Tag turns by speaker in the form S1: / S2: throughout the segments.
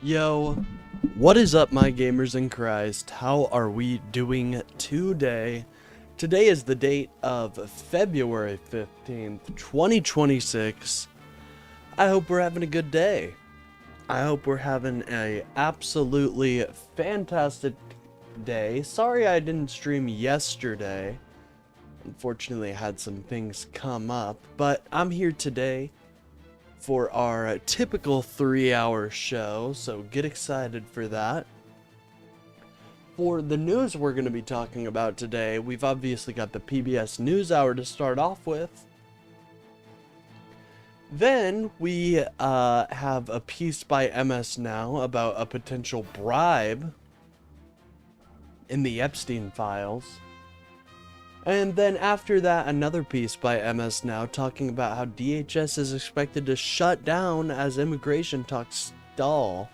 S1: Yo, what is up, my gamers in Christ? How are we doing today? Today is the date of February 15th, 2026. I hope we're having a good day. I hope we're having a absolutely fantastic day. Sorry I didn't stream yesterday. Unfortunately, I had some things come up, but I'm here today for our typical 3-hour show, so get excited for that. For the news we're going to be talking about today, we've obviously got the PBS NewsHour to start off with. Then we have a piece by MS Now about a potential bribe in the Epstein files. And then after that, another piece by MS Now talking about how DHS is expected to shut down as immigration talks stall.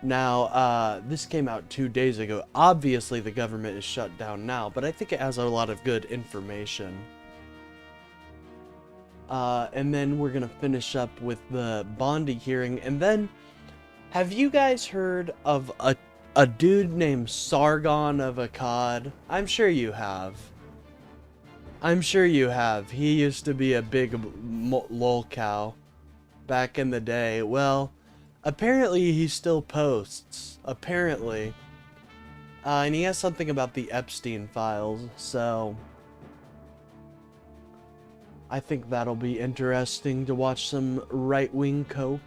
S1: Now, this came out 2 days ago. Obviously, the government is shut down now, but I think it has a lot of good information. And then we're gonna finish up with the Bondi hearing. And then, have you guys heard of a dude named Sargon of Akkad? I'm sure you have. He used to be a big lolcow back in the day. Well, apparently he still posts. Apparently. And he has something about the Epstein files, so I think that'll be interesting to watch some right-wing cope.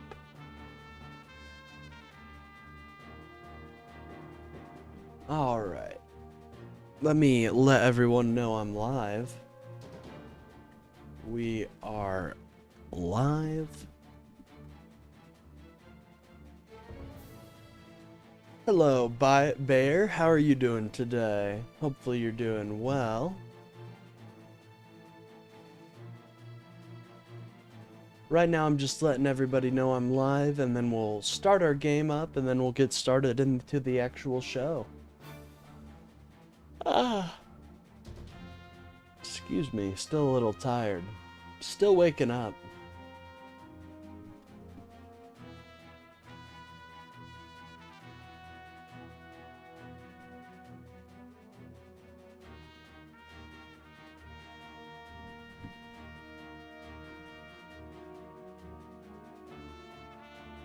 S1: Alright. Let me let everyone know I'm live. We are live. Hello, Bear. How are you doing today? Hopefully you're doing well. Right now I'm just letting everybody know I'm live, and then we'll start our game up, and then we'll get started into the actual show. Excuse me, still a little tired. Still waking up.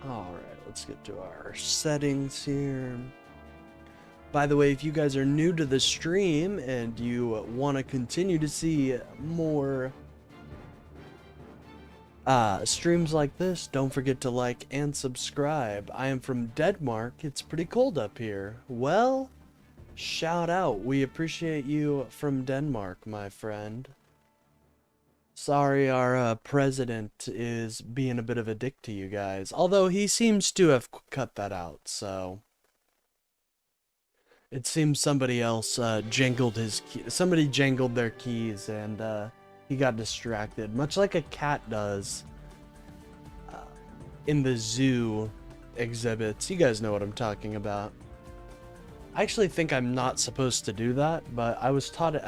S1: Alright, let's get to our settings here. By the way, if you guys are new to the stream and you want to continue to see more streams like this, don't forget to like and subscribe. I am from Denmark. It's pretty cold up here. Well, shout out. We appreciate you from Denmark, my friend. Sorry our president is being a bit of a dick to you guys. Although he seems to have cut that out, so it seems somebody else jangled his somebody jangled their keys, and he got distracted, much like a cat does in the zoo exhibits. You guys know what I'm talking about. I actually think I'm not supposed to do that, but I was taught it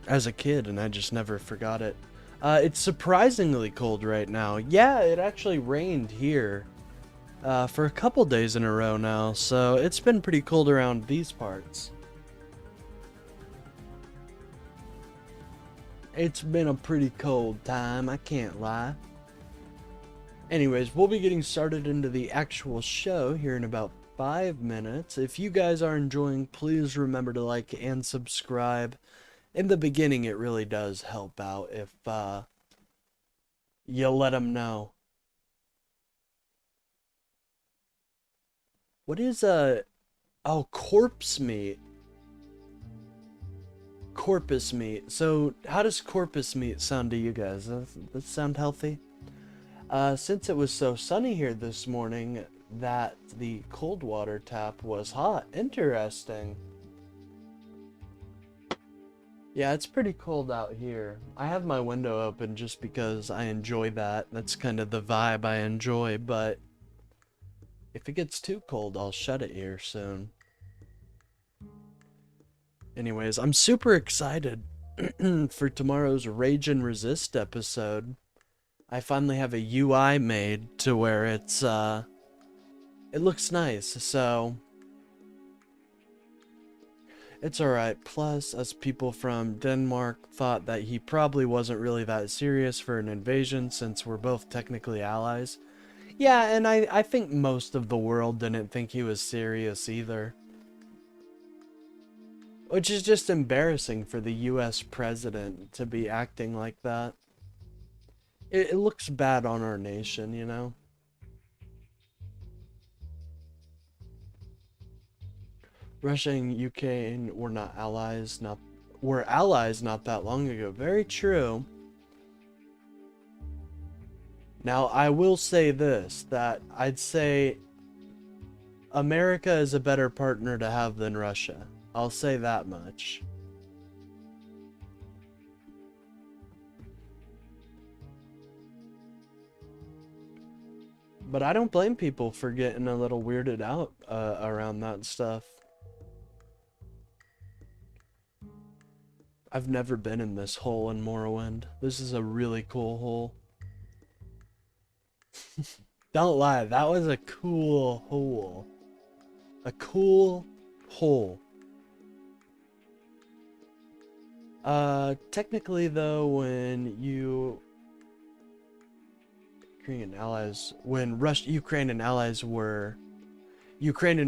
S1: as a kid, and I just never forgot it. It's surprisingly cold right now. Yeah, it actually rained here for a couple days in a row now, so it's been pretty cold around these parts. It's been a pretty cold time, I can't lie. Anyways, we'll be getting started into the actual show here in about 5 minutes. If you guys are enjoying, please remember to like and subscribe. In the beginning, it really does help out if you let them know. What is oh, corpse meat. Corpus meat. So, how does corpus meat sound to you guys? Does that sound healthy? Since it was so sunny here this morning, that the cold water tap was hot. Interesting. Yeah, it's pretty cold out here. I have my window open just because I enjoy that. That's kind of the vibe I enjoy, but if it gets too cold, I'll shut it here soon. Anyways, I'm super excited for tomorrow's Rage and Resist episode. I finally have a UI made to where it looks nice, so it's alright. Plus, us people from Denmark thought that he probably wasn't really that serious for an invasion since we're both technically allies. Yeah, and I think most of the world didn't think he was serious either. Which is just embarrassing for the US president to be acting like that. It looks bad on our nation, you know? Russia and Ukraine were not allies, were allies not that long ago. Very true. Now, I will say this, that I'd say America is a better partner to have than Russia. I'll say that much. But I don't blame people for getting a little weirded out around that stuff. I've never been in this hole in Morrowind. This is a really cool hole. Don't lie, that was a cool hole. A cool hole. Technically though, when Ukraine and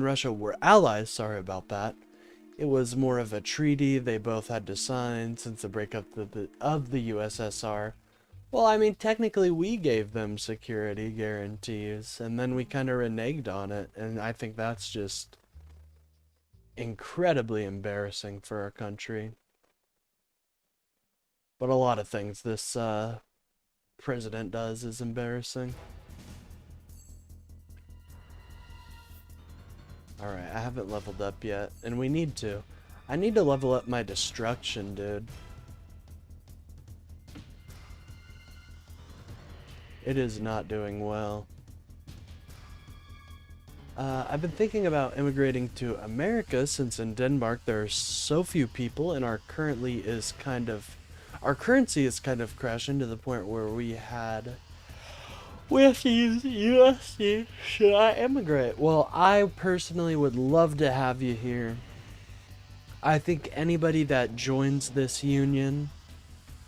S1: Russia were allies, sorry about that. It was more of a treaty they both had to sign since the breakup of the USSR. Well, I mean, technically we gave them security guarantees, and then we kind of reneged on it, and I think that's just incredibly embarrassing for our country. But a lot of things this president does is embarrassing. Alright, I haven't leveled up yet, and we need to. I need to level up my destruction, dude. It is not doing well. I've been thinking about immigrating to America since in Denmark there are so few people and our currency is kind of crashing to the point where we have to use USD. Should I immigrate? Well, I personally would love to have you here. I think anybody that joins this union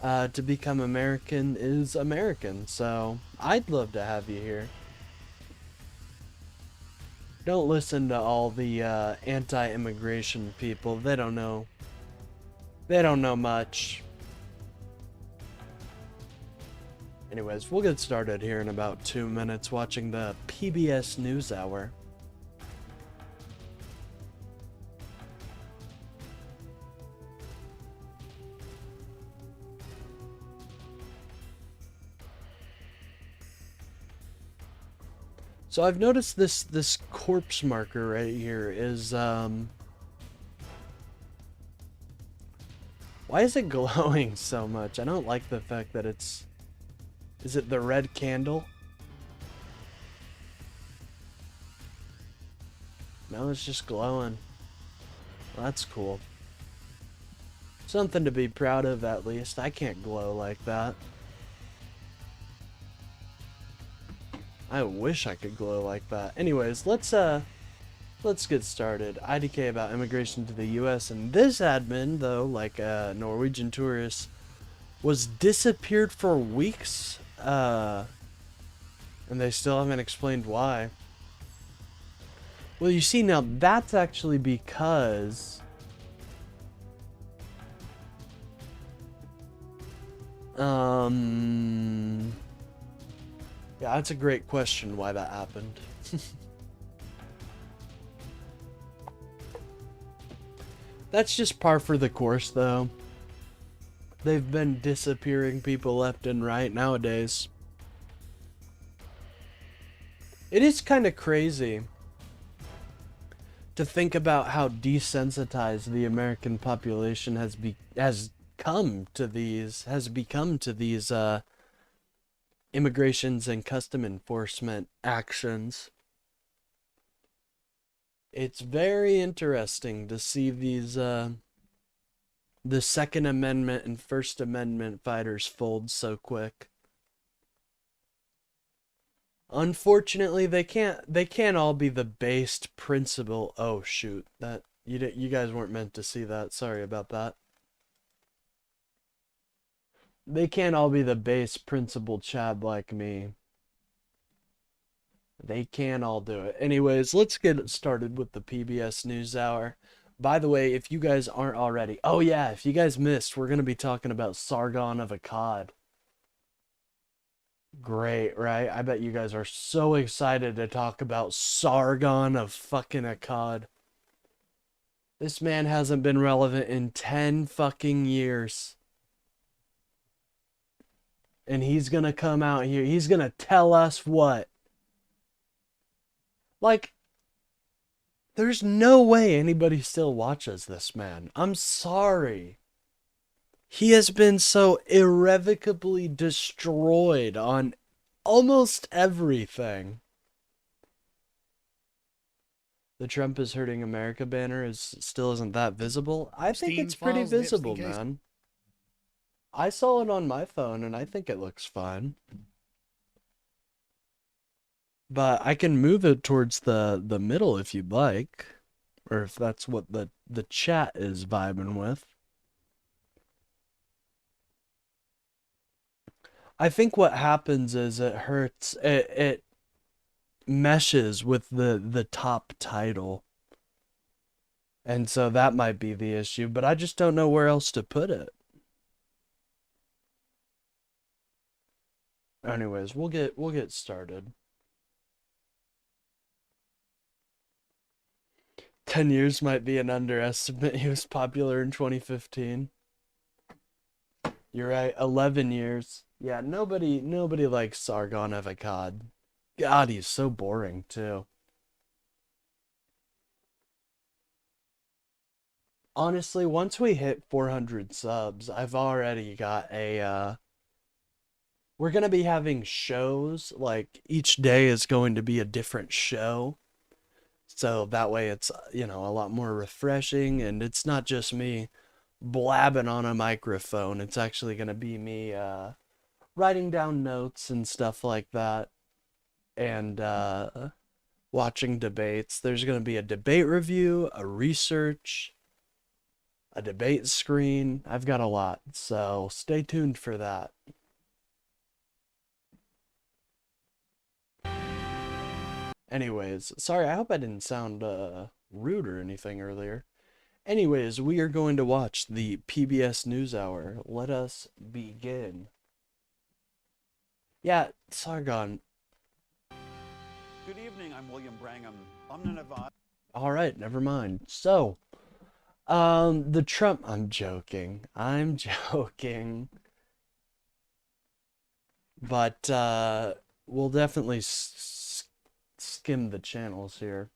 S1: to become American is American, so I'd love to have you here. Don't listen to all the anti-immigration people. They don't know. They don't know much. Anyways, we'll get started here in about 2 minutes watching the PBS NewsHour. So I've noticed this corpse marker right here is why is it glowing so much? I don't like the fact that is it the red candle? No, it's just glowing. Well, that's cool. Something to be proud of at least. I can't glow like that. I wish I could glow like that. Anyways, let's get started. IDK about immigration to the US, and this admin, though, like a Norwegian tourist, was disappeared for weeks, and they still haven't explained why. Well, you see, now that's actually because yeah, that's a great question why that happened. That's just par for the course, though. They've been disappearing people left and right nowadays. It is kind of crazy to think about how desensitized the American population has become to these immigrations and custom enforcement actions. It's very interesting to see these the Second Amendment and First Amendment fighters fold so quick. Unfortunately, they can't all be the based principal. Oh shoot, that you guys weren't meant to see that. Sorry about that. They can't all be the base principal Chad like me. They can all do it. Anyways, let's get started with the PBS NewsHour. By the way, if you guys aren't already, oh yeah, if you guys missed, we're gonna be talking about Sargon of Akkad. Great, right? I bet you guys are so excited to talk about Sargon of fucking Akkad. This man hasn't been relevant in 10 fucking years. And he's gonna come out here, he's gonna tell us what? Like, there's no way anybody still watches this man. I'm sorry. He has been so irrevocably destroyed on almost everything. The Trump is hurting America banner still isn't that visible. I think it's pretty visible, man. I saw it on my phone and I think it looks fine. But I can move it towards the middle if you'd like, or if that's what the chat is vibing with. I think what happens is it meshes with the top title. And so that might be the issue, but I just don't know where else to put it. Anyways, we'll get started. 10 years might be an underestimate. He was popular in 2015. You're right, 11 years. Yeah, nobody likes Sargon of Akkad. God, he's so boring too. Honestly, once we hit 400 subs, I've already got a we're going to be having shows, like each day is going to be a different show. So that way it's, a lot more refreshing and it's not just me blabbing on a microphone. It's actually going to be me writing down notes and stuff like that, and watching debates. There's going to be a debate review, a research, a debate screen. I've got a lot, so stay tuned for that. Anyways, sorry, I hope I didn't sound rude or anything earlier. Anyways, we are going to watch the PBS NewsHour. Let us begin. Yeah, Sargon.
S2: Good evening, I'm William Brangham. Nevada.
S1: All right, never mind. So, the Trump, I'm joking. But, we'll definitely skim the channels here.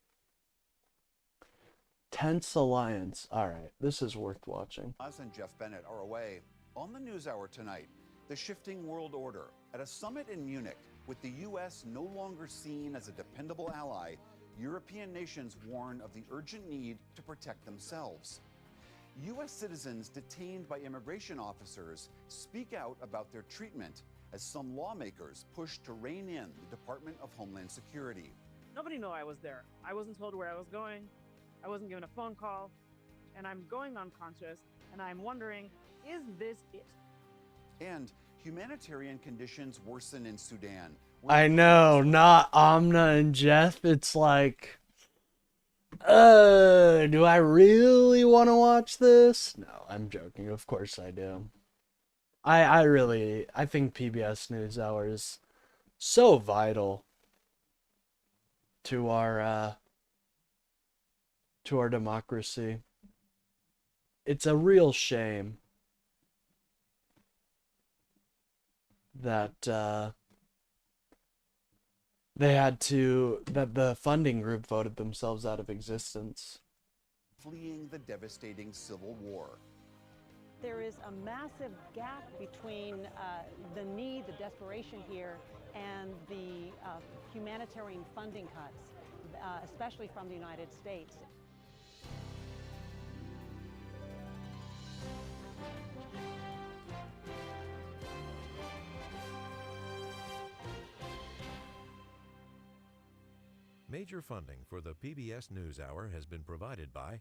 S1: Tense Alliance. All right, this is worth watching.
S2: Oz and Jeff Bennett are away. On the NewsHour tonight, the shifting world order. At a summit in Munich, with the U.S. no longer seen as a dependable ally, European nations warn of the urgent need to protect themselves. U.S. citizens detained by immigration officers speak out about their treatment as some lawmakers push to rein in the Department of Homeland Security.
S3: Nobody knew I was there. I wasn't told where I was going. I wasn't given a phone call. And I'm going unconscious, and I'm wondering, is this it?
S2: And humanitarian conditions worsen in Sudan.
S1: I know, not Amna and Jeff. It's like, do I really want to watch this? No, I'm joking. Of course I do. I think PBS NewsHour is so vital to our democracy. It's a real shame that that the funding group voted themselves out of existence.
S2: Fleeing the devastating civil war.
S4: There is a massive gap between the need, the desperation here, and the humanitarian funding cuts, especially from the United States.
S5: Major funding for the PBS NewsHour has been provided by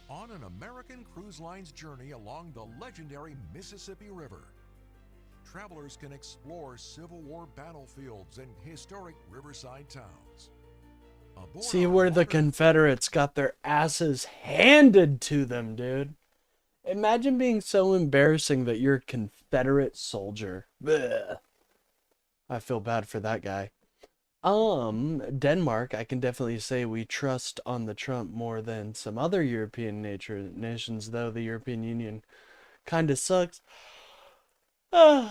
S6: On an American Cruise Line's journey along the legendary Mississippi River, travelers can explore Civil War battlefields and historic riverside towns. Aboard
S1: See
S6: our
S1: where the
S6: water-
S1: Confederates got their asses handed to them, dude. Imagine being so embarrassing that you're a Confederate soldier. Blech. I feel bad for that guy. Denmark, I can definitely say we trust on the Trump more than some other European nations, though the European Union kind of sucks. And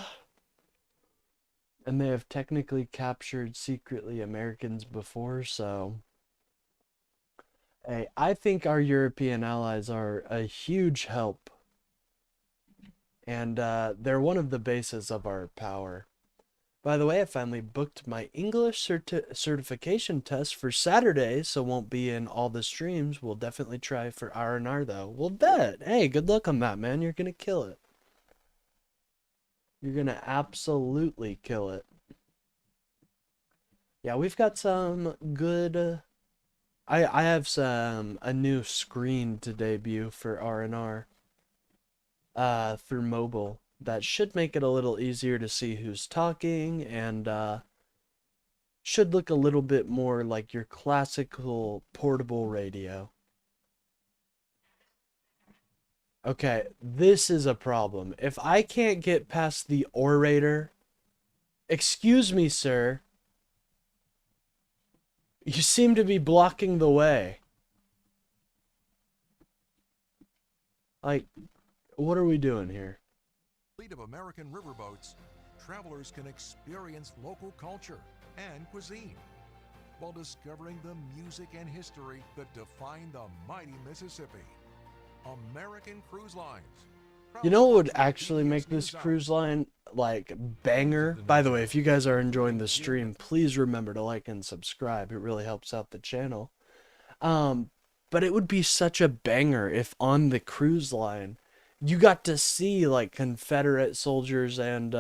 S1: they have technically captured secretly Americans before, so hey, I think our European allies are a huge help. And they're one of the bases of our power. By the way, I finally booked my English certification test for Saturday, so won't be in all the streams. We'll definitely try for R&R though. We'll bet. Hey, good luck on that, man. You're gonna kill it. You're gonna absolutely kill it. Yeah, we've got some good. I have a new screen to debut for R&R. Through mobile. That should make it a little easier to see who's talking, and should look a little bit more like your classical portable radio. Okay, this is a problem. If I can't get past the orator, excuse me, sir. You seem to be blocking the way. Like, what are we doing here?
S6: fleet of American riverboats, travelers can experience local culture and cuisine while discovering the music and history that define the mighty Mississippi. American Cruise Lines.
S1: You know what would actually make this cruise line, like, banger? By the way, if you guys are enjoying the stream, please remember to like and subscribe. It really helps out the channel. But it would be such a banger if on the cruise line, you got to see, like, Confederate soldiers and,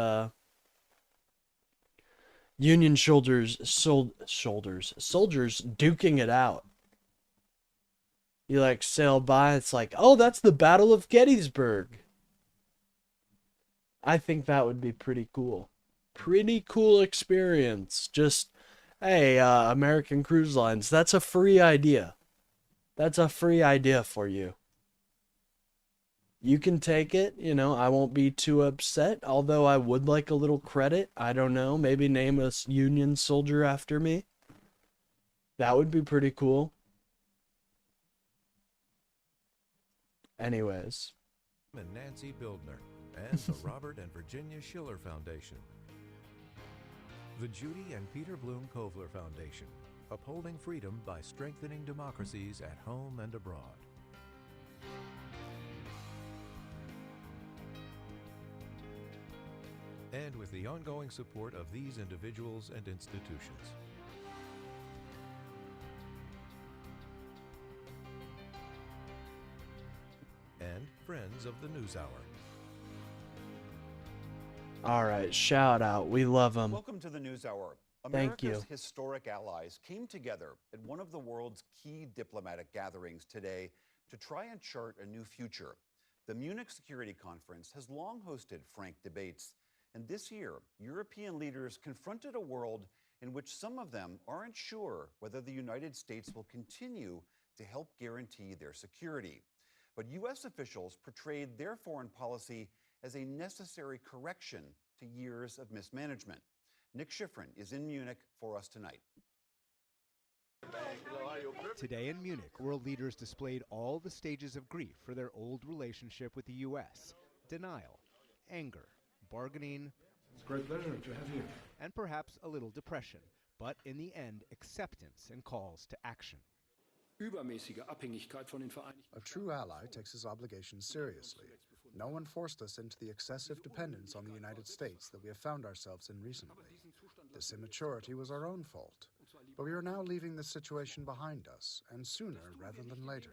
S1: Union soldiers duking it out. You, like, sail by, it's like, oh, that's the Battle of Gettysburg. I think that would be pretty cool. Pretty cool experience. Just, hey, American Cruise Lines, that's a free idea. That's a free idea for you. You can take it, you know, I won't be too upset, although I would like a little credit. I don't know, maybe name a Union soldier after me. That would be pretty cool. Anyways.
S5: and Nancy Bildner and the Robert and Virginia Schiller Foundation. The Judy and Peter Bloom Kovler Foundation, upholding freedom by strengthening democracies at home and abroad. And with the ongoing support of these individuals and institutions. And friends of the NewsHour.
S1: All right, shout out. We love them.
S2: Welcome to the NewsHour.
S1: Thank you.
S2: America's historic allies came together at one of the world's key diplomatic gatherings today to try and chart a new future. The Munich Security Conference has long hosted frank debates, and this year, European leaders confronted a world in which some of them aren't sure whether the United States will continue to help guarantee their security. But U.S. officials portrayed their foreign policy as a necessary correction to years of mismanagement. Nick Schifrin is in Munich for us tonight.
S7: Today in Munich, world leaders displayed all the stages of grief for their old relationship with the U.S. Denial, anger, bargaining,
S8: It's a great pleasure to have you.
S7: and perhaps a little depression, but in the end, acceptance and calls to action.
S8: Übermäßige Abhängigkeit von den Vereinigten
S9: A true ally takes his obligations seriously. No one forced us into the excessive dependence on the United States that we have found ourselves in recently. This immaturity was our own fault. But we are now leaving this situation behind us, and sooner rather than later.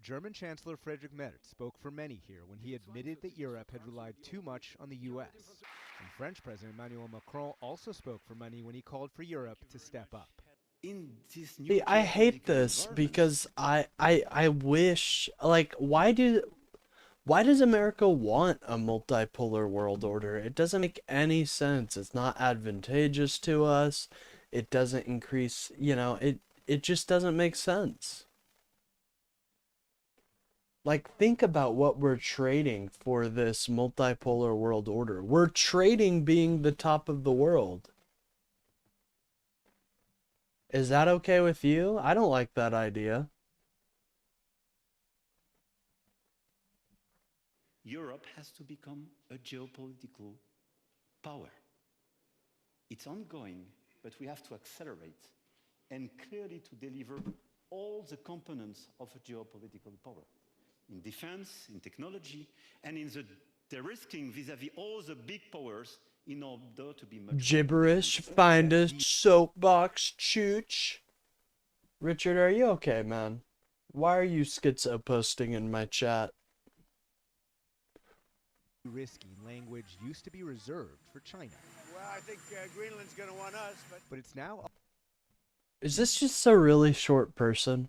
S7: German Chancellor Friedrich Merz spoke for many here when he admitted that Europe had relied too much on the U.S. And French President Emmanuel Macron also spoke for many when he called for Europe to step up.
S1: See, I hate this because I wish, like, why does America want a multipolar world order? It doesn't make any sense. It's not advantageous to us. It doesn't increase, it just doesn't make sense. Like, think about what we're trading for this multipolar world order. We're trading being the top of the world. Is that okay with you? I don't like that idea.
S10: Europe has to become a geopolitical power. It's ongoing, but we have to accelerate and clearly to deliver all the components of a geopolitical power. In defense, in technology, and in the de-risking vis-à-vis all the big powers in order to be much
S1: Gibberish, find a soapbox, chooch. Richard, are you okay, man? Why are you schizo posting in my chat?
S7: Risky language used to be reserved for China.
S11: Well, I think Greenland's going to want us,
S7: but it's now.
S1: Is this just a really short person?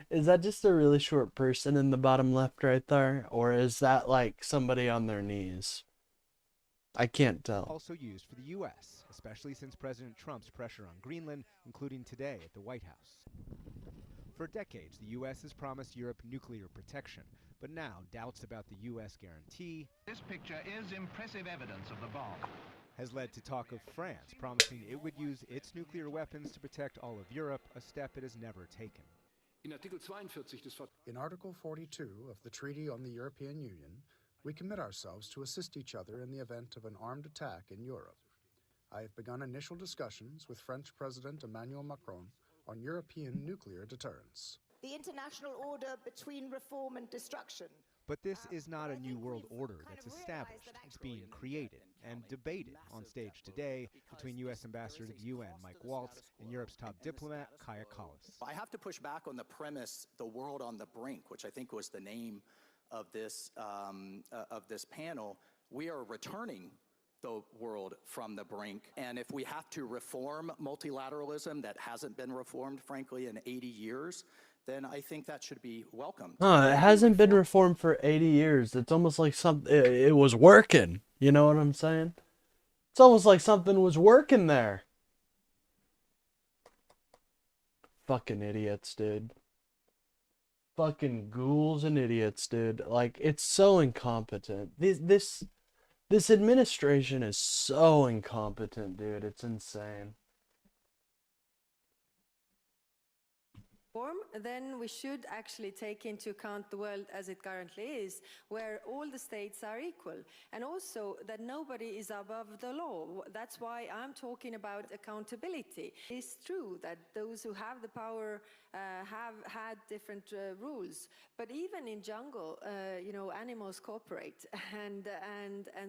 S1: Is that just a really short person in the bottom left right there? Or is that like somebody on their knees? I can't tell.
S7: Also used for the U.S., especially since President Trump's pressure on Greenland, including today at the White House. For decades, the U.S. has promised Europe nuclear protection, but now doubts about the U.S. guarantee.
S12: This picture is impressive evidence of the bomb.
S7: Has led to talk of France promising it would use its nuclear weapons to protect all of Europe, a step it has never taken.
S9: In Article 42 of the Treaty on the European Union, we commit ourselves to assist each other in the event of an armed attack in Europe. I have begun initial discussions with French President Emmanuel Macron on European nuclear deterrence.
S13: The international order between reform and destruction.
S7: But this is not a new world order that's established. It's being created and debated on stage today between U.S. Ambassador to the UN Mike Waltz and Europe's top diplomat Kaja Kallas.
S14: I have to push back on the premise, the world on the brink, which I think was the name of this panel. We are returning the world from the brink. And if we have to reform multilateralism that hasn't been reformed, frankly, in 80 years, then I think that should be welcomed.
S1: It hasn't been reformed for 80 years. It's almost like it was working. You know what I'm saying? It's almost like something was working there. Fucking idiots, dude. Fucking ghouls and idiots, dude. Like, it's so incompetent. This administration is so incompetent, dude. It's insane.
S15: Then we should actually take into account the world as it currently is, where all the states are equal, and also that nobody is above the law. That's why I'm talking about accountability. It's true that those who have the power have had different rules, but even in jungle, animals cooperate, and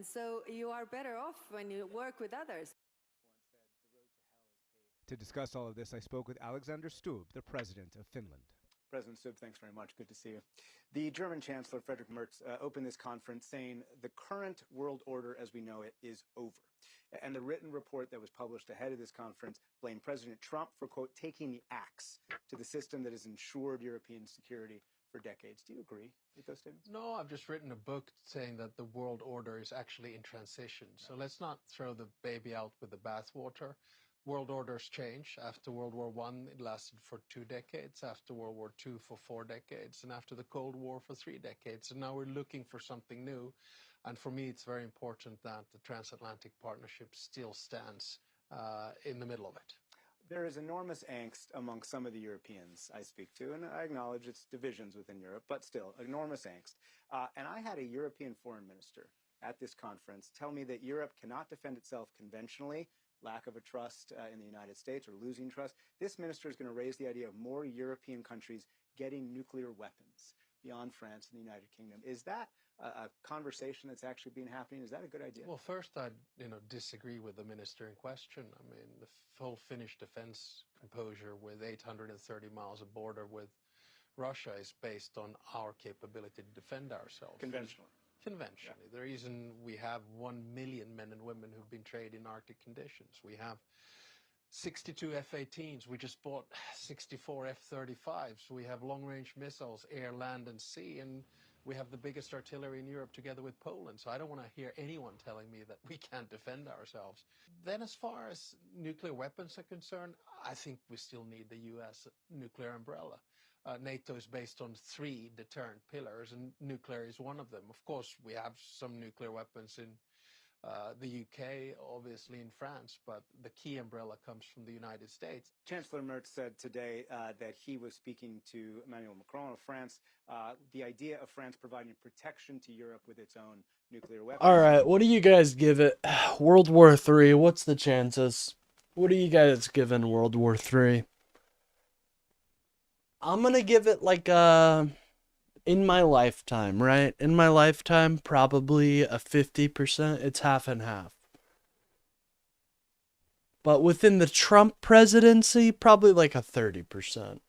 S15: so you are better off when you work with others.
S7: To discuss all of this, I spoke with Alexander Stubb, the president of Finland.
S16: President Stubb, thanks very much. Good to see you. The German Chancellor, Friedrich Merz, opened this conference saying the current world order as we know it is over. And the written report that was published ahead of this conference blamed President Trump for, quote, taking the axe to the system that has ensured European security for decades. Do you agree with those statements?
S17: No, I've just written a book saying that the world order is actually in transition. So let's not throw the baby out with the bathwater. World orders change. After World War I, it lasted for 2 decades. After World War II, for 4 decades. And after the Cold War, for 3 decades. And now we're looking for something new. And for me, it's very important that the transatlantic partnership still stands in the middle of it.
S16: There is enormous angst among some of the Europeans I speak to, and I acknowledge it's divisions within Europe, but still, enormous angst. And I had a European foreign minister at this conference tell me that Europe cannot defend itself conventionally, lack of a trust in the United States or losing trust. This minister is going to raise the idea of more European countries getting nuclear weapons beyond France and the United Kingdom. Is that a conversation that's actually been happening? Is that a good idea?
S17: Well, first, I'd disagree with the minister in question. I mean, the whole Finnish defense composure with 830 miles of border with Russia is based on our capability to defend ourselves.
S16: Conventionally.
S17: Conventionally. Yeah. The reason we have 1 million men and women who've been trained in Arctic conditions. We have 62 F-18s. We just bought 64 F-35s. We have long-range missiles, air, land, and sea, and we have the biggest artillery in Europe together with Poland. So I don't want to hear anyone telling me that we can't defend ourselves. Then as far as nuclear weapons are concerned, I think we still need the US nuclear umbrella. NATO is based on 3 deterrent pillars, and nuclear is one of them. Of course, we have some nuclear weapons in the UK, obviously in France, but the key umbrella comes from the United States.
S16: Chancellor Merz said today that he was speaking to Emmanuel Macron of France. The idea of France providing protection to Europe with its own nuclear weapons.
S1: All right, what do you guys give it? World War III, what's the chances? What are you guys giving World War III? I'm gonna give it like in my lifetime, right? In my lifetime, probably a 50%. It's half and half. But within the Trump presidency, probably like a 30%.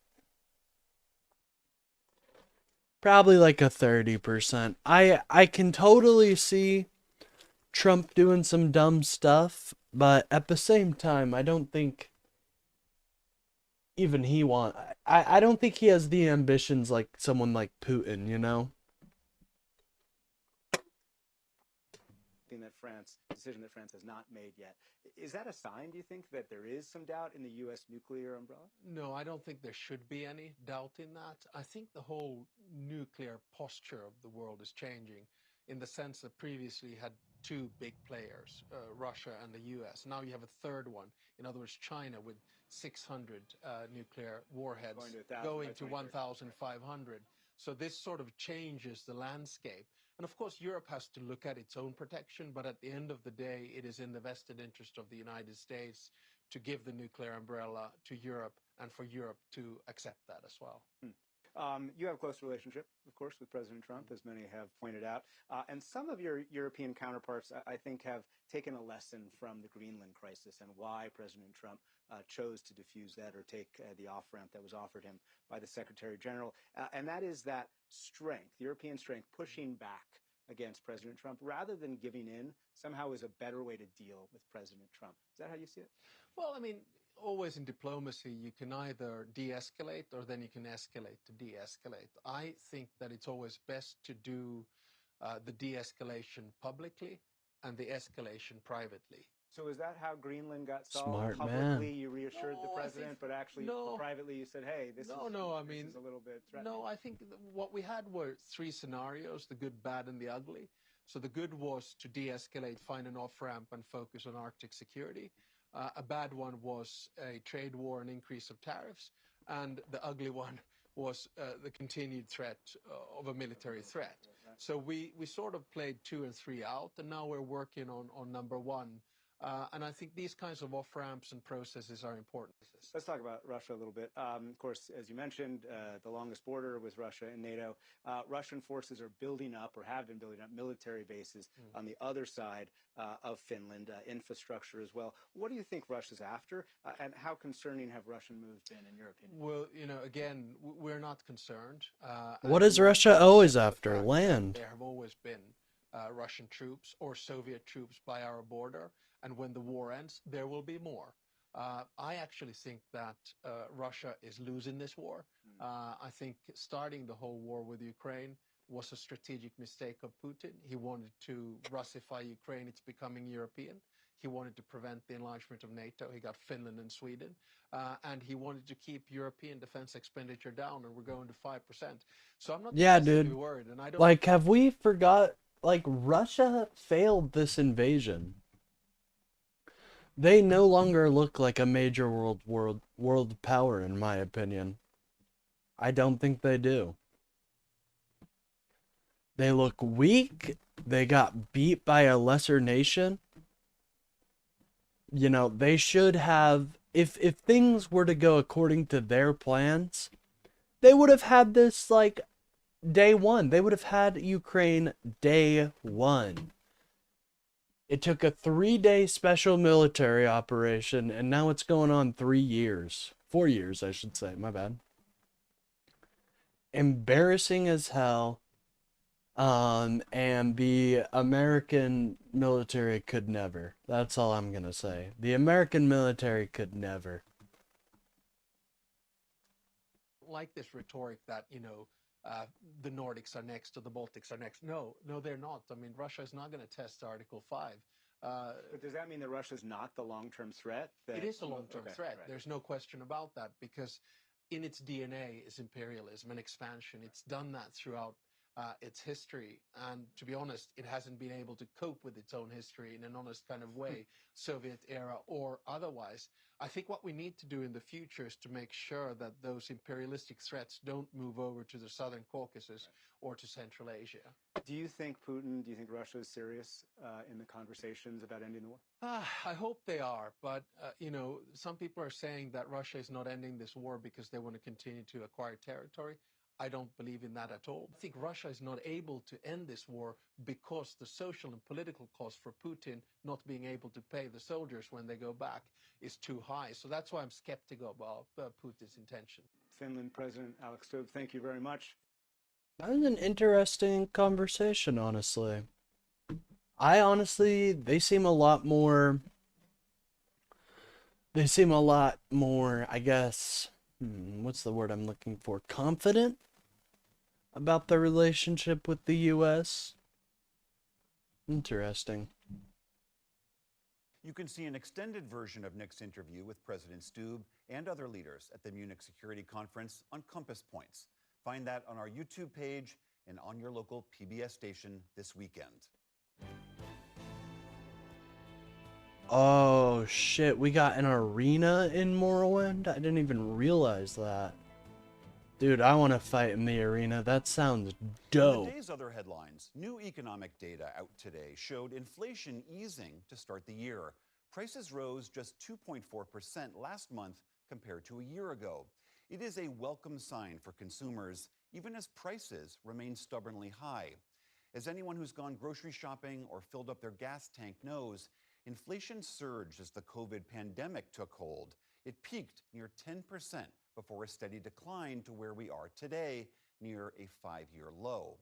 S1: Probably like a 30%. I can totally see Trump doing some dumb stuff, but at the same time, I don't think even he I don't think he has the ambitions like someone like Putin, you know?
S16: Decision that France has not made yet. Is that a sign, do you think, that there is some doubt in the U.S. nuclear umbrella?
S17: No, I don't think there should be any doubt in that. I think the whole nuclear posture of the world is changing in the sense that previously you had 2 big players, Russia and the US. Now you have a third one. In other words, China with 600 nuclear warheads going to 1,500. So this sort of changes the landscape. And of course, Europe has to look at its own protection, but at the end of the day, it is in the vested interest of the United States to give the nuclear umbrella to Europe and for Europe to accept that as well.
S16: You have a close relationship, of course, with President Trump, as many have pointed out. And some of your European counterparts, I think, have taken a lesson from the Greenland crisis and why President Trump chose to defuse that or take the off-ramp that was offered him by the Secretary General. And that is that strength, European strength, pushing back against President Trump rather than giving in somehow is a better way to deal with President Trump. Is that how you see it?
S17: Well, I mean, always in diplomacy, you can either de-escalate or then you can escalate to de-escalate. I think that it's always best to do the de-escalation publicly and the escalation privately.
S16: So is that how Greenland got solved?
S1: Smart
S16: Publicly,
S1: man.
S16: you reassured the president, but actually privately you said, hey, this is a little bit threatening.
S17: No, I think what we had were 3 scenarios, the good, bad, and the ugly. So the good was to de-escalate, find an off-ramp, and focus on Arctic security. A bad one was a trade war and increase of tariffs. And the ugly one was the continued threat of a military threat. So we sort of played 2 and 3 out, and now we're working on number 1. And I think these kinds of off-ramps and processes are important.
S16: Let's talk about Russia a little bit. Of course, as you mentioned, the longest border with Russia and NATO. Russian forces are building up or have been building up military bases on the other side of Finland, infrastructure as well. What do you think Russia's after, and how concerning have Russian moves been in your opinion?
S17: Well, you know, again, we're not concerned.
S1: What is Russia always after? Land.
S17: There have always been Russian troops or Soviet troops by our border. And when the war ends, there will be more. I actually think that Russia is losing this war. I think starting the whole war with Ukraine was a strategic mistake of Putin. He wanted to Russify Ukraine. It's becoming European. He wanted to prevent the enlargement of NATO. He got Finland and Sweden. And he wanted to keep European defense expenditure down, and we're going to 5%. So I'm not
S1: dude.
S17: worried. And I don't
S1: like, have we forgot? Like, Russia failed this invasion. They no longer look like a major world power, in my opinion. I don't think they do. They look weak. They got beat by a lesser nation. You know, they should have, if things were to go according to their plans, they would have had this, like, day 1. They would have had Ukraine day 1. It took a 3-day special military operation, and now it's going on 3 years. 4 years, I should say. My bad. Embarrassing as hell. And the American military could never. That's all I'm gonna say. The American military could never.
S17: Like this rhetoric that, the Nordics are next or the Baltics are next. No, they're not. I mean, Russia is not going to test Article 5.
S16: But does that mean that Russia's not the long-term threat?
S17: It is a long-term
S16: Okay,
S17: threat.
S16: right.
S17: There's no question about that, because in its DNA is imperialism and expansion. It's done that throughout its history. And to be honest, it hasn't been able to cope with its own history in an honest kind of way, Soviet era or otherwise. I think what we need to do in the future is to make sure that those imperialistic threats don't move over to the Southern Caucasus or to Central Asia.
S16: Do you think Russia is serious in the conversations about ending the war?
S17: I hope they are, but some people are saying that Russia is not ending this war because they want to continue to acquire territory. I don't believe in that at all. I think Russia is not able to end this war because the social and political cost for Putin not being able to pay the soldiers when they go back is too high. So that's why I'm skeptical about Putin's intention.
S16: Finland President Alex Stubb, thank you very much.
S1: That was an interesting conversation, honestly. They seem a lot more, I guess, what's the word I'm looking for? Confident about the relationship with the U.S. Interesting.
S2: You can see an extended version of Nick's interview with President Stubb and other leaders at the Munich Security Conference on Compass Points. Find that on our YouTube page and on your local PBS station this weekend.
S1: Oh shit, we got an arena in Morrowind? I didn't even realize that. Dude, I want to fight in the arena. That sounds dope.
S2: In the day's other headlines, new economic data out today showed inflation easing to start the year. Prices rose just 2.4% last month compared to a year ago. It is a welcome sign for consumers, even as prices remain stubbornly high. As anyone who's gone grocery shopping or filled up their gas tank knows, inflation surged as the COVID pandemic took hold. It peaked near 10% before a steady decline to where we are today, near a 5-year low.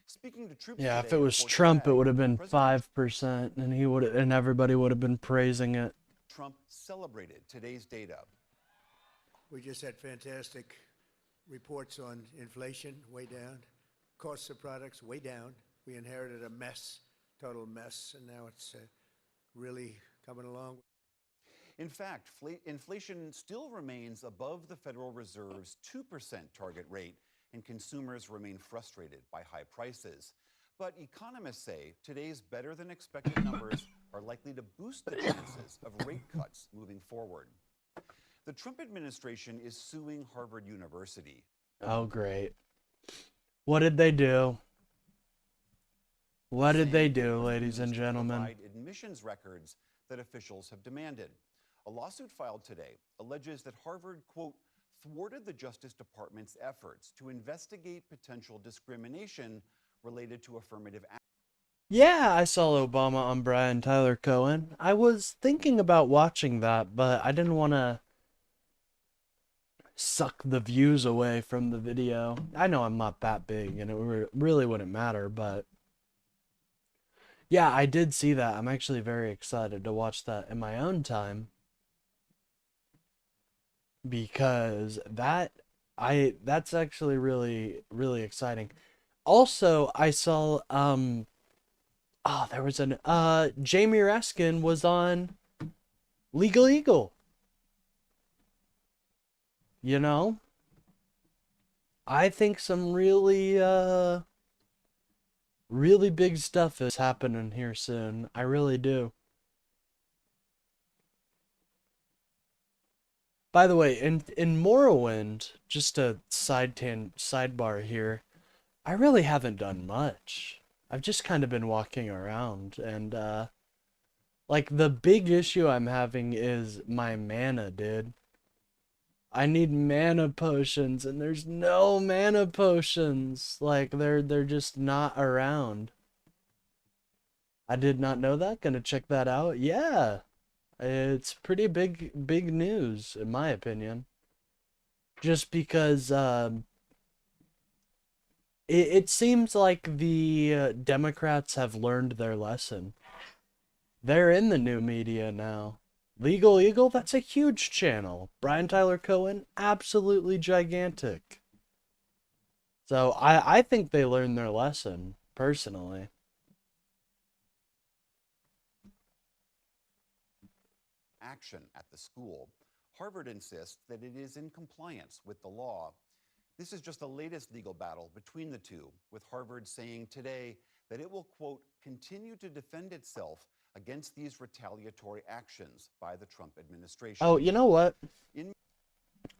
S2: Speaking to troops
S1: Yeah,
S2: today
S1: if it was
S2: before
S1: Trump,
S2: today,
S1: it would have been
S2: President
S1: 5%, and everybody would have been praising it.
S2: Trump celebrated today's data.
S11: We just had fantastic reports on inflation, way down. Costs of products, way down. We inherited a mess, total mess, and now it's really coming along.
S2: In fact, inflation still remains above the Federal Reserve's 2% target rate, and consumers remain frustrated by high prices. But economists say today's better-than-expected numbers are likely to boost the chances of rate cuts moving forward. The Trump administration is suing Harvard University.
S1: Oh, great. What did they do? What did they do, ladies and gentlemen?
S2: Provide admissions records that officials have demanded. A lawsuit filed today alleges that Harvard, quote, thwarted the Justice Department's efforts to investigate potential discrimination related to affirmative action.
S1: Yeah, I saw Obama on Brian Tyler Cohen. I was thinking about watching that, but I didn't want to suck the views away from the video. I know I'm not that big, and it really wouldn't matter, but yeah, I did see that. I'm actually very excited to watch that in my own time, because that's actually really, really exciting. Also, I saw there was Jamie Raskin was on Legal Eagle. You know, I think some really really big stuff is happening here soon. I really do. By the way, in Morrowind, just a sidebar here, I really haven't done much. I've just kind of been walking around, and like the big issue I'm having is my mana, dude. I need mana potions, and there's no mana potions. Like they're just not around. I did not know that. Gonna check that out. Yeah. It's pretty big news in my opinion. Just because It seems like the Democrats have learned their lesson. They're in the new media now. Legal Eagle, that's a huge channel. Brian Tyler Cohen, absolutely gigantic. So I think they learned their lesson, personally.
S2: Action at the school. Harvard insists that it is in compliance with the law. This is just the latest legal battle between the two, with Harvard saying today that it will, quote, continue to defend itself against these retaliatory actions by the Trump administration.
S1: Oh, you know what?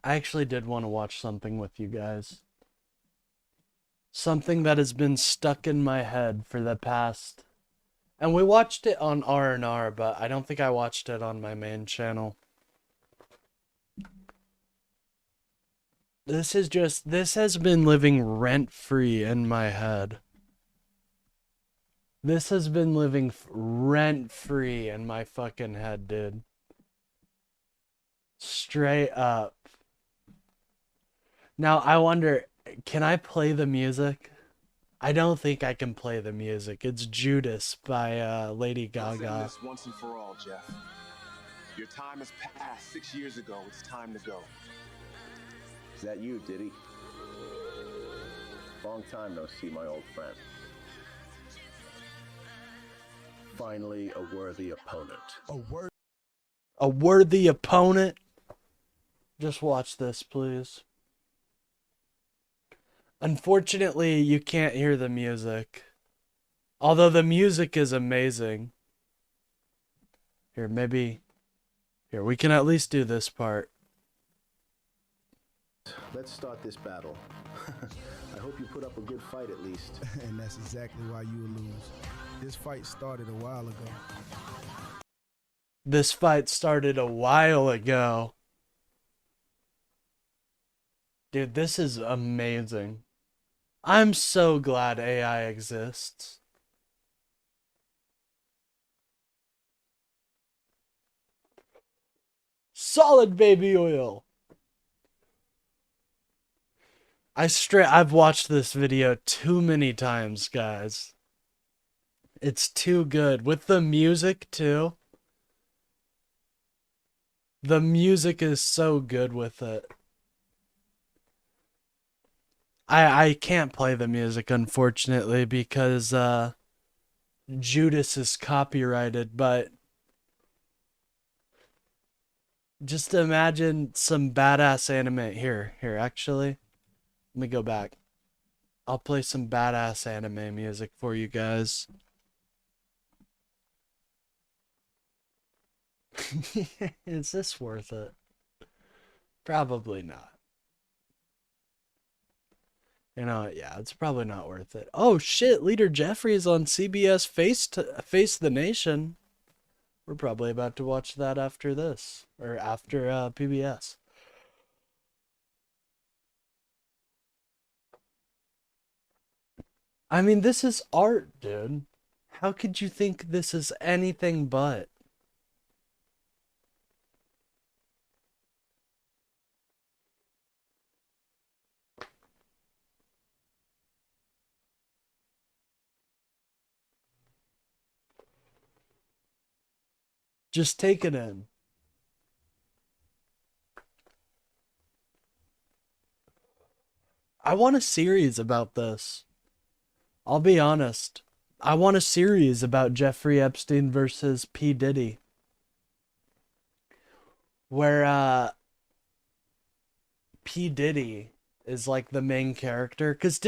S1: I actually did want to watch something with you guys. Something that has been stuck in my head for the past... And we watched it on R&R, but I don't think I watched it on my main channel. This has been living rent-free in my head. This has been living rent-free in my fucking head, dude. Straight up. Now, I wonder, can I play the music? I don't think I can play the music. It's Judas by Lady
S18: Let's end
S1: Gaga.
S18: this once and for all, Jeff. Your time has passed 6 years ago. It's time to go.
S19: Is that you, Diddy? Long time no see, my old friend. Finally, a worthy opponent.
S1: A worthy opponent? Just watch this, please. Unfortunately, you can't hear the music. Although the music is amazing. Here, maybe... Here, we can at least do this part.
S19: Let's start this battle. I hope you put up a good fight at least.
S20: And that's exactly why you will lose. This fight started a while ago.
S1: This fight started a while ago. Dude, this is amazing. I'm so glad AI exists. Solid baby oil. I've watched this video too many times, guys. It's too good. With the music, too. The music is so good with it. I can't play the music, unfortunately, because Judas is copyrighted, but just imagine some badass anime. Here, actually. Let me go back. I'll play some badass anime music for you guys. Is this worth it? Probably not. You know, yeah, it's probably not worth it. Oh shit, Leader Jeffrey is on CBS Face the Nation. We're probably about to watch that after this, or after PBS. I mean, this is art, dude. How could you think this is anything but? Just take it in. I want a series about this. I'll be honest. I want a series about Jeffrey Epstein versus P. Diddy. Where, P. Diddy is like the main character. Because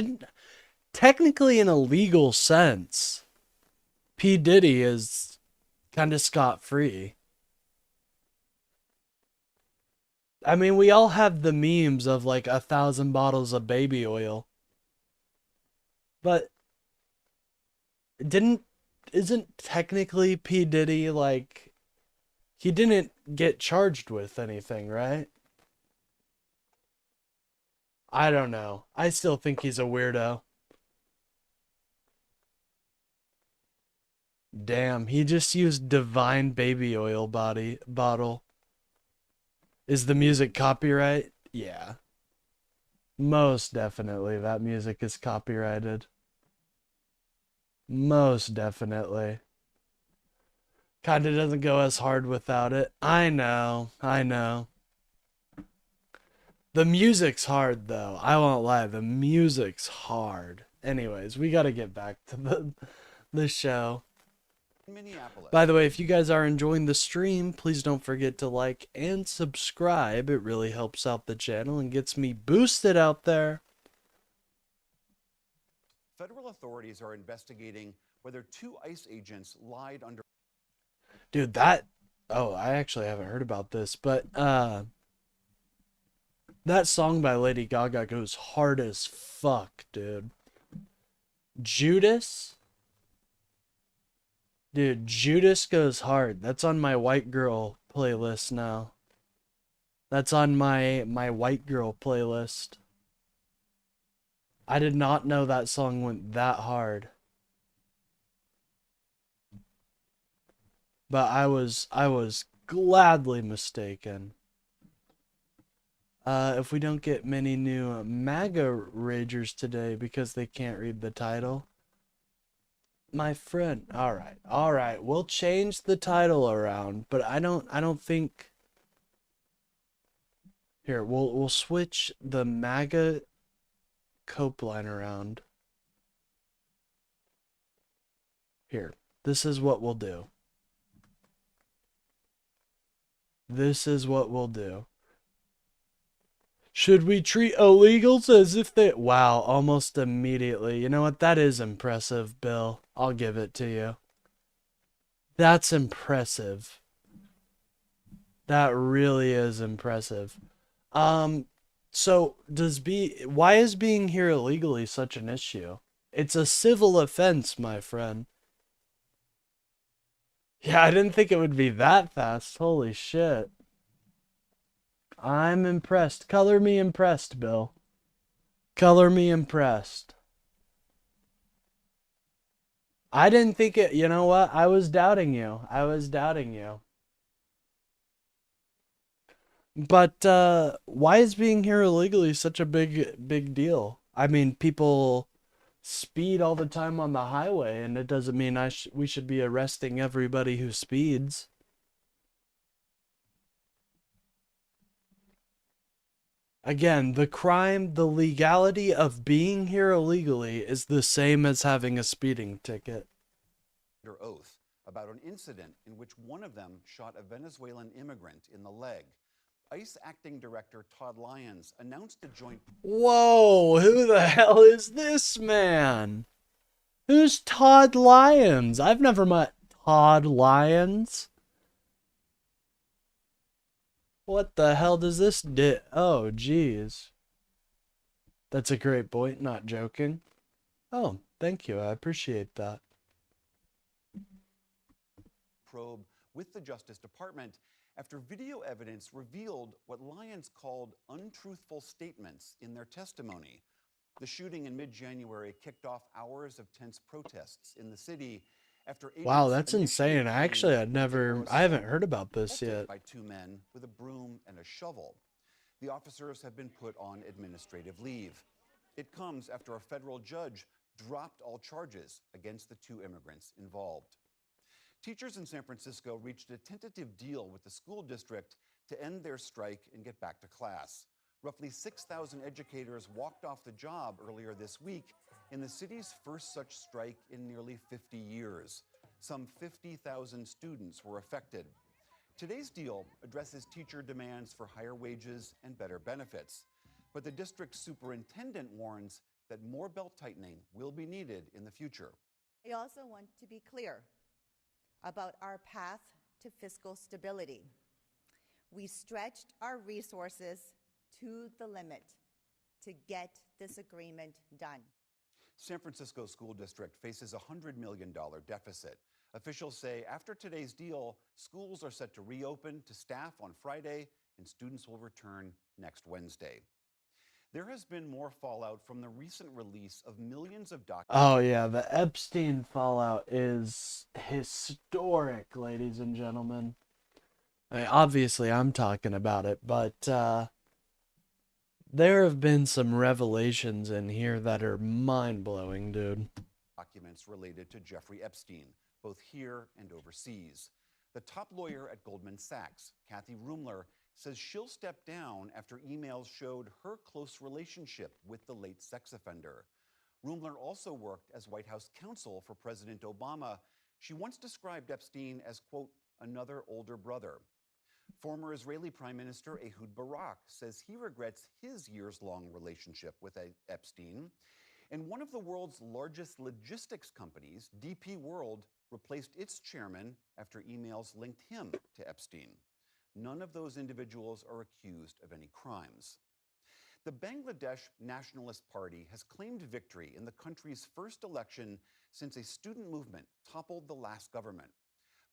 S1: technically in a legal sense, P. Diddy is kind of scot-free. I mean, we all have the memes of like 1,000 bottles of baby oil. But isn't technically P. Diddy like, he didn't get charged with anything, right? I don't know. I still think he's a weirdo. Damn, he just used Divine baby oil bottle. Is the music copyright? Yeah. Most definitely that music is copyrighted. Most definitely. Kinda doesn't go as hard without it. I know. The music's hard though. I won't lie, the music's hard. Anyways, we gotta get back to the show.
S2: Minneapolis.
S1: By the way, if you guys are enjoying the stream, please don't forget to like and subscribe. It really helps out the channel and gets me boosted out there.
S2: Federal authorities are investigating whether 2 ICE agents lied under.
S1: Dude, that... Oh, I actually haven't heard about this, but that song by Lady Gaga goes hard as fuck, dude. Judas? Dude, Judas goes hard. That's on my white girl playlist now. That's on my white girl playlist. I did not know that song went that hard. But I was gladly mistaken. If we don't get many new MAGA ragers today because they can't read the title. My friend, all right, we'll change the title around, but I don't think. Here, we'll switch the MAGA cope line around. Here, this is what we'll do. This is what we'll do. Should we treat illegals as if they... Wow, almost immediately. You know what? That is impressive, Bill. I'll give it to you. That's impressive. That really is impressive. So why is being here illegally such an issue? It's a civil offense, my friend. Yeah, I didn't think it would be that fast. Holy shit. I'm impressed. Color me impressed, Bill. Color me impressed. I didn't think it... You know what? I was doubting you. But, why is being here illegally such a big deal? I mean, people speed all the time on the highway, and it doesn't mean we should be arresting everybody who speeds. Again, the crime, the legality of being here illegally is the same as having a speeding ticket.
S2: Under oath about an incident in which one of them shot a Venezuelan immigrant in the leg. ICE Acting Director Todd Lyons announced a joint...
S1: Whoa, who the hell is this man? Who's Todd Lyons? I've never met Todd Lyons. What the hell does this do? Oh, geez. That's a great point, not joking. Oh, thank you, I appreciate that.
S2: Probe with the Justice Department after video evidence revealed what Lyons called untruthful statements in their testimony. The shooting in mid-January kicked off hours of tense protests in the city after...
S1: Wow, that's insane. I haven't heard about this yet.
S2: ...by 2 men with a broom and a shovel. The officers have been put on administrative leave. It comes after a federal judge dropped all charges against the 2 immigrants involved. Teachers in San Francisco reached a tentative deal with the school district to end their strike and get back to class. Roughly 6,000 educators walked off the job earlier this week in the city's first such strike in nearly 50 years. Some 50,000 students were affected. Today's deal addresses teacher demands for higher wages and better benefits. But the district superintendent warns that more belt-tightening will be needed in the future.
S13: I also want to be clear about our path to fiscal stability. We stretched our resources to the limit to get this agreement done.
S2: San Francisco School District faces a $100 million deficit. Officials say after today's deal, schools are set to reopen to staff on Friday and students will return next Wednesday. There has been more fallout from the recent release of millions of documents.
S1: Oh yeah, the Epstein fallout is historic, ladies and gentlemen. I mean, obviously I'm talking about it, but There have been some revelations in here that are mind-blowing, dude.
S2: Documents related to Jeffrey Epstein, both here and overseas. The top lawyer at Goldman Sachs, Kathy Rumler, says she'll step down after emails showed her close relationship with the late sex offender. Rumler also worked as White House counsel for President Obama. She once described Epstein as, quote, another older brother. Former Israeli Prime Minister Ehud Barak says he regrets his years-long relationship with Epstein. And one of the world's largest logistics companies, DP World, replaced its chairman after emails linked him to Epstein. None of those individuals are accused of any crimes. The Bangladesh Nationalist Party has claimed victory in the country's first election since a student movement toppled the last government.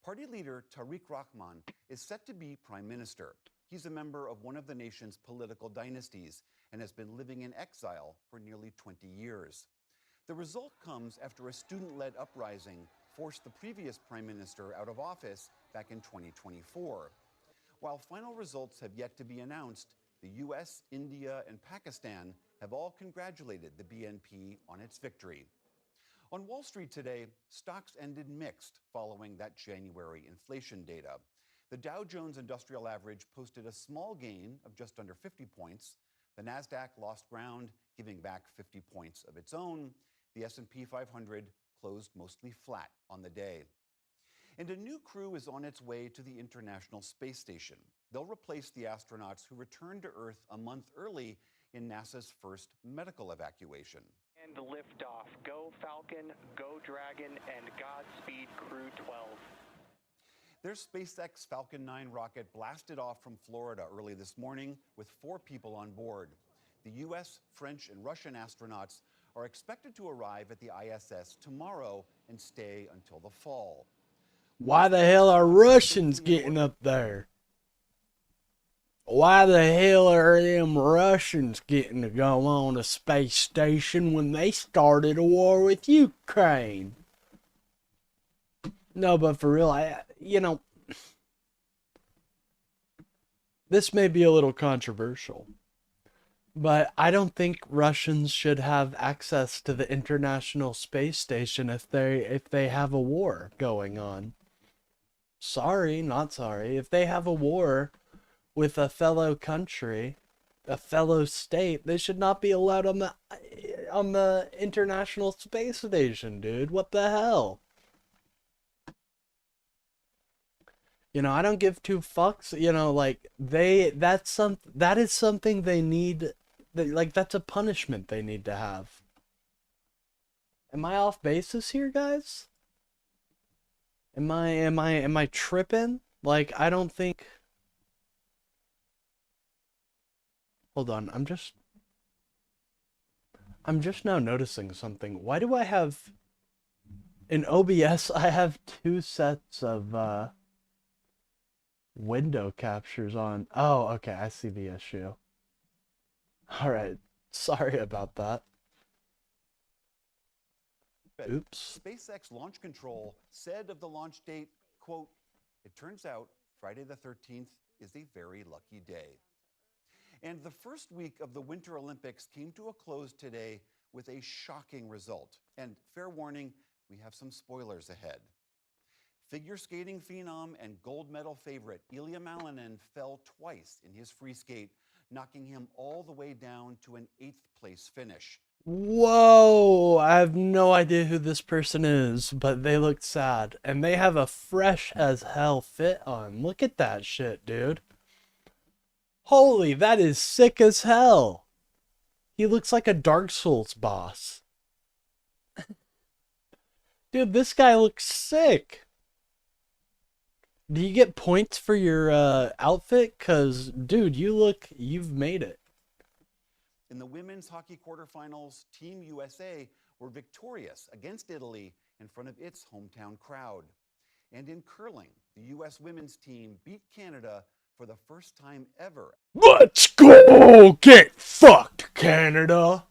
S2: Party leader Tariq Rahman is set to be prime minister. He's a member of one of the nation's political dynasties and has been living in exile for nearly 20 years. The result comes after a student-led uprising forced the previous prime minister out of office back in 2024. While final results have yet to be announced, the US, India, and Pakistan have all congratulated the BNP on its victory. On Wall Street today, stocks ended mixed following that January inflation data. The Dow Jones Industrial Average posted a small gain of just under 50 points. The Nasdaq lost ground, giving back 50 points of its own. The S&P 500 closed mostly flat on the day. And a new crew is on its way to the International Space Station. They'll replace the astronauts who returned to Earth a month early in NASA's first medical evacuation.
S21: And liftoff. Go Falcon, go Dragon, and Godspeed Crew 12.
S2: Their SpaceX Falcon 9 rocket blasted off from Florida early this morning with 4 people on board. The US, French, and Russian astronauts are expected to arrive at the ISS tomorrow and stay until the fall.
S1: Why the hell are Russians getting up there? Why the hell are them Russians getting to go on a space station when they started a war with Ukraine? No, but for real, this may be a little controversial, but I don't think Russians should have access to the International Space Station if they have a war going on. Sorry, not sorry. If they have a war with a fellow country, a fellow state, they should not be allowed on the International Space Station, dude. What the hell? I don't give 2 fucks. That is something they need. That's a punishment they need to have. Am I off basis here, guys? Am I tripping? I don't think. Hold on, I'm just now noticing something. Why do I have in OBS I have 2 sets of window captures on? Oh, okay, I see the issue. All right, sorry about that. Oops.
S2: SpaceX Launch Control said of the launch date, quote, "It turns out Friday the 13th is a very lucky day." And the first week of the Winter Olympics came to a close today with a shocking result. And fair warning, we have some spoilers ahead. Figure skating phenom and gold medal favorite Ilya Malinin fell twice in his free skate, knocking him all the way down to an 8th place finish.
S1: Whoa, I have no idea who this person is, but they look sad. And they have a fresh as hell fit on. Look at that shit, dude. Holy, that is sick as hell. He looks like a Dark Souls boss. Dude, this guy looks sick. Do you get points for your outfit? Cause, dude, you've made it.
S2: In the women's hockey quarterfinals, Team USA were victorious against Italy in front of its hometown crowd. And in curling, the US women's team beat Canada for the first time ever.
S1: Let's go get fucked, Canada.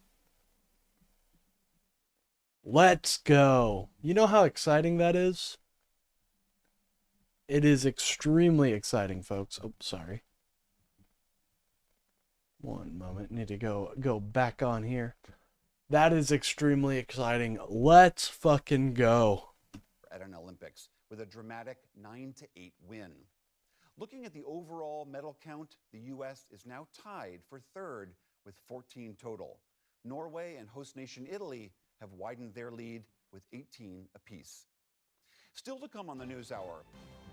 S1: Let's go. You know how exciting that is? It is extremely exciting, folks. Oh, sorry. One moment. Need to go back on here. That is extremely exciting. Let's fucking go.
S2: At an Olympics with a dramatic 9-8 win. Looking at the overall medal count, the U.S. is now tied for third with 14 total. Norway and host nation Italy have widened their lead with 18 apiece. Still to come on the NewsHour,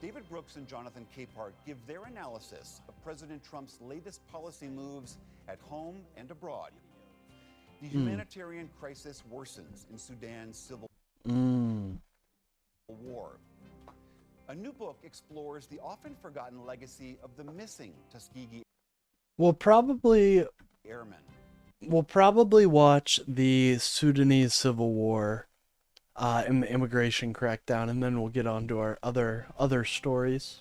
S2: David Brooks and Jonathan Capehart give their analysis of President Trump's latest policy moves at home and abroad. The humanitarian crisis worsens in Sudan's civil war. A new book explores the often forgotten legacy of the missing Tuskegee
S1: We'll probably
S2: airmen.
S1: watch the Sudanese Civil War and the immigration crackdown, and then we'll get on to our other stories.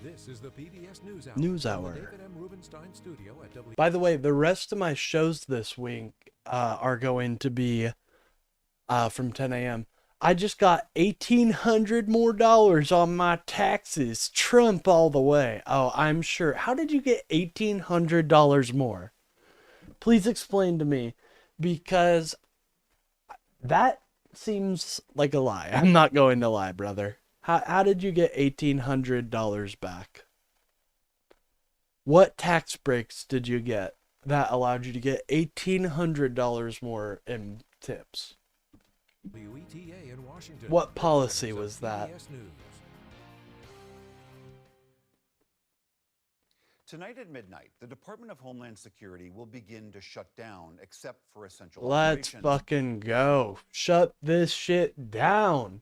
S5: This is the PBS NewsHour.
S1: NewsHour.
S5: From the David M. Rubenstein studio at W.
S1: By the way, the rest of my shows this week are going to be from 10 a.m. I just got $1,800 more on my taxes. Trump all the way. Oh, I'm sure. How did you get $1,800 more? Please explain to me, because that seems like a lie. I'm not going to lie, brother. How did you get $1,800 back? What tax breaks did you get that allowed you to get $1,800 more in tips?
S5: WETA in Washington.
S1: What policy was that?
S5: PBS News.
S2: Tonight at midnight, the Department of Homeland Security will begin to shut down except for essential
S1: Let's
S2: operations.
S1: fucking go. Shut this shit down.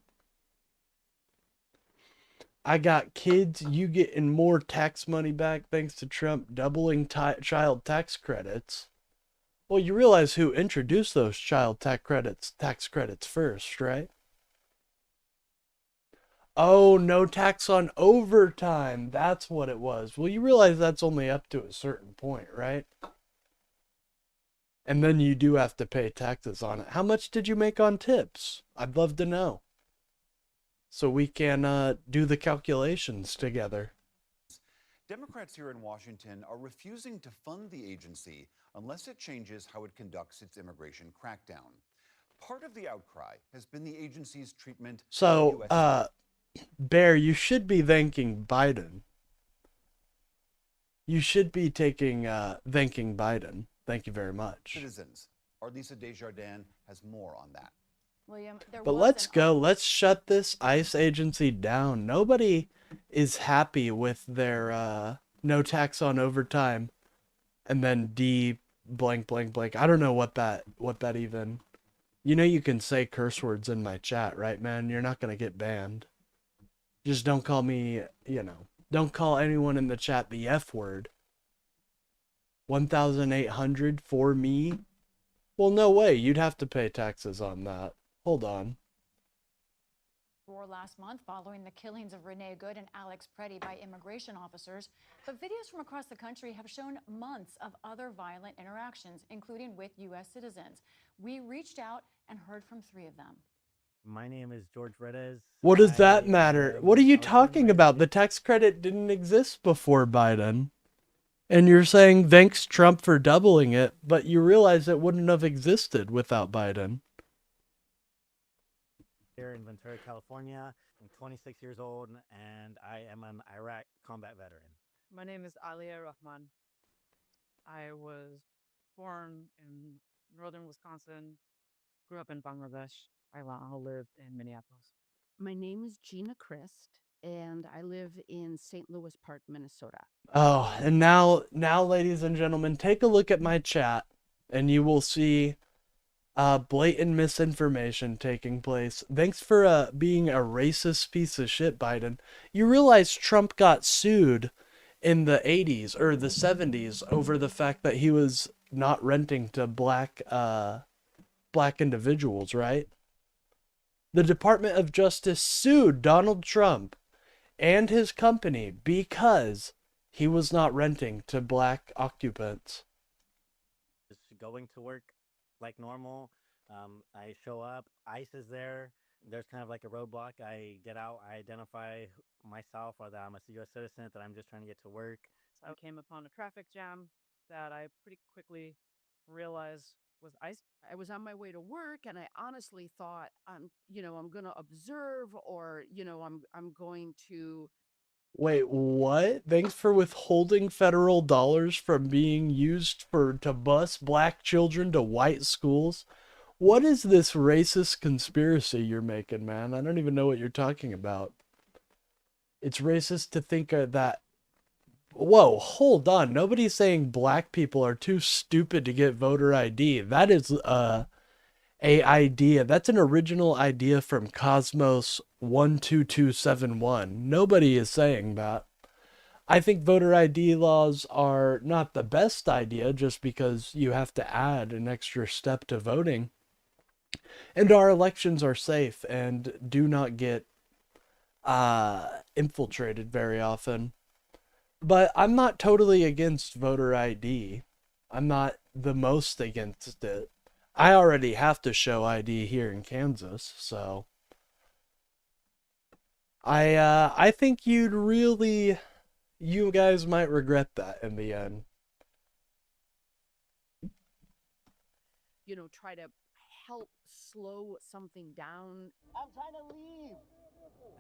S1: I got kids. You getting more tax money back thanks to Trump doubling child tax credits. Well, you realize who introduced those child tax credits first, right? Oh, no tax on overtime. That's what it was. Well, you realize that's only up to a certain point, right? And then you do have to pay taxes on it. How much did you make on tips? I'd love to know, so we can do the calculations together.
S2: Democrats here in Washington are refusing to fund the agency unless it changes how it conducts its immigration crackdown. Part of the outcry has been the agency's treatment
S1: So,
S2: of U.S.
S1: Bear, you should be thanking Biden. You should be thanking Biden. Thank you very much.
S2: citizens. Our Lisa Desjardins has more on that.
S3: William,
S1: But let's go. Let's shut this ICE agency down. Nobody is happy with their no tax on overtime and then D blank blank blank. I don't know what that even. You know you can say curse words in my chat, right, man? You're not going to get banned. Just don't call me, don't call anyone in the chat the F word. 1,800 for me? Well, no way. You'd have to pay taxes on that. Hold on.
S3: Roar last month following the killings of Renee Good and Alex Preddy by immigration officers, but videos from across the country have shown months of other violent interactions, including with U.S. citizens. We reached out and heard from 3 of them.
S22: My name is George Redez.
S1: What does that matter? What are you talking about? The tax credit didn't exist before Biden. And you're saying thanks Trump for doubling it, but you realize it wouldn't have existed without Biden.
S22: Here in Ventura, California. I'm 26 years old and I am an Iraq combat veteran.
S23: My name is Alia Rahman. I was born in northern Wisconsin, grew up in Bangladesh. I now live in Minneapolis.
S24: My name is Gina Christ, and I live in St. Louis Park, Minnesota.
S1: Oh, and now, ladies and gentlemen, take a look at my chat, and you will see blatant misinformation taking place. Thanks for being a racist piece of shit, Biden. You realize Trump got sued in the 80s or the 70s over the fact that he was not renting to black individuals, right? The Department of Justice sued Donald Trump and his company because he was not renting to black occupants.
S22: Just going to work like normal. I show up, ICE is there. There's kind of like a roadblock. I get out, I identify myself or that I'm a U.S. citizen, that I'm just trying to get to work.
S23: I came upon a traffic jam that I pretty quickly realized was ICE.
S24: I was on my way to work and I honestly thought I'm going to observe or, I'm going to.
S1: Wait, what? Thanks for withholding federal dollars from being used to bus black children to white schools? What is this racist conspiracy you're making, man? I don't even know what you're talking about. It's racist to think that. Whoa, hold on. Nobody's saying black people are too stupid to get voter ID. That is a idea. That's an original idea from Cosmos 12271. Nobody is saying that. I think voter ID laws are not the best idea just because you have to add an extra step to voting. And our elections are safe and do not get infiltrated very often. But I'm not totally against voter ID. I'm not the most against it. I already have to show ID here in Kansas, so I think you guys might regret that in the end.
S24: Try to help slow something down.
S4: I'm trying to leave.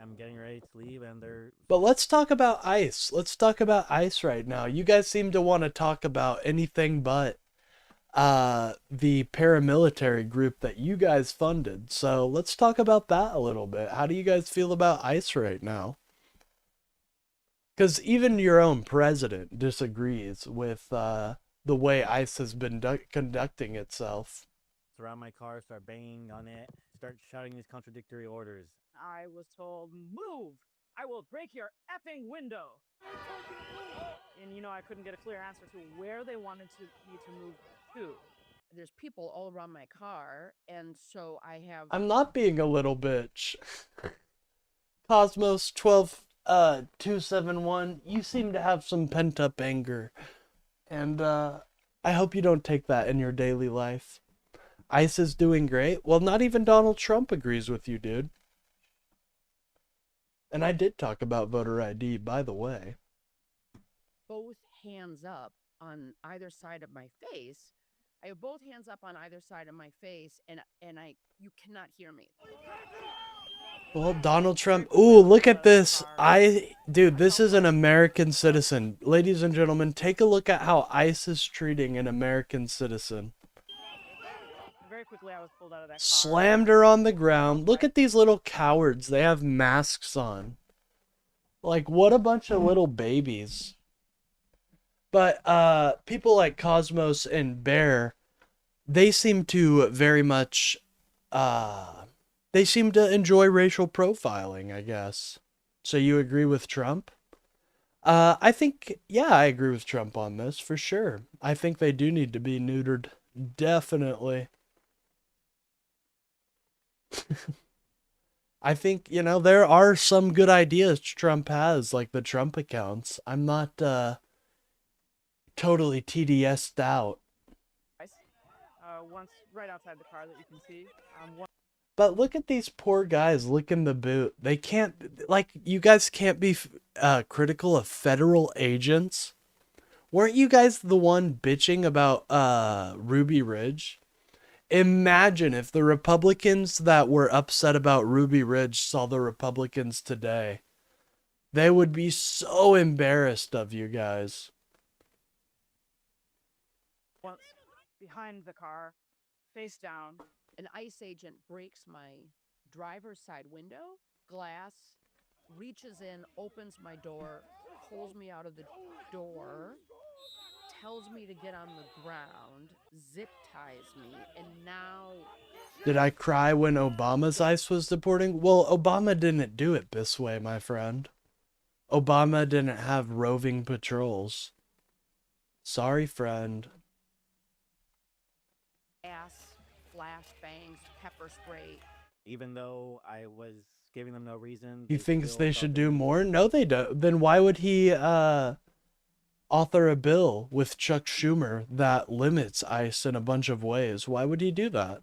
S22: I'm getting ready to leave, and they're.
S1: But let's talk about ICE. Let's talk about ICE right now. You guys seem to want to talk about anything but the paramilitary group that you guys funded. So let's talk about that a little bit. How do you guys feel about ICE right now? Because even your own president disagrees with the way ICE has been conducting itself.
S22: Surround my car, start banging on it, start shouting these contradictory orders.
S23: I was told, move! I will break your effing window! And I couldn't get a clear answer to where they wanted me to move to.
S24: There's people all around my car, and so I have.
S1: I'm not being a little bitch. Cosmos 12271, you seem to have some pent up anger. And I hope you don't take that in your daily life. ICE is doing great. Well, not even Donald Trump agrees with you, dude. And I did talk about voter ID, by the way.
S24: Both hands up on either side of my face. I have both hands up on either side of my face, and you cannot hear me.
S1: Well, Donald Trump. Ooh, look at this. Dude, this is an American citizen. Ladies and gentlemen, take a look at how ICE is treating an American citizen.
S23: Very quickly, I was pulled out of that car.
S1: Slammed her on the ground. Look at these little cowards. They have masks on. Like, what a bunch of little babies. But people like Cosmos and Bear, they seem to very much, they seem to enjoy racial profiling, I guess. So you agree with Trump? I think, yeah, I agree with Trump on this, for sure. I think they do need to be neutered. Definitely. I think, there are some good ideas Trump has, like the Trump accounts. I'm not totally TDS'd out.
S23: Once right outside the car that you can see.
S1: But look at these poor guys licking the boot. They can't, you guys can't be critical of federal agents. Weren't you guys the one bitching about Ruby Ridge? Imagine if the Republicans that were upset about Ruby Ridge saw the Republicans today. They would be so embarrassed of you guys.
S23: Once behind the car, face down.
S24: An ICE agent breaks my driver's side window, glass, reaches in, opens my door, pulls me out of the door, tells me to get on the ground, zip ties me, and now...
S1: Did I cry when Obama's ICE was deporting? Well, Obama didn't do it this way, my friend. Obama didn't have roving patrols. Sorry, friend.
S24: Ass, flash bangs, pepper spray.
S22: Even though I was giving them no reason.
S1: He thinks they should do more? No, they don't. Then why would he author a bill with Chuck Schumer that limits ICE in a bunch of ways? Why would he do that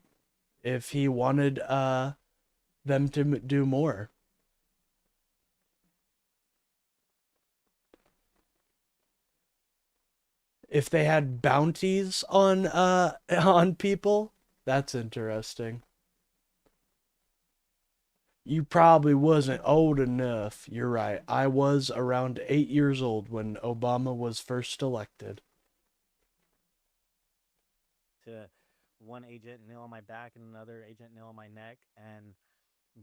S1: if he wanted them to do more? If they had bounties on people, that's interesting. You probably wasn't old enough. You're right. I was around 8 years old when Obama was first elected.
S22: To one agent kneel on my back and another agent kneel on my neck. And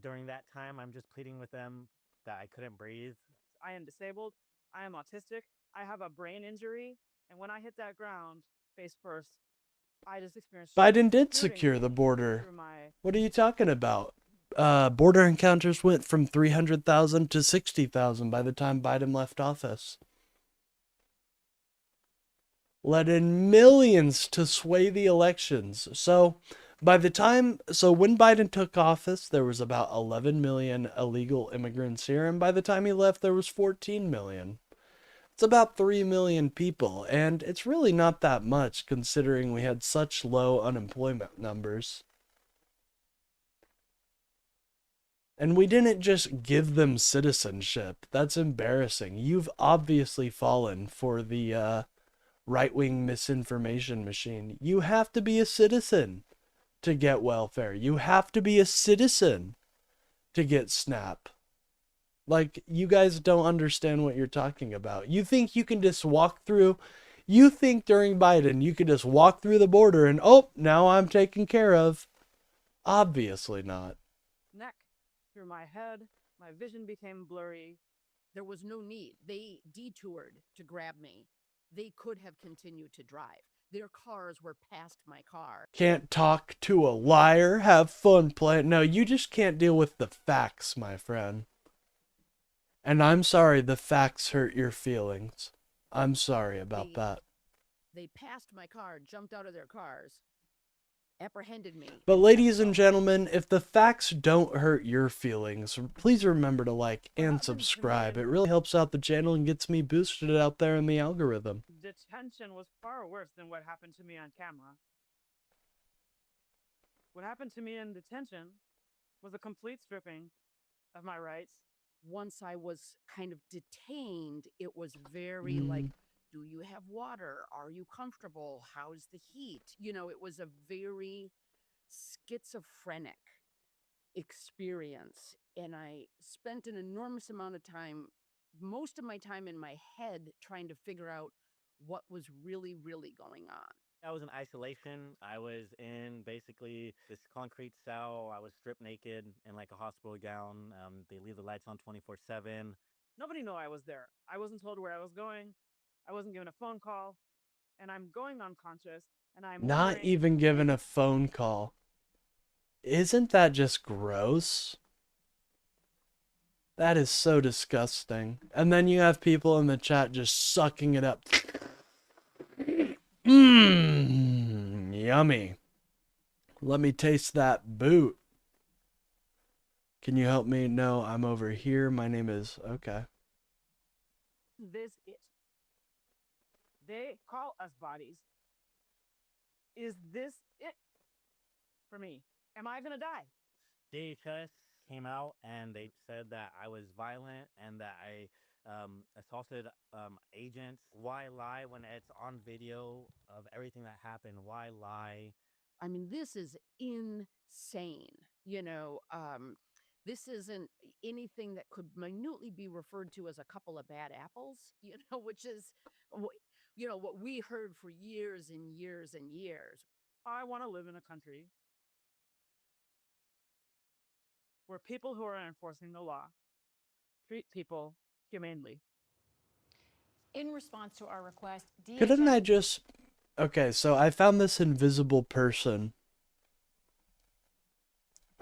S22: during that time, I'm just pleading with them that I couldn't breathe.
S23: I am disabled. I am autistic. I have a brain injury. And when I hit that ground face first, I just experienced
S1: Biden did
S23: shooting
S1: secure the border.
S23: through my
S1: What are you talking about? Border encounters went from 300,000 to 60,000 by the time Biden left office. Let in millions to sway the elections. So when Biden took office, there was about 11 million illegal immigrants here, and by the time he left, there was 14 million. It's about 3 million people, and it's really not that much considering we had such low unemployment numbers. And we didn't just give them citizenship. That's embarrassing. You've obviously fallen for the right-wing misinformation machine. You have to be a citizen to get welfare. You have to be a citizen to get SNAP. Like, you guys don't understand what you're talking about. You think you can just walk through... You think during Biden you could just walk through the border and, oh, now I'm taken care of. Obviously not.
S23: neck, through my head. My vision became blurry.
S24: There was no need. They detoured to grab me. They could have continued to drive. Their cars were past my car.
S1: Can't talk to a liar. Have fun playing. No, you just can't deal with the facts, my friend. And I'm sorry the facts hurt your feelings. I'm sorry about that.
S24: They passed my car, jumped out of their cars, apprehended me.
S1: But ladies and gentlemen, if the facts don't hurt your feelings, please remember to like and subscribe. It really helps out the channel and gets me boosted out there in the algorithm.
S23: Detention was far worse than what happened to me on camera. What happened to me in detention was a complete stripping of my rights.
S24: Once I was kind of detained, it was very like, do you have water? Are you comfortable? How's the heat? You know, it was a very schizophrenic experience. And I spent an enormous amount of time, most of my time in my head, trying to figure out what was really, really going on.
S22: I was in isolation. I was in basically this concrete cell. I was stripped naked in like a hospital gown. They leave the lights on 24/7.
S23: Nobody knew I was there. I wasn't told where I was going. I wasn't given a phone call. And I'm going unconscious. And I'm
S1: not even given a phone call. Isn't that just gross? That is so disgusting. And then you have people in the chat just sucking it up. Yummy. Let me taste that boot. Can you help me? No, I'm over here. My name is... Okay.
S23: This it. They call us bodies. Is this it for me? Am I gonna die?
S22: DHS came out and they said that I was violent and that I assaulted agents. Why lie when it's on video of everything that happened? Why lie?
S24: I mean, this is insane. You know, this isn't anything that could minutely be referred to as a couple of bad apples, you know, which is, you know, what we heard for years and years and years.
S23: I want to live in a country where people who are enforcing the law treat people humanely.
S3: In response to our request,
S1: Couldn't I just... Okay, so I found this invisible person.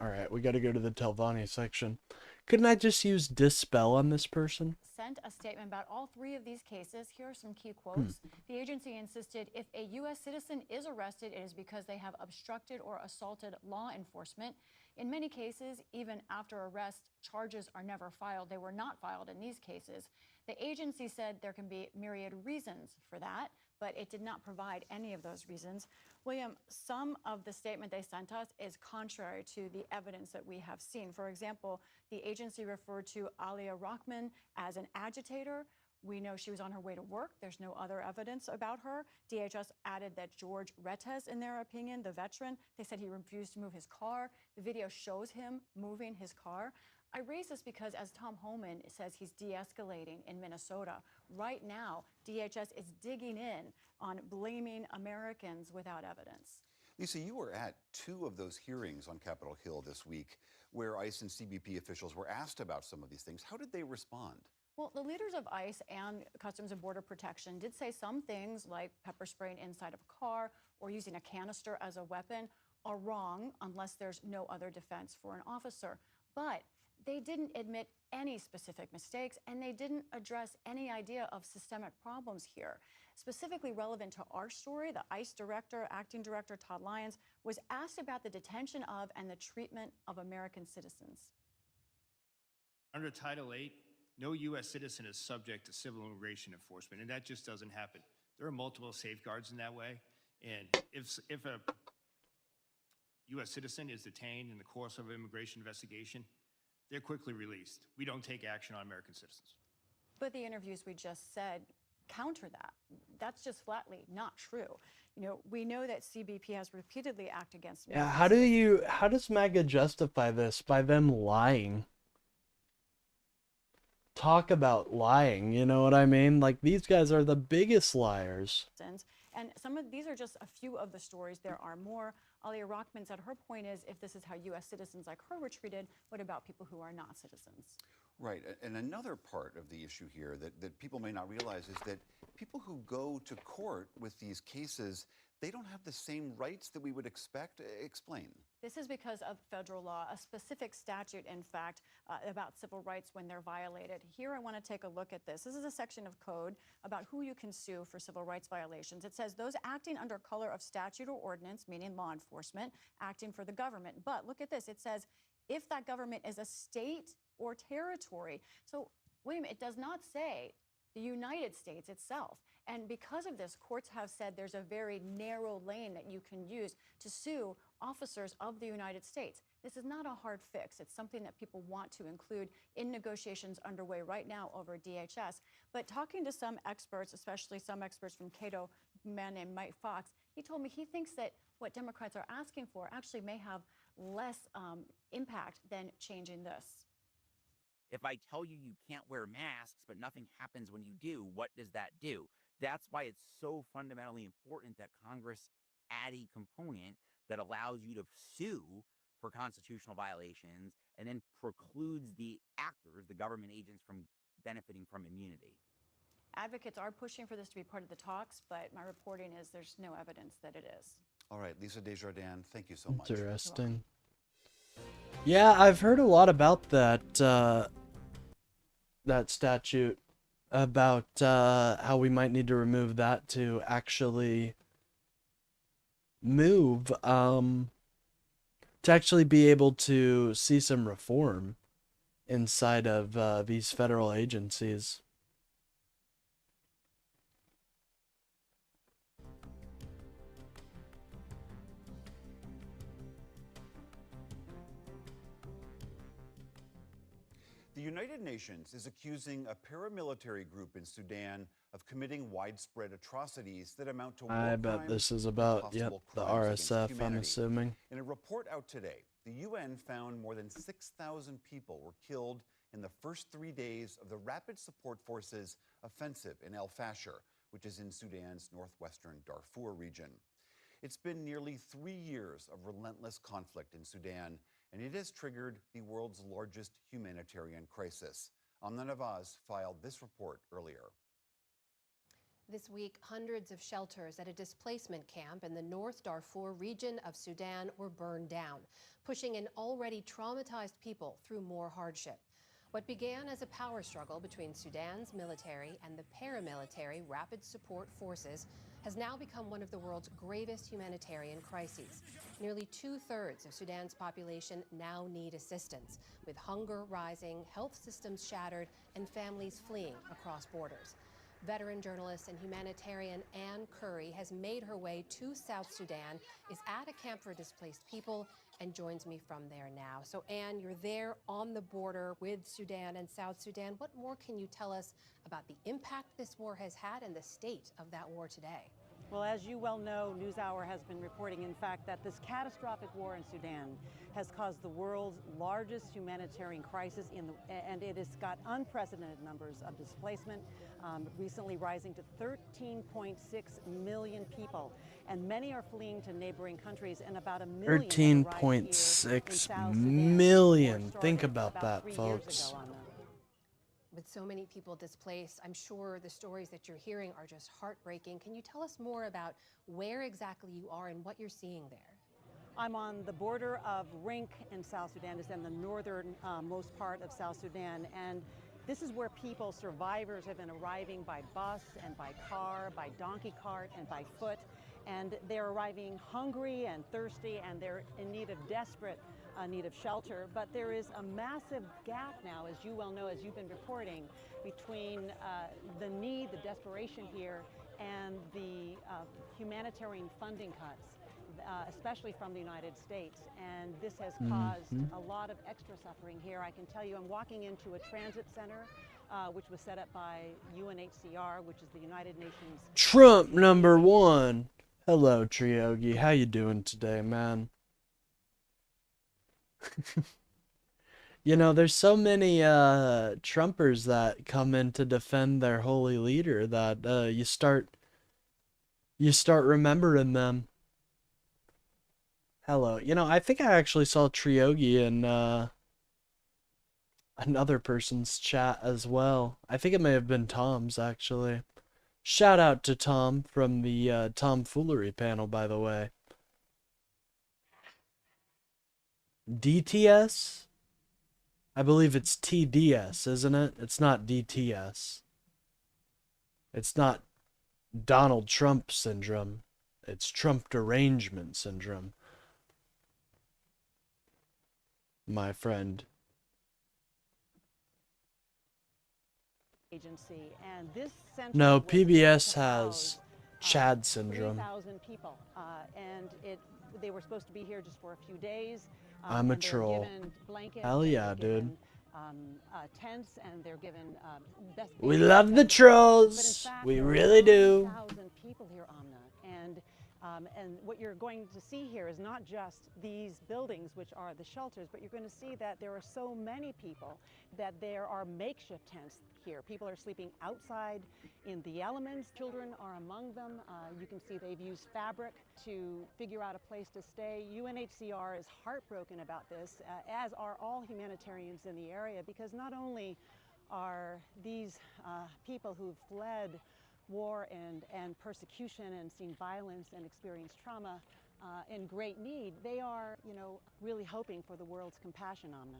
S1: Alright, we gotta go to the Telvanni section. Couldn't I just use Dispel on this person?
S3: Sent a statement about all three of these cases. Here are some key quotes. The agency insisted if a U.S. citizen is arrested, it is because they have obstructed or assaulted law enforcement. In many cases, even after arrest, charges are never filed. They were not filed in these cases. The agency said there can be myriad reasons for that, but it did not provide any of those reasons. William, some of the statement they sent us is contrary to the evidence that we have seen. For example, the agency referred to Alia Rahman as an agitator. We know she was on her way to work. There's no other evidence about her. DHS added that George Retes, in their opinion, the veteran, they said he refused to move his car. The video shows him moving his car. I raise this because, as Tom Homan says, he's de-escalating in Minnesota. Right now, DHS is digging in on blaming Americans without evidence.
S2: Lisa, you were at 2 of those hearings on Capitol Hill this week where ICE and CBP officials were asked about some of these things. How did they respond?
S3: Well, the leaders of ICE and Customs and Border Protection did say some things like pepper spraying inside of a car or using a canister as a weapon are wrong unless there's no other defense for an officer. But they didn't admit any specific mistakes, and they didn't address any idea of systemic problems here. Specifically relevant to our story, the ICE director, acting director Todd Lyons, was asked about the detention of and the treatment of American citizens.
S4: Under Title VIII, no U.S. citizen is subject to civil immigration enforcement, and that just doesn't happen. There are multiple safeguards in that way, and if a U.S. citizen is detained in the course of an immigration investigation, they're quickly released. We don't take action on American citizens.
S3: But the interviews we just said counter that. That's just flatly not true. You know, we know that CBP has repeatedly acted against.
S1: Yeah, how does MAGA justify this? By them lying. Talk about lying, you know what I mean? Like, these guys are the biggest liars.
S3: And some of these are just a few of the stories. There are more. Alia Rockman said her point is, if this is how U.S. citizens like her were treated, what about people who are not citizens?
S2: Right, and another part of the issue here that people may not realize is that people who go to court with these cases, they don't have the same rights that we would expect. Explain.
S3: This is because of federal law, a specific statute, in fact, about civil rights when they're violated. Here, I want to take a look at this. This is a section of code about who you can sue for civil rights violations. It says those acting under color of statute or ordinance, meaning law enforcement, acting for the government. But look at this. It says if that government is a state or territory. So, William, it does not say the United States itself. And because of this, courts have said there's a very narrow lane that you can use to sue officers of the United States. This is not a hard fix. It's something that people want to include in negotiations underway right now over DHS. But talking to some experts, especially some experts from Cato, a man named Mike Fox, he told me he thinks that what Democrats are asking for actually may have less impact than changing this.
S6: If I tell you you can't wear masks, but nothing happens when you do, what does that do? That's why it's so fundamentally important that Congress add a component that allows you to sue for constitutional violations and then precludes the actors, the government agents, from benefiting from immunity.
S3: Advocates are pushing for this to be part of the talks, but my reporting is there's no evidence that it is.
S2: All right, Lisa Desjardins, thank you so much.
S1: Interesting. Yeah, I've heard a lot about that that statute, about how we might need to remove that to actually move, to actually be able to see some reform inside of these federal agencies.
S2: The United Nations is accusing a paramilitary group in Sudan of committing widespread atrocities that amount to war
S1: I bet
S2: crimes
S1: this is
S2: and
S1: about,
S2: possible
S1: the
S2: crimes against
S1: RSF, I'm
S2: humanity.
S1: assuming.
S2: In a report out today, the UN found more than 6,000 people were killed in the first 3 days of the Rapid Support Forces offensive in El Fasher, which is in Sudan's northwestern Darfur region. It's been nearly 3 years of relentless conflict in Sudan, and it has triggered the world's largest humanitarian crisis. Amna Nawaz filed this report earlier.
S8: This week, hundreds of shelters at a displacement camp in the North Darfur region of Sudan were burned down, pushing an already traumatized people through more hardship. What began as a power struggle between Sudan's military and the paramilitary Rapid Support Forces has now become one of the world's gravest humanitarian crises. Nearly 2/3 of Sudan's population now need assistance, with hunger rising, health systems shattered, and families fleeing across borders. Veteran journalist and humanitarian Ann Curry has made her way to South Sudan, is at a camp for displaced people, and joins me from there now. So, Anne, you're there on the border with Sudan and South Sudan. What more can you tell us about the impact this war has had and the state of that war today?
S9: Well, as you well know, NewsHour has been reporting, in fact, that this catastrophic war in Sudan has caused the world's largest humanitarian crisis, and it has got unprecedented numbers of displacement, recently rising to 13.6 million people. And many are fleeing to neighboring countries, and about a million
S1: 13.6 million. Think about that, folks.
S8: With so many people displaced, I'm sure the stories that you're hearing are just heartbreaking. Can you tell us more about where exactly you are and what you're seeing there?
S9: I'm on the border of Rink in South Sudan. It's in the northern most part of South Sudan. And this is where people, survivors, have been arriving by bus and by car, by donkey cart and by foot. And they're arriving hungry and thirsty, and they're in need of desperate need of shelter. But there is a massive gap now, as you well know, as you've been reporting, between the need, the desperation here, and the humanitarian funding cuts, especially from the United States. And this has caused a lot of extra suffering here. I can tell you, I'm walking into a transit center, which was set up by UNHCR, which is the United Nations.
S1: Trump #1. Hello, Triogi. How you doing today, man? You know, there's so many Trumpers that come in to defend their holy leader that you start remembering them. Hello. You know, I think I actually saw Triogi in another person's chat as well. I think it may have been Tom's, actually. Shout out to Tom from the Tomfoolery panel, by the way. DTS? I believe it's TDS, isn't it? It's not DTS. It's not Donald Trump syndrome. It's Trump derangement syndrome. My friend.
S9: Agency, and this center
S1: No, PBS has Chad syndrome.
S9: 3,000 people, and they were supposed to be here just for a few days.
S1: I'm a troll. Hell yeah, dude.
S9: Tents, and they're given
S1: We love the trolls. We really do.
S9: 1,000 people here, Amna, and what you're going to see here is not just these buildings, which are the shelters, but you're going to see that there are so many people that there are makeshift tents here. People are sleeping outside in the elements. Children are among them. You can see they've used fabric to figure out a place to stay. UNHCR is heartbroken about this, as are all humanitarians in the area, because not only are these people who've fled war and persecution and seen violence and experienced trauma in great need, they are, really hoping for the world's compassion, Amna.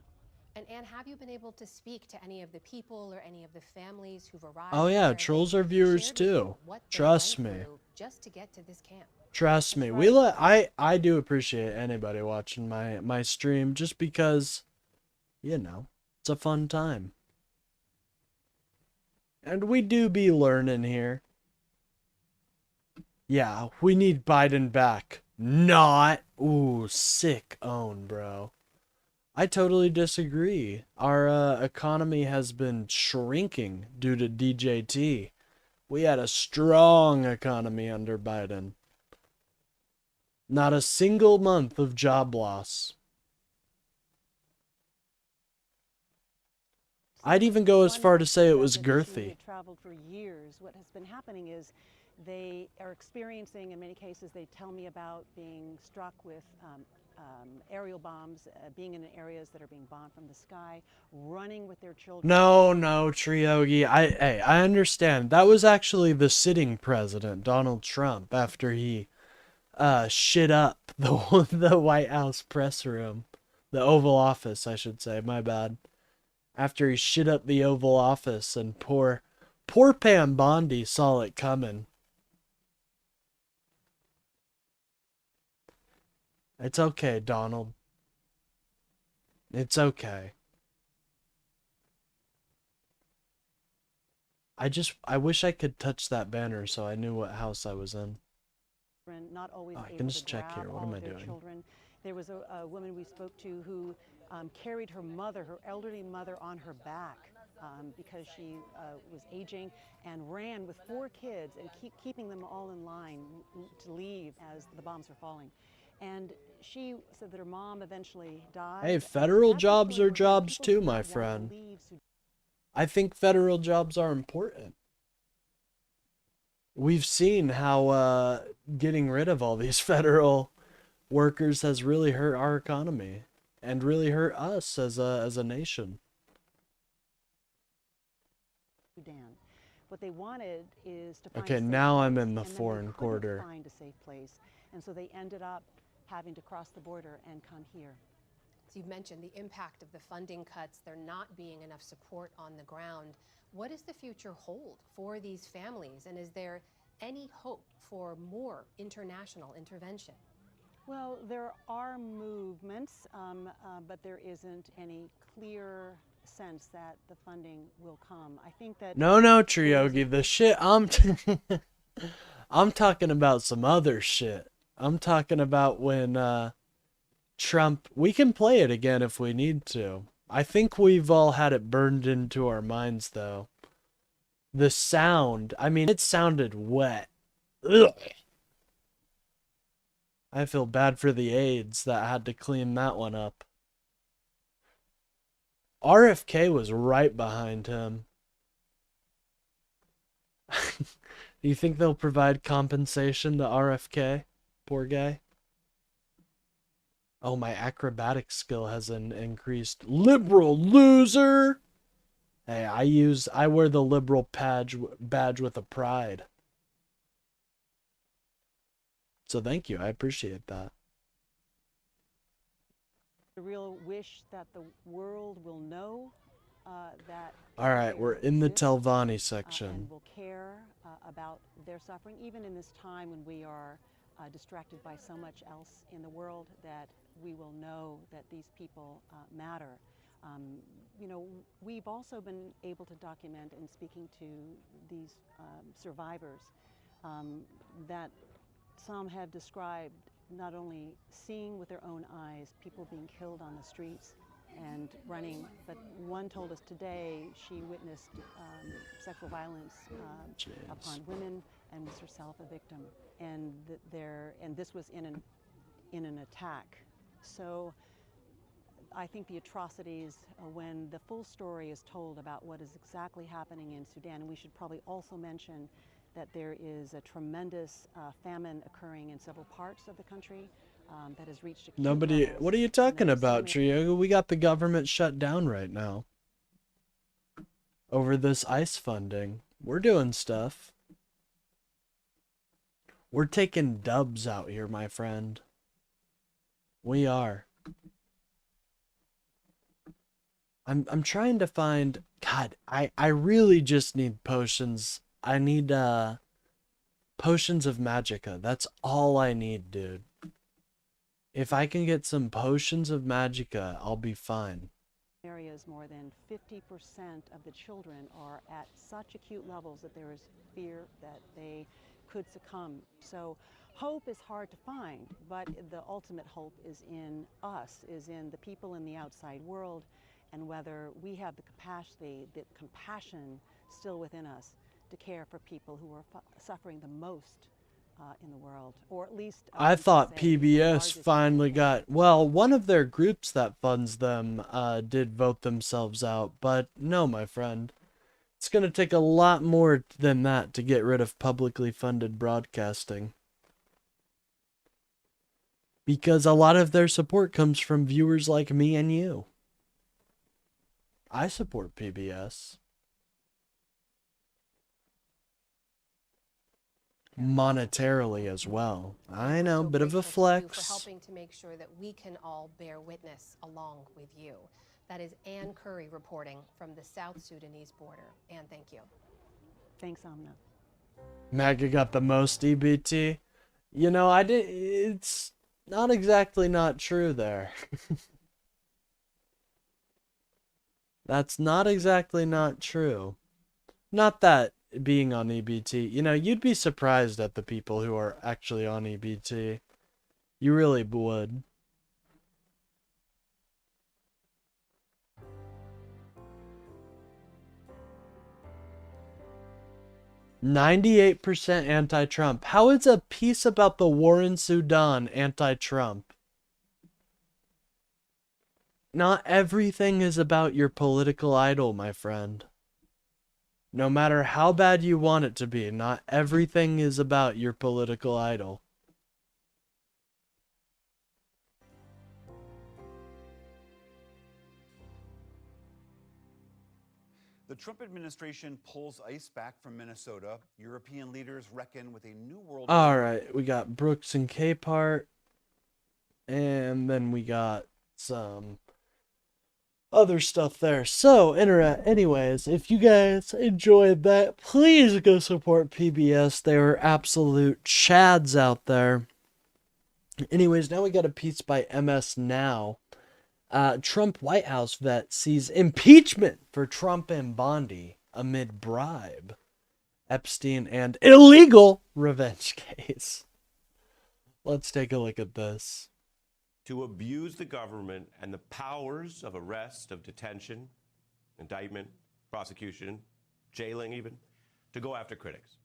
S8: And Anne, have you been able to speak to any of the people or any of the families who've arrived?
S1: Oh yeah, trolls are viewers too. Trust me.
S8: Just to get to this camp.
S1: Trust me. I do appreciate anybody watching my stream, just because, it's a fun time. And we do be learning here. Yeah, we need Biden back. Not. Ooh, sick own, bro. I totally disagree. Our economy has been shrinking due to DJT. We had a strong economy under Biden. Not a single month of job loss. I'd even go as far to say it was girthy.
S9: Traveled for years. What has been happening is they are experiencing, in many cases, they tell me about being struck with aerial bombs, being in areas that are being bombed from the sky, running with their children. No,
S1: Triogi. I understand. That was actually the sitting president, Donald Trump, after he shit up the White House press room, the Oval Office, I should say. My bad. After he shit up the Oval Office, and poor Pam Bondi saw it coming. It's okay, Donald. It's okay. I wish I could touch that banner so I knew what house I was in.
S9: Not always
S1: I can just check here. What am I doing?
S9: There was a woman we spoke to who carried her mother, her elderly mother, on her back because she was aging, and ran with 4 kids and keeping them all in line to leave as the bombs were falling. And she said that her mom eventually died.
S1: Hey, federal jobs are jobs too, my friend. I think federal jobs are important. We've seen how getting rid of all these federal workers has really hurt our economy and really hurt us as a nation.
S9: Sudan. What they wanted is to find
S1: Okay,
S9: a safe
S1: now I'm
S9: place,
S1: in the
S9: and then they
S1: foreign
S9: couldn't
S1: quarter.
S9: Find a safe place, and so they ended up having to cross the border and come here.
S8: So you've mentioned the impact of the funding cuts, there not being enough support on the ground. What does the future hold for these families, and is there any hope for more international intervention?
S9: Well, there are movements, but there isn't any clear sense that the funding will come. I think that
S1: No, Triogi, the shit I'm talking about some other shit. I'm talking about when Trump, we can play it again if we need to. I think we've all had it burned into our minds though. The sound, I mean, it sounded wet. Ugh. I feel bad for the aides that had to clean that one up. RFK was right behind him. Do you think they'll provide compensation to RFK? Poor guy. Oh, my acrobatic skill has increased. Liberal loser! Hey, I wear the liberal badge with a pride. So thank you, I appreciate that.
S9: The real wish that the world will know that.
S1: Alright, we're in the
S9: exist,
S1: Telvanni section.
S9: And will care about their suffering, even in this time when we are distracted by so much else in the world, that we will know that these people matter. You know, we've also been able to document, in speaking to these survivors, that some have described not only seeing with their own eyes people being killed on the streets and running, but one told us today she witnessed sexual violence upon women and was herself a victim, and this was in an attack. So I think the atrocities, when the full story is told about what is exactly happening in Sudan, and we should probably also mention that there is a tremendous famine occurring in several parts of the country that has reached acute
S1: Nobody,
S9: levels.
S1: what are you talking about, Trio? We got the government shut down right now. Over this ICE funding. We're doing stuff. We're taking dubs out here, my friend. We are. I'm trying to find, God, I really just need potions. I need potions of magicka. That's all I need, dude. If I can get some potions of magicka, I'll be fine.
S9: Areas, more than 50% of the children are at such acute levels that there is fear that they could succumb. So hope is hard to find, but the ultimate hope is in us, is in the people in the outside world, and whether we have the capacity, the compassion still within us to care for people who are suffering the most in the world, or at least
S1: I thought PBS finally got, well, one of their groups that funds them did vote themselves out, but no, my friend. It's going to take a lot more than that to get rid of publicly funded broadcasting. Because a lot of their support comes from viewers like me and you. I support PBS. Monetarily as well. I know, bit of a flex.
S8: For helping to make sure that we can all bear witness along with you. That is Ann Curry reporting from the South Sudanese border. Ann, thank you.
S9: Thanks, Amna.
S1: MAGA got the most EBT. You know, it's not exactly not true there. That's not exactly not true. Not that being on EBT, you know, you'd be surprised at the people who are actually on EBT. You really would. 98% anti-Trump. How is a piece about the war in Sudan anti-Trump? Not everything is about your political idol, my friend. No matter how bad you want it to be, not everything is about your political idol.
S2: The Trump administration pulls ICE back from Minnesota. European leaders reckon with a new world.
S1: All right, we got Brooks and Capehart, and then we got some other stuff there. So, anyways, if you guys enjoyed that, please go support PBS. They are absolute chads out there. Anyways, now we got a piece by MS Now. Trump White House vet sees impeachment for Trump and Bondi amid bribe, Epstein, and illegal revenge case. Let's take a look at this.
S10: To abuse the government and the powers of arrest, of detention, indictment, prosecution, jailing even, to go after critics.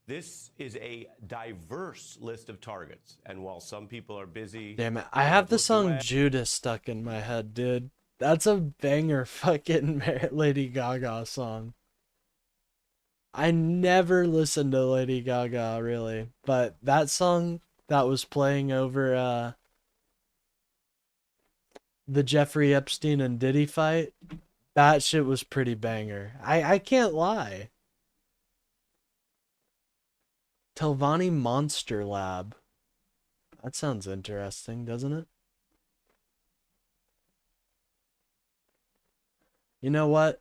S10: This is a diverse list of targets, and while some people are busy...
S1: Damn it, I have the song Judas stuck in my head, dude. That's a banger fucking Lady Gaga song. I never listened to Lady Gaga, really, but that song that was playing over the Jeffrey Epstein and Diddy fight, that shit was pretty banger. I can't lie. Telvanni Monster Lab. That sounds interesting, doesn't it? You know what?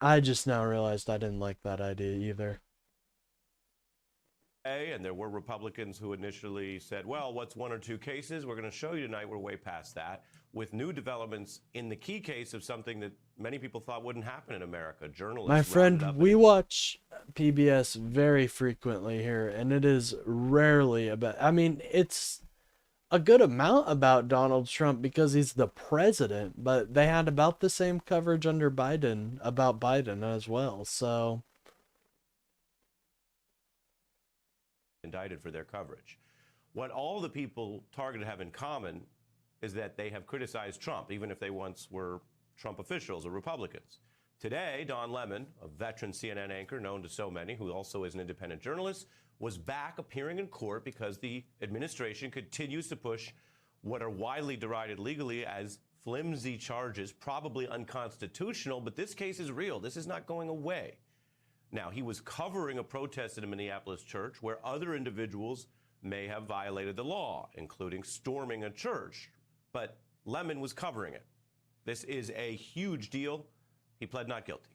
S1: I just now realized I didn't like that idea either.
S10: And there were Republicans who initially said, well, what's one or two cases? We're going to show you tonight we're way past that, with new developments in the key case of something that many people thought wouldn't happen in America. Journalists.
S1: My friend, we watch PBS very frequently here, and it is rarely about... I mean, it's a good amount about Donald Trump because he's the president, but they had about the same coverage under Biden, about Biden as well, so...
S10: indicted for their coverage. What all the people targeted have in common is that they have criticized Trump, even if they once were Trump officials or Republicans. Today, Don Lemon, a veteran CNN anchor known to so many, who also is an independent journalist, was back appearing in court because the administration continues to push what are widely derided legally as flimsy charges, probably unconstitutional, but this case is real. This is not going away. Now, he was covering a protest in a Minneapolis church where other individuals may have violated the law, including storming a church, but Lemon was covering it. This is a huge deal. He pled not guilty.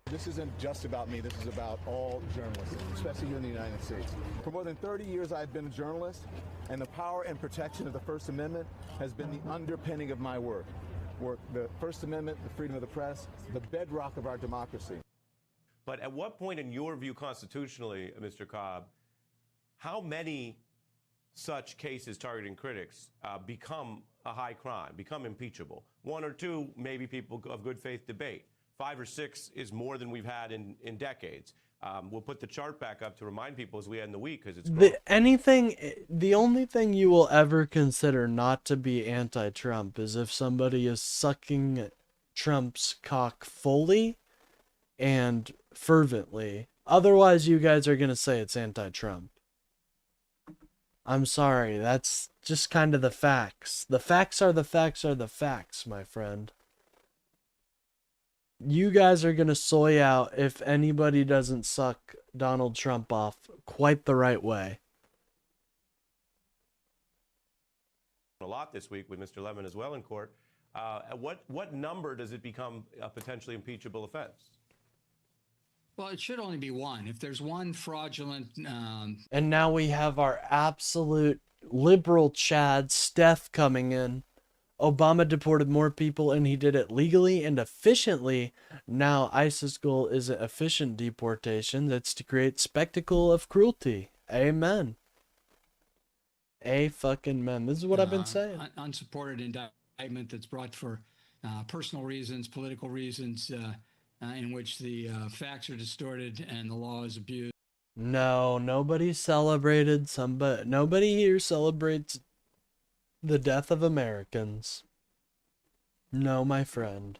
S12: This isn't just about me. This is about all journalists, especially here in the United States. For more than 30 years, I've been a journalist, and the power and protection of the First Amendment has been the underpinning of my work. The First Amendment, the freedom of the press, the bedrock of our democracy.
S10: But at what point in your view constitutionally, Mr. Cobb, how many such cases targeting critics become a high crime, become impeachable? One or two, maybe people of good faith debate. 5 or 6 is more than we've had in decades. We'll put the chart back up to remind people as we end the week because it's
S1: the only thing you will ever consider not to be anti-Trump is if somebody is sucking Trump's cock fully and fervently. Otherwise, you guys are going to say it's anti-Trump. I'm sorry, that's just kind of the facts. The facts are the facts are the facts, my friend. You guys are going to soy out if anybody doesn't suck Donald Trump off quite the right way.
S10: A lot this week with Mr. Lemon as well in court. At what number does it become a potentially impeachable offense?
S14: Well, it should only be one. If there's one fraudulent...
S1: And now we have our absolute liberal Chad, Steph, coming in. Obama deported more people and he did it legally and efficiently. Now ISIS' goal isn't efficient deportation, it's to create spectacle of cruelty. Amen. Fucking man. This is what I've been saying.
S14: Unsupported indictment that's brought for personal reasons, political reasons, in which the facts are distorted and the law is abused.
S1: No, nobody celebrated nobody here celebrates the death of Americans. No, my friend.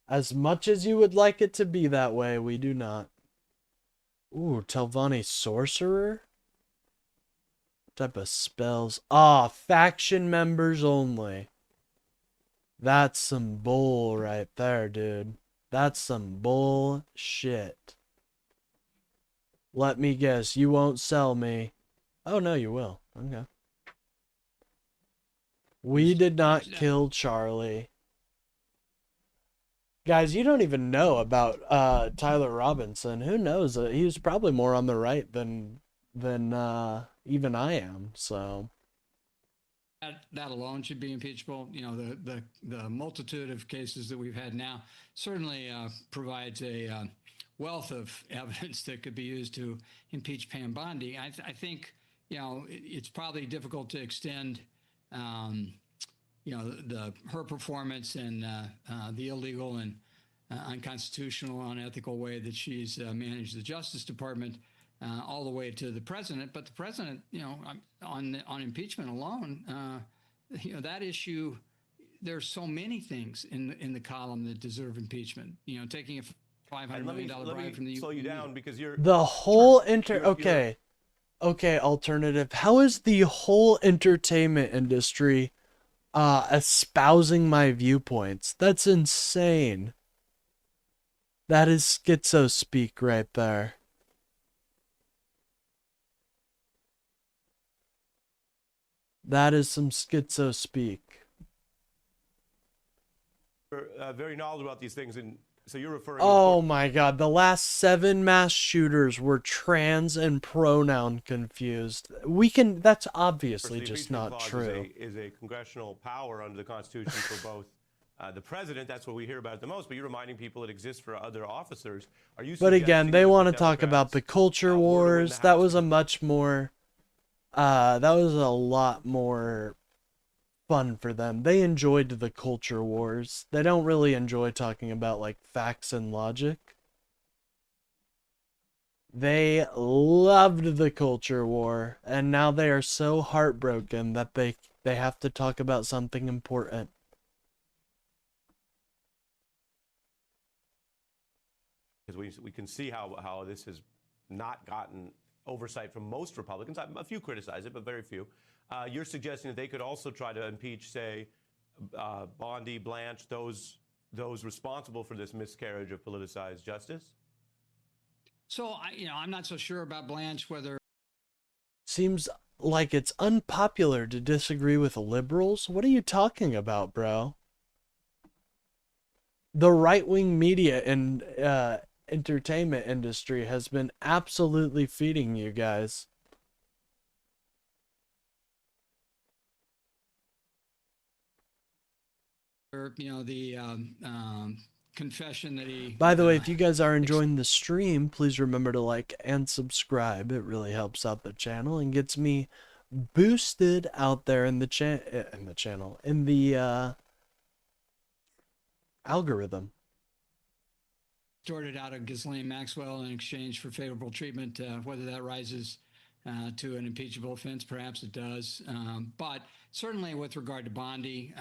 S1: As much as you would like it to be that way, we do not. Ooh, Telvanni Sorcerer? What type of spells? Ah, faction members only. That's some bull right there, dude. That's some bullshit. Let me guess, you won't sell me. Oh, no, you will. Okay. We did not kill Charlie. Guys, you don't even know about Tyler Robinson. Who knows? He was probably more on the right than even I am. So
S14: that alone should be impeachable. You know, the multitude of cases that we've had now certainly provides a wealth of evidence that could be used to impeach Pam Bondi. I think, you know, it's probably difficult to extend you know, her performance and the illegal and unconstitutional, unethical way that she's managed the Justice Department all the way to the president. But the president, you know, on impeachment alone, you know, that issue, there's so many things in the column that deserve impeachment. You know, taking a $500 million bribe from the
S10: slow you down because you're
S1: the whole okay, alternative. How is the whole entertainment industry espousing my viewpoints? That's insane. That is schizo speak right there. That is some schizo speak.
S10: very knowledgeable about these things, and so you're referring.
S1: Oh my God! The last 7 mass shooters were trans and pronoun confused. That's obviously just not true.
S10: Is a congressional power under the Constitution for both the president. That's what we hear about the most. But you're reminding people it exists for other officers. Are you?
S1: But again, they want to talk about the culture wars. That was a much more. That was a lot more fun for them. They enjoyed the culture wars. They don't really enjoy talking about like facts and logic. They loved the culture war, and now they are so heartbroken that they have to talk about something important.
S10: Because we can see how this has not gotten oversight from most Republicans. A few criticize it, but very few. You're suggesting that they could also try to impeach, say, Bondi, Blanche, those responsible for this miscarriage of politicized justice?
S14: So, I'm not so sure about Blanche, whether...
S1: Seems like it's unpopular to disagree with liberals. What are you talking about, bro? The right-wing media and entertainment industry has been absolutely feeding you guys.
S14: The confession that he...
S1: By the way, if you guys are enjoying the stream, please remember to like and subscribe. It really helps out the channel and gets me boosted out there in the algorithm.
S14: Sorted out of Ghislaine Maxwell in exchange for favorable treatment. Whether that rises to an impeachable offense, perhaps it does. But certainly with regard to Bondi,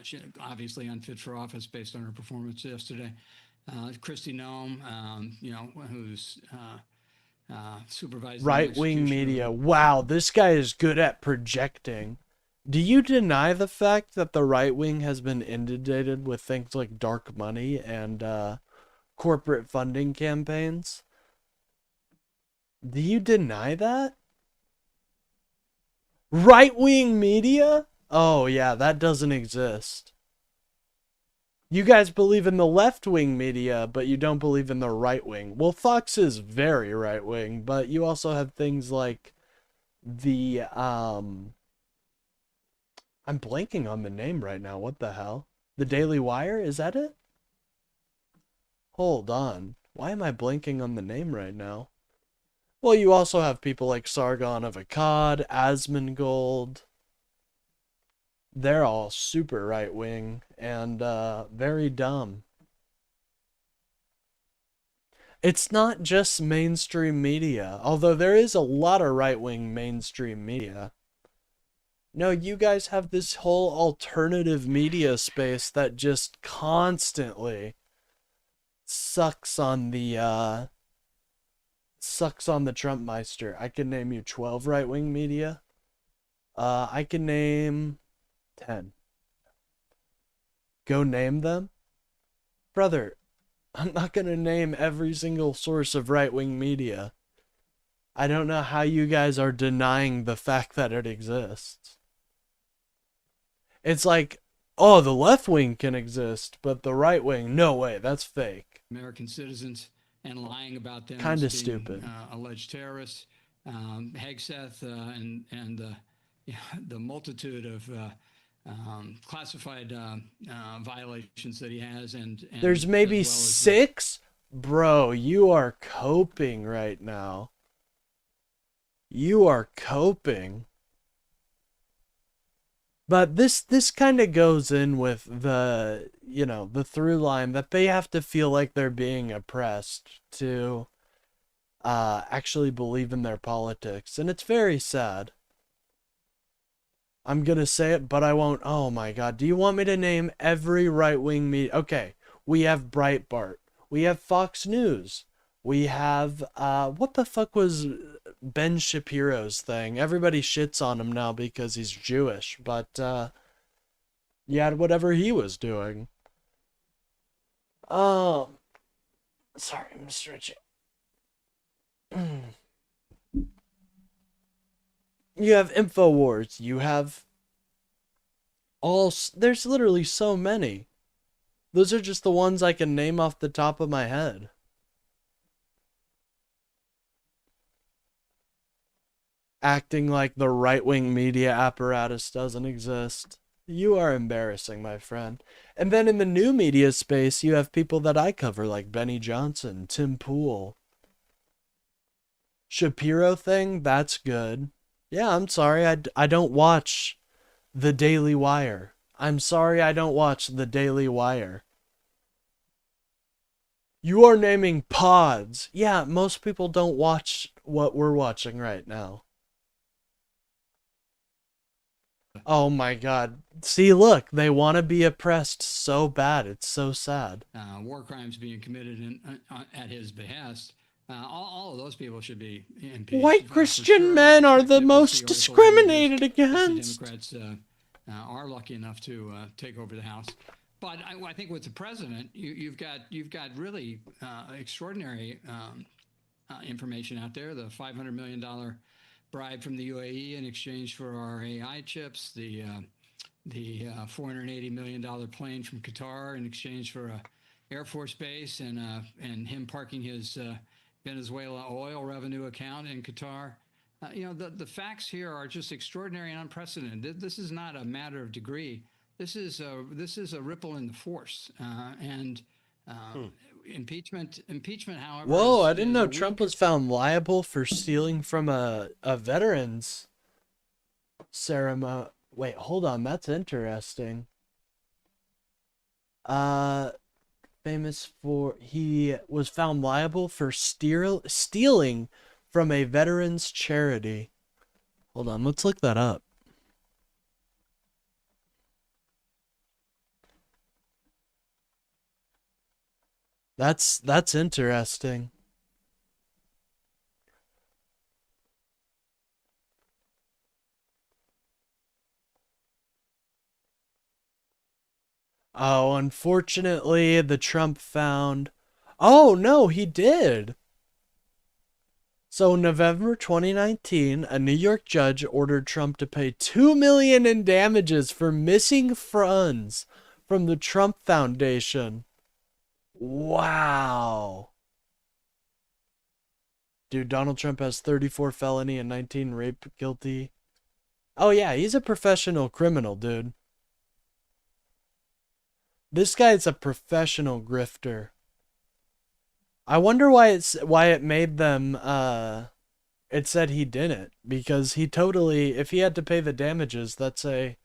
S14: she obviously unfit for office based on her performance yesterday. Kristi Noem, who's supervising
S1: right-wing media. Wow, this guy is good at projecting. Do you deny the fact that the right wing has been inundated with things like dark money and corporate funding campaigns? Do you deny that? Right-wing media? Oh yeah, that doesn't exist. You guys believe in the left-wing media, but you don't believe in the right-wing. Well, Fox is very right-wing, but you also have things like the, I'm blanking on the name right now. What the hell? The Daily Wire? Is that it? Hold on. Why am I blanking on the name right now? Well, you also have people like Sargon of Akkad, Asmongold. They're all super right-wing and very dumb. It's not just mainstream media, although there is a lot of right-wing mainstream media. No, you guys have this whole alternative media space that just constantly sucks on the Trumpmeister. I can name you 12 right-wing media. I can name 10. Go name them? Brother, I'm not going to name every single source of right-wing media. I don't know how you guys are denying the fact that it exists. It's like, oh, the left wing can exist, but the right wing, no way, that's fake.
S14: American citizens and lying about them.
S1: Kinda
S14: as being,
S1: stupid.
S14: Alleged terrorists. Hegseth and the multitude of classified violations that he has. And
S1: There's maybe
S14: as well as
S1: 6? Bro, you are coping right now. You are coping. But this kind of goes in with the, the through line that they have to feel like they're being oppressed to actually believe in their politics. And it's very sad. I'm going to say it, but I won't. Oh my God. Do you want me to name every right-wing media? Okay. We have Breitbart. We have Fox News. We have, what the fuck was Ben Shapiro's thing? Everybody shits on him now because he's Jewish, but, yeah, whatever he was doing. Sorry, I'm stretching. You have InfoWars. You have there's literally so many. Those are just the ones I can name off the top of my head. Acting like the right-wing media apparatus doesn't exist. You are embarrassing, my friend. And then in the new media space, you have people that I cover like Benny Johnson, Tim Pool. Shapiro thing, that's good. Yeah, I'm sorry, I don't watch The Daily Wire. I'm sorry I don't watch The Daily Wire. You are naming pods. Yeah, most people don't watch what we're watching right now. Oh my God. See, look, they want to be oppressed so bad. It's so sad.
S14: war crimes being committed at his behest. All of those people should be impeached.
S1: White Christian men are the most discriminated against.
S14: The Democrats are lucky enough to take over the House. But I think with the president, you've got really extraordinary information out there. The $500 million bribe from the UAE in exchange for our AI chips, the $480 million plane from Qatar in exchange for a Air Force base, and him parking his Venezuela oil revenue account in Qatar. The facts here are just extraordinary and unprecedented. This is not a matter of degree. This is a ripple in the force, impeachment. However,
S1: whoa! I didn't know Trump was found liable for stealing from a veterans ceremony. Wait, hold on, that's interesting. Famous for he was found liable for stealing from a veterans charity. Hold on, let's look that up. That's interesting. Oh, unfortunately, the Trump found... Oh, no, he did. So, November 2019, a New York judge ordered Trump to pay $2 million in damages for missing funds from the Trump Foundation. Wow. Dude, Donald Trump has 34 felony and 19 rape guilty. Oh, yeah, he's a professional criminal, dude. This guy's a professional grifter. I wonder why it made them it said he didn't, because he totally, if he had to pay the damages, that's a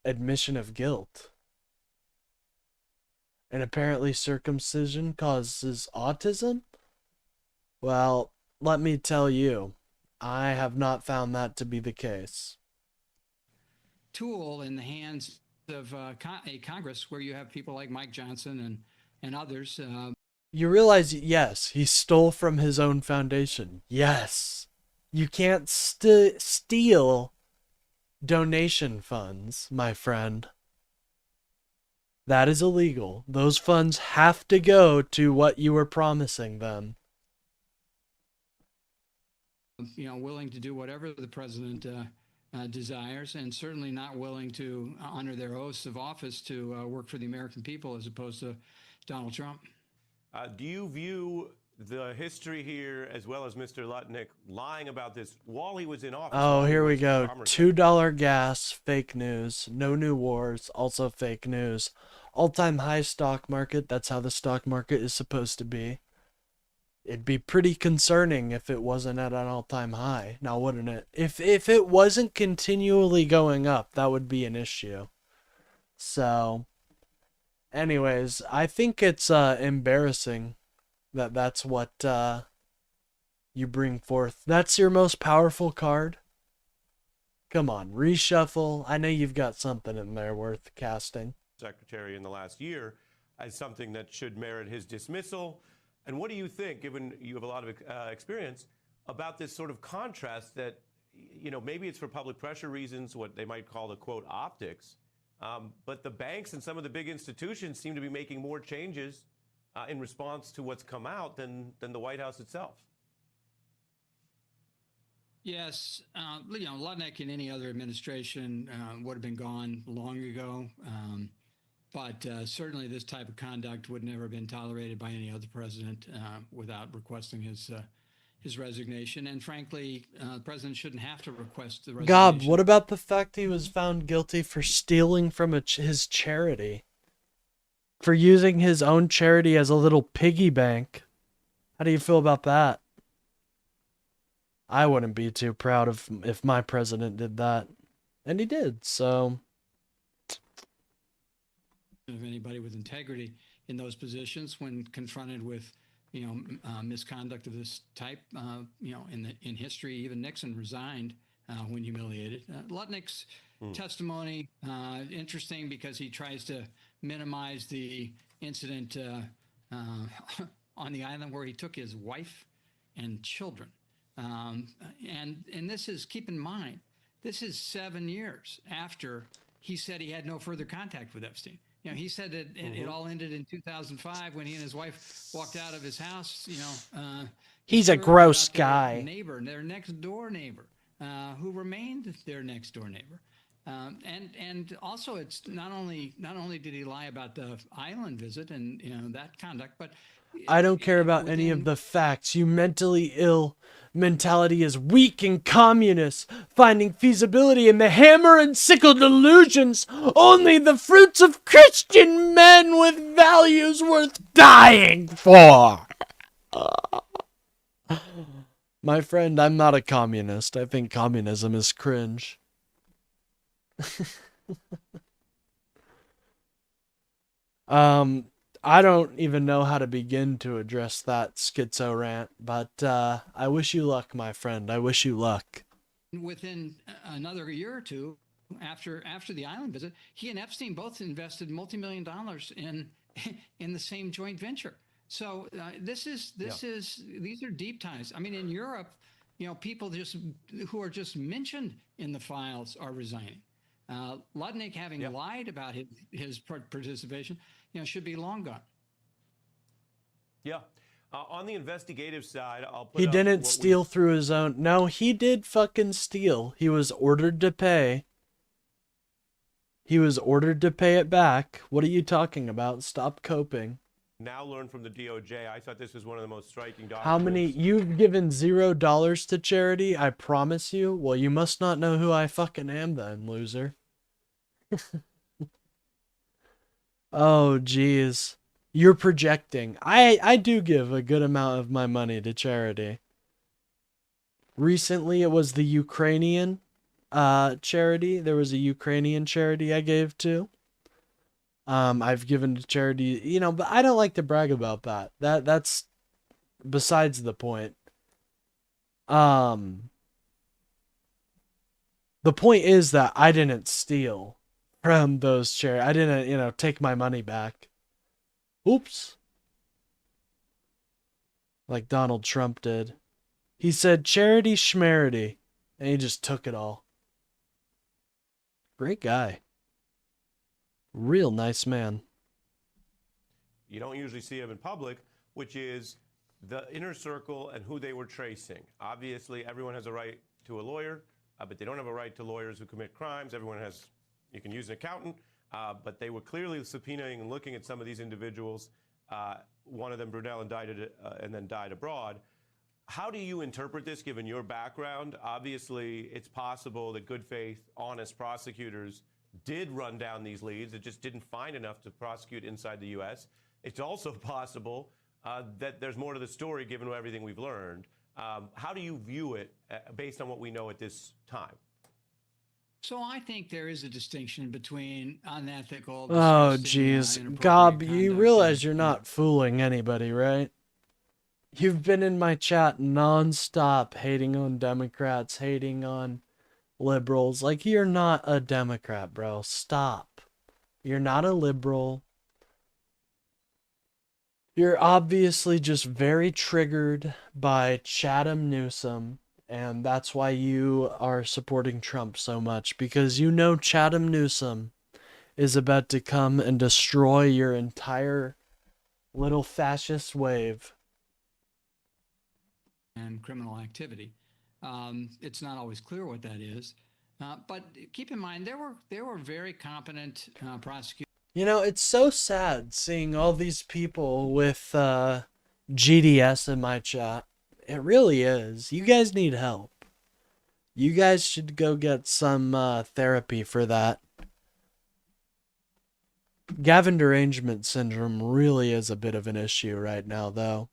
S1: admission of guilt. And apparently circumcision causes autism? Well, let me tell you, I have not found that to be the case.
S14: Tool in the hands of a Congress where you have people like Mike Johnson and others.
S1: You realize, yes, he stole from his own foundation. Yes. You can't steal donation funds, my friend. That is illegal. Those funds have to go to what you were promising them.
S14: Willing to do whatever the president desires, and certainly not willing to honor their oaths of office to work for the American people as opposed to Donald Trump.
S10: Do you view the history here, as well as Mr. Lutnick lying about this while he was in office?
S1: Oh, here we go. $2 gas, fake news. No new wars, also fake news. All-time high stock market, that's how the stock market is supposed to be. It'd be pretty concerning if it wasn't at an all-time high, now wouldn't it? If it wasn't continually going up, that would be an issue. So, anyways, I think it's embarrassing that that's what you bring forth. That's your most powerful card? Come on, reshuffle. I know you've got something in there worth casting.
S10: Secretary in the last year as something that should merit his dismissal. And what do you think, given you have a lot of experience, about this sort of contrast that, maybe it's for public pressure reasons, what they might call the, quote, optics, but the banks and some of the big institutions seem to be making more changes in response to what's come out than the White House itself.
S14: Yes, Lutnick and any other administration would have been gone long ago. But certainly this type of conduct would never have been tolerated by any other president without requesting his resignation. And frankly, the president shouldn't have to request the resignation.
S1: God, what about the fact he was found guilty for stealing from his charity? For using his own charity as a little piggy bank? How do you feel about that? I wouldn't be too proud if my president did that. And he did, so...
S14: of anybody with integrity in those positions when confronted with, misconduct of this type, in history. Even Nixon resigned when humiliated. Lutnick's testimony, interesting because he tries to minimize the incident on the island where he took his wife and children. And this is, keep in mind, this is 7 years after he said he had no further contact with Epstein. He said that it all ended in 2005 when he and his wife walked out of his house.
S1: He's a gross guy.
S14: Their next door neighbor, who remained their next door neighbor. And also, it's not only did he lie about the island visit and that conduct, but
S1: I don't care about any of the facts. You mentally ill mentality is weak and communist, finding feasibility in the hammer and sickle delusions. Only the fruits of Christian men with values worth dying for. My friend, I'm not a communist. I think communism is cringe. I don't even know how to begin to address that schizo rant, but I wish you luck, my friend. I wish you luck.
S14: Within another year or two, after the island visit, he and Epstein both invested multi-million dollars in the same joint venture. So these are deep ties. I mean, in Europe, people who are just mentioned in the files are resigning. Lutnick, having lied about his participation, should be long gone.
S10: Yeah. On the investigative side, I'll put
S1: He didn't steal through his own... No, he did fucking steal. He was ordered to pay. He was ordered to pay it back. What are you talking about? Stop coping.
S10: Now learn from the DOJ. I thought this was one of the most striking documents.
S1: How many... You've given $0 to charity, I promise you? Well, you must not know who I fucking am then, loser. Oh, jeez. You're projecting. I do give a good amount of my money to charity. Recently, it was the Ukrainian charity. There was a Ukrainian charity I gave to. I've given to charity, you know, but I don't like to brag about that. That's besides the point. The point is that I didn't steal from those charities. I didn't, you know, take my money back. Oops. Like Donald Trump did. He said charity schmarity, and he just took it all. Great guy. Real nice man.
S10: You don't usually see him in public, which is the inner circle and who they were tracing. Obviously, everyone has a right to a lawyer, but they don't have a right to lawyers who commit crimes. Everyone has, you can use an accountant, but they were clearly subpoenaing and looking at some of these individuals. One of them, Brunel, indicted and then died abroad. How do you interpret this, given your background? Obviously, it's possible that good faith, honest prosecutors did run down these leads. It just didn't find enough to prosecute inside the U.S. It's also possible that there's more to the story, given everything we've learned. How do you view it based on what we know at this time?
S14: So I think there is a distinction between unethical.
S1: Oh,
S14: disgusting,
S1: jeez.
S14: inappropriate
S1: Gob, you
S14: conduct
S1: realize you're not fooling anybody, right? You've been in my chat nonstop hating on Democrats, hating on liberals. Like, you're not a Democrat, bro. Stop. You're not a liberal. You're obviously just very triggered by Chatham Newsom, and that's why you are supporting Trump so much, because you know Chatham Newsom is about to come and destroy your entire little fascist wave.
S14: and criminal activity. It's not always clear what that is, but keep in mind there were very competent prosecutors.
S1: You know, it's so sad seeing all these people with GDS in my chat. It really is. You guys need help. You guys should go get some therapy for that. Gavin derangement syndrome really is a bit of an issue right now, though.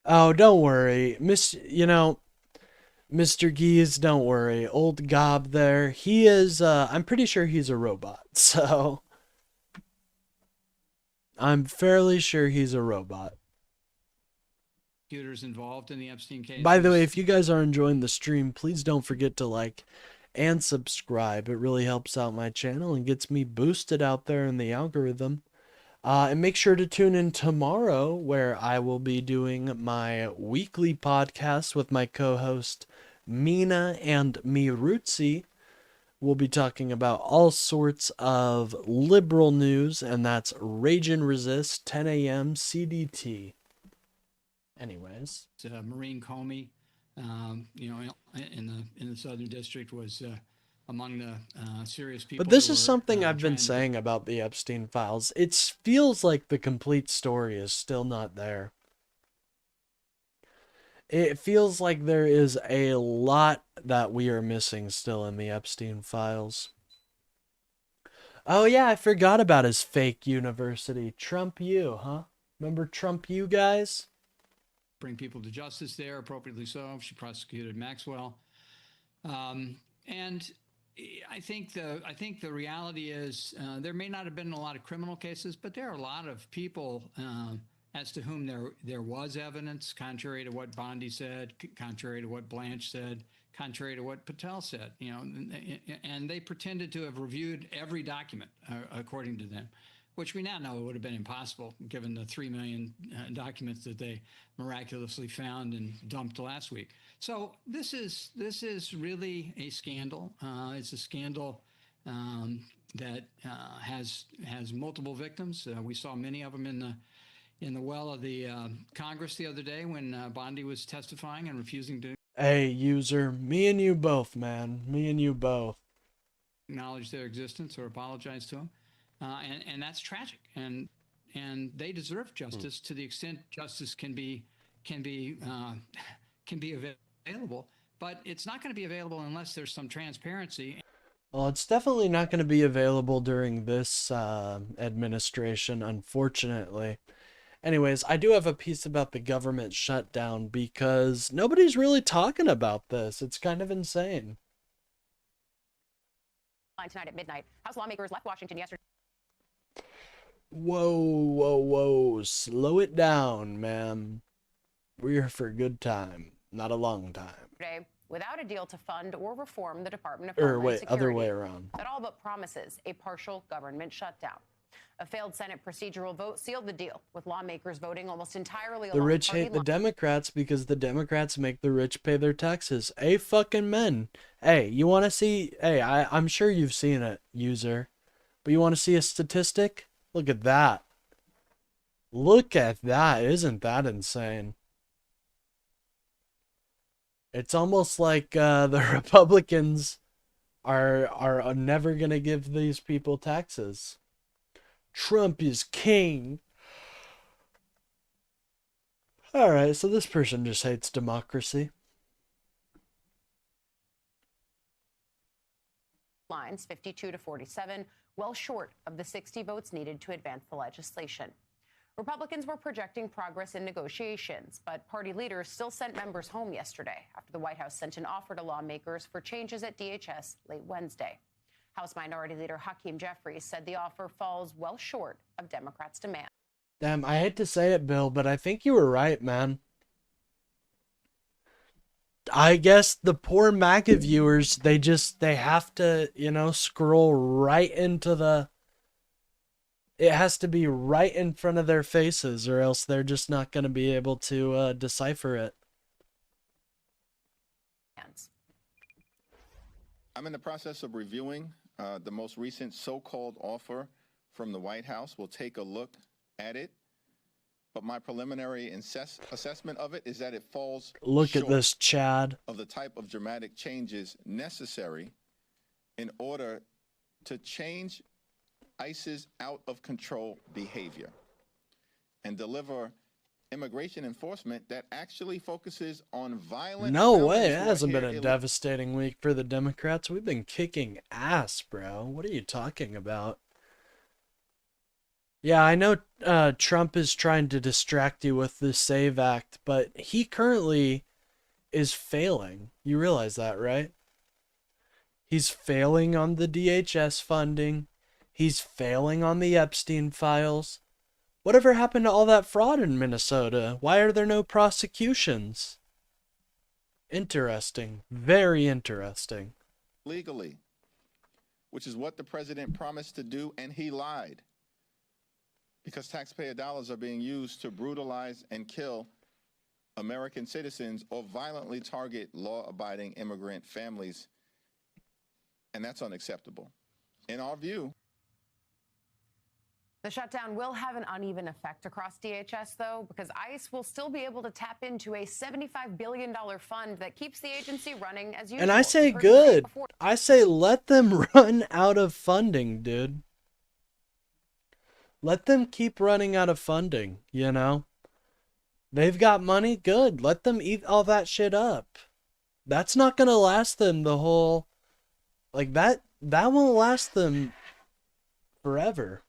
S1: Oh, don't worry. Mr. Geese, don't worry. Old Gob there, he is, I'm pretty sure he's a robot, so... I'm fairly sure he's a robot.
S14: Involved in the Epstein case.
S1: By the way, if you guys are enjoying the stream, please don't forget to like and subscribe. It really helps out my channel and gets me boosted out there in the algorithm. And make sure to tune in tomorrow, where I will be doing my weekly podcast with my co-host Mina and Mirutzi. We'll be talking about all sorts of liberal news, and that's Rage and Resist, 10 a.m. CDT. Anyways,
S14: Maureen Comey, in the Southern District, was among the serious people.
S1: But this is something I've been saying about the Epstein files. It feels like the complete story is still not there. It feels like there is a lot that we are missing still in the Epstein files. Oh yeah, I forgot about his fake university. Trump U, huh? Remember Trump U, guys?
S14: Bring people to justice there, appropriately so. She prosecuted Maxwell. And I think the reality is there may not have been a lot of criminal cases, but there are a lot of people as to whom there was evidence, contrary to what Bondi said, contrary to what Blanche said, contrary to what Patel said. And they pretended to have reviewed every document according to them, which we now know would have been impossible given the 3 million documents that they miraculously found and dumped last week. So this is really a scandal. It's a scandal that has multiple victims. We saw many of them in the well of the Congress the other day when Bondi was testifying and refusing to.
S1: Hey, user, me and you both, man. Me and you both.
S14: Acknowledge their existence or apologize to them. And that's tragic, and they deserve justice to the extent justice can be available, but it's not going to be available unless there's some transparency.
S1: Well, it's definitely not going to be available during this administration, unfortunately. Anyways, I do have a piece about the government shutdown because nobody's really talking about this. It's kind of insane.
S7: Tonight at midnight, House lawmakers left Washington yesterday.
S1: Whoa, whoa, whoa. Slow it down, ma'am. We're here for a good time, not a long time.
S7: Without a deal to fund or reform the Department of
S1: Or
S7: Homeland
S1: wait,
S7: Security.
S1: other way around.
S7: That all but promises a partial government shutdown. A failed Senate procedural vote sealed the deal, with lawmakers voting almost entirely
S1: The
S7: along
S1: rich
S7: party
S1: hate the
S7: lines.
S1: Democrats because the Democrats make the rich pay their taxes. Hey, fucking men. Hey, you want to see... Hey, I'm sure you've seen it, user. But you want to see a statistic? Look at that. Look at that. Isn't that insane? It's almost like the Republicans are never going to give these people taxes. Trump is king. Alright, so this person just hates democracy.
S7: Lines 52 to 47, well short of the 60 votes needed to advance the legislation. Republicans were projecting progress in negotiations, but party leaders still sent members home yesterday after the White House sent an offer to lawmakers for changes at DHS late Wednesday. House Minority Leader Hakeem Jeffries said the offer falls well short of Democrats' demand.
S1: Damn, I hate to say it, Bill, but I think you were right, man. I guess the poor MAGA viewers, they have to, you know, scroll right into the... It has to be right in front of their faces, or else they're just not going to be able to decipher it.
S12: I'm in the process of reviewing the most recent so-called offer from the White House. We'll take a look at it. But my preliminary assessment of it is that it falls
S1: Look at
S12: short
S1: this, Chad.
S12: of the type of dramatic changes necessary in order to change ICE's out-of-control behavior and deliver immigration enforcement that actually focuses on violent...
S1: No
S12: felons
S1: way,
S12: who
S1: it
S12: are
S1: hasn't been
S12: here
S1: a
S12: illegally.
S1: devastating week for the Democrats. We've been kicking ass, bro. What are you talking about? Yeah, I know Trump is trying to distract you with the SAVE Act, but he currently is failing. You realize that, right? He's failing on the DHS funding. He's failing on the Epstein files. Whatever happened to all that fraud in Minnesota? Why are there no prosecutions? Interesting. Very interesting.
S12: Legally, which is what the president promised to do, and he lied. Because taxpayer dollars are being used to brutalize and kill American citizens or violently target law-abiding immigrant families. And that's unacceptable. In our view,
S7: The shutdown will have an uneven effect across DHS, though, because ICE will still be able to tap into a $75 billion fund that keeps the agency running as usual.
S1: And I say
S7: You've heard me
S1: good.
S7: before.
S1: I say let them run out of funding, dude. Let them keep running out of funding, you know? They've got money, good. Let them eat all that shit up. That's not gonna last them the whole... Like, that won't last them forever.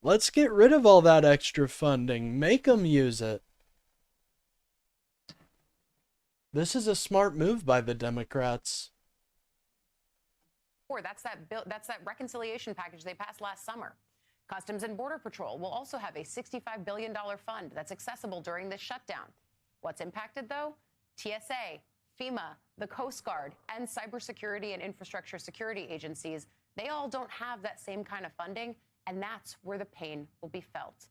S1: Let's get rid of all that extra funding. Make them use it. This is a smart move by the Democrats.
S7: That's that bill. That's that reconciliation package they passed last summer. Customs and Border Patrol will also have a $65 billion fund that's accessible during this shutdown. What's impacted, though? TSA, FEMA, the Coast Guard, and cybersecurity and infrastructure security agencies. They all don't have that same kind of funding, and that's where the pain will be felt.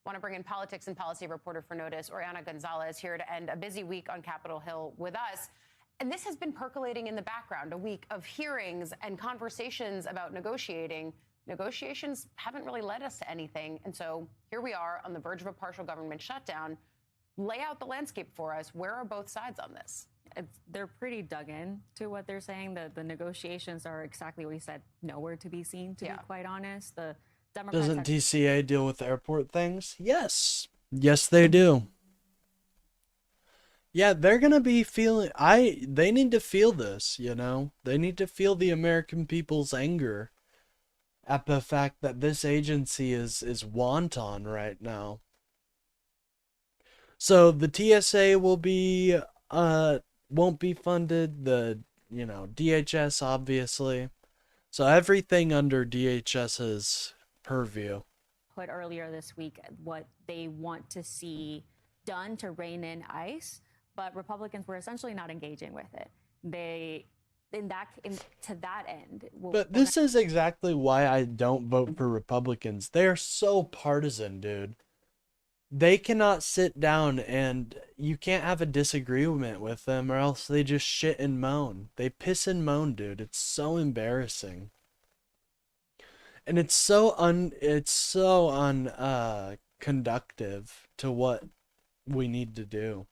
S7: Want to bring in politics and policy reporter for Notice, Oriana Gonzalez, here to end a busy week on Capitol Hill with us. And this has been percolating in the background, a week of hearings and conversations about negotiating. Negotiations haven't really led us to anything. And so here we are on the verge of a partial government shutdown. Lay out the landscape for us. Where are both sides on this?
S15: They're pretty dug in to what they're saying. The negotiations are exactly what he said, nowhere to be seen, to be quite honest. The Democrats
S1: Doesn't TCA deal with airport things? Yes. Yes, they do. Yeah, they're going to be feeling... They need to feel this, you know? They need to feel the American people's anger at the fact that this agency is wanton right now. So the TSA will be... won't be funded. The, DHS, obviously. So everything under DHS's purview.
S15: Put earlier this week what they want to see done to rein in ICE, but Republicans were essentially not engaging with it. To that end.
S1: But this is exactly why I don't vote for Republicans. They are so partisan, dude. They cannot sit down and you can't have a disagreement with them or else they just shit and moan. They piss and moan, dude. It's so embarrassing. And it's so conductive to what we need to do.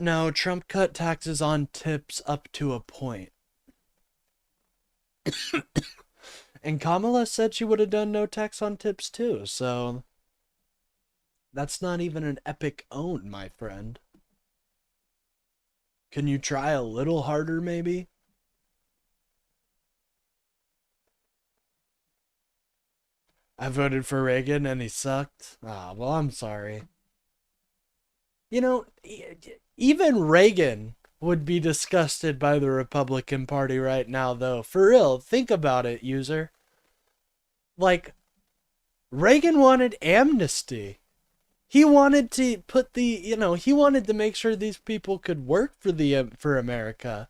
S1: No, Trump cut taxes on tips up to a point. And Kamala said she would have done no tax on tips too, so that's not even an epic own, my friend. Can you try a little harder, maybe? I voted for Reagan and he sucked. Ah, well, I'm sorry. You know, even Reagan would be disgusted by the Republican Party right now, though. For real, think about it, user. Like, Reagan wanted amnesty. He wanted to put he wanted to make sure these people could work for America.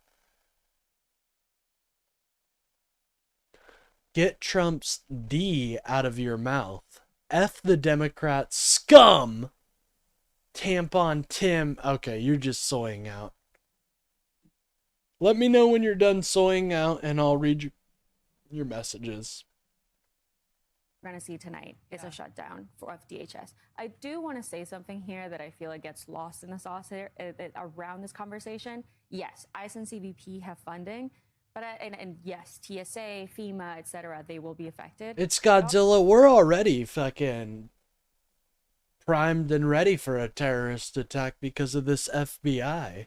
S1: Get Trump's D out of your mouth. F the Democrats, scum! Tampon Tim. Okay, you're just soying out. Let me know when you're done soying out and I'll read your messages.
S15: We're going to see tonight is a shutdown of DHS. I do want to say something here that I feel like gets lost in the sauce here around this conversation. Yes, ICE and CBP have funding, but and yes, TSA, FEMA, etc., they will be affected.
S1: It's Godzilla. We're already fucking primed and ready for a terrorist attack because of this FBI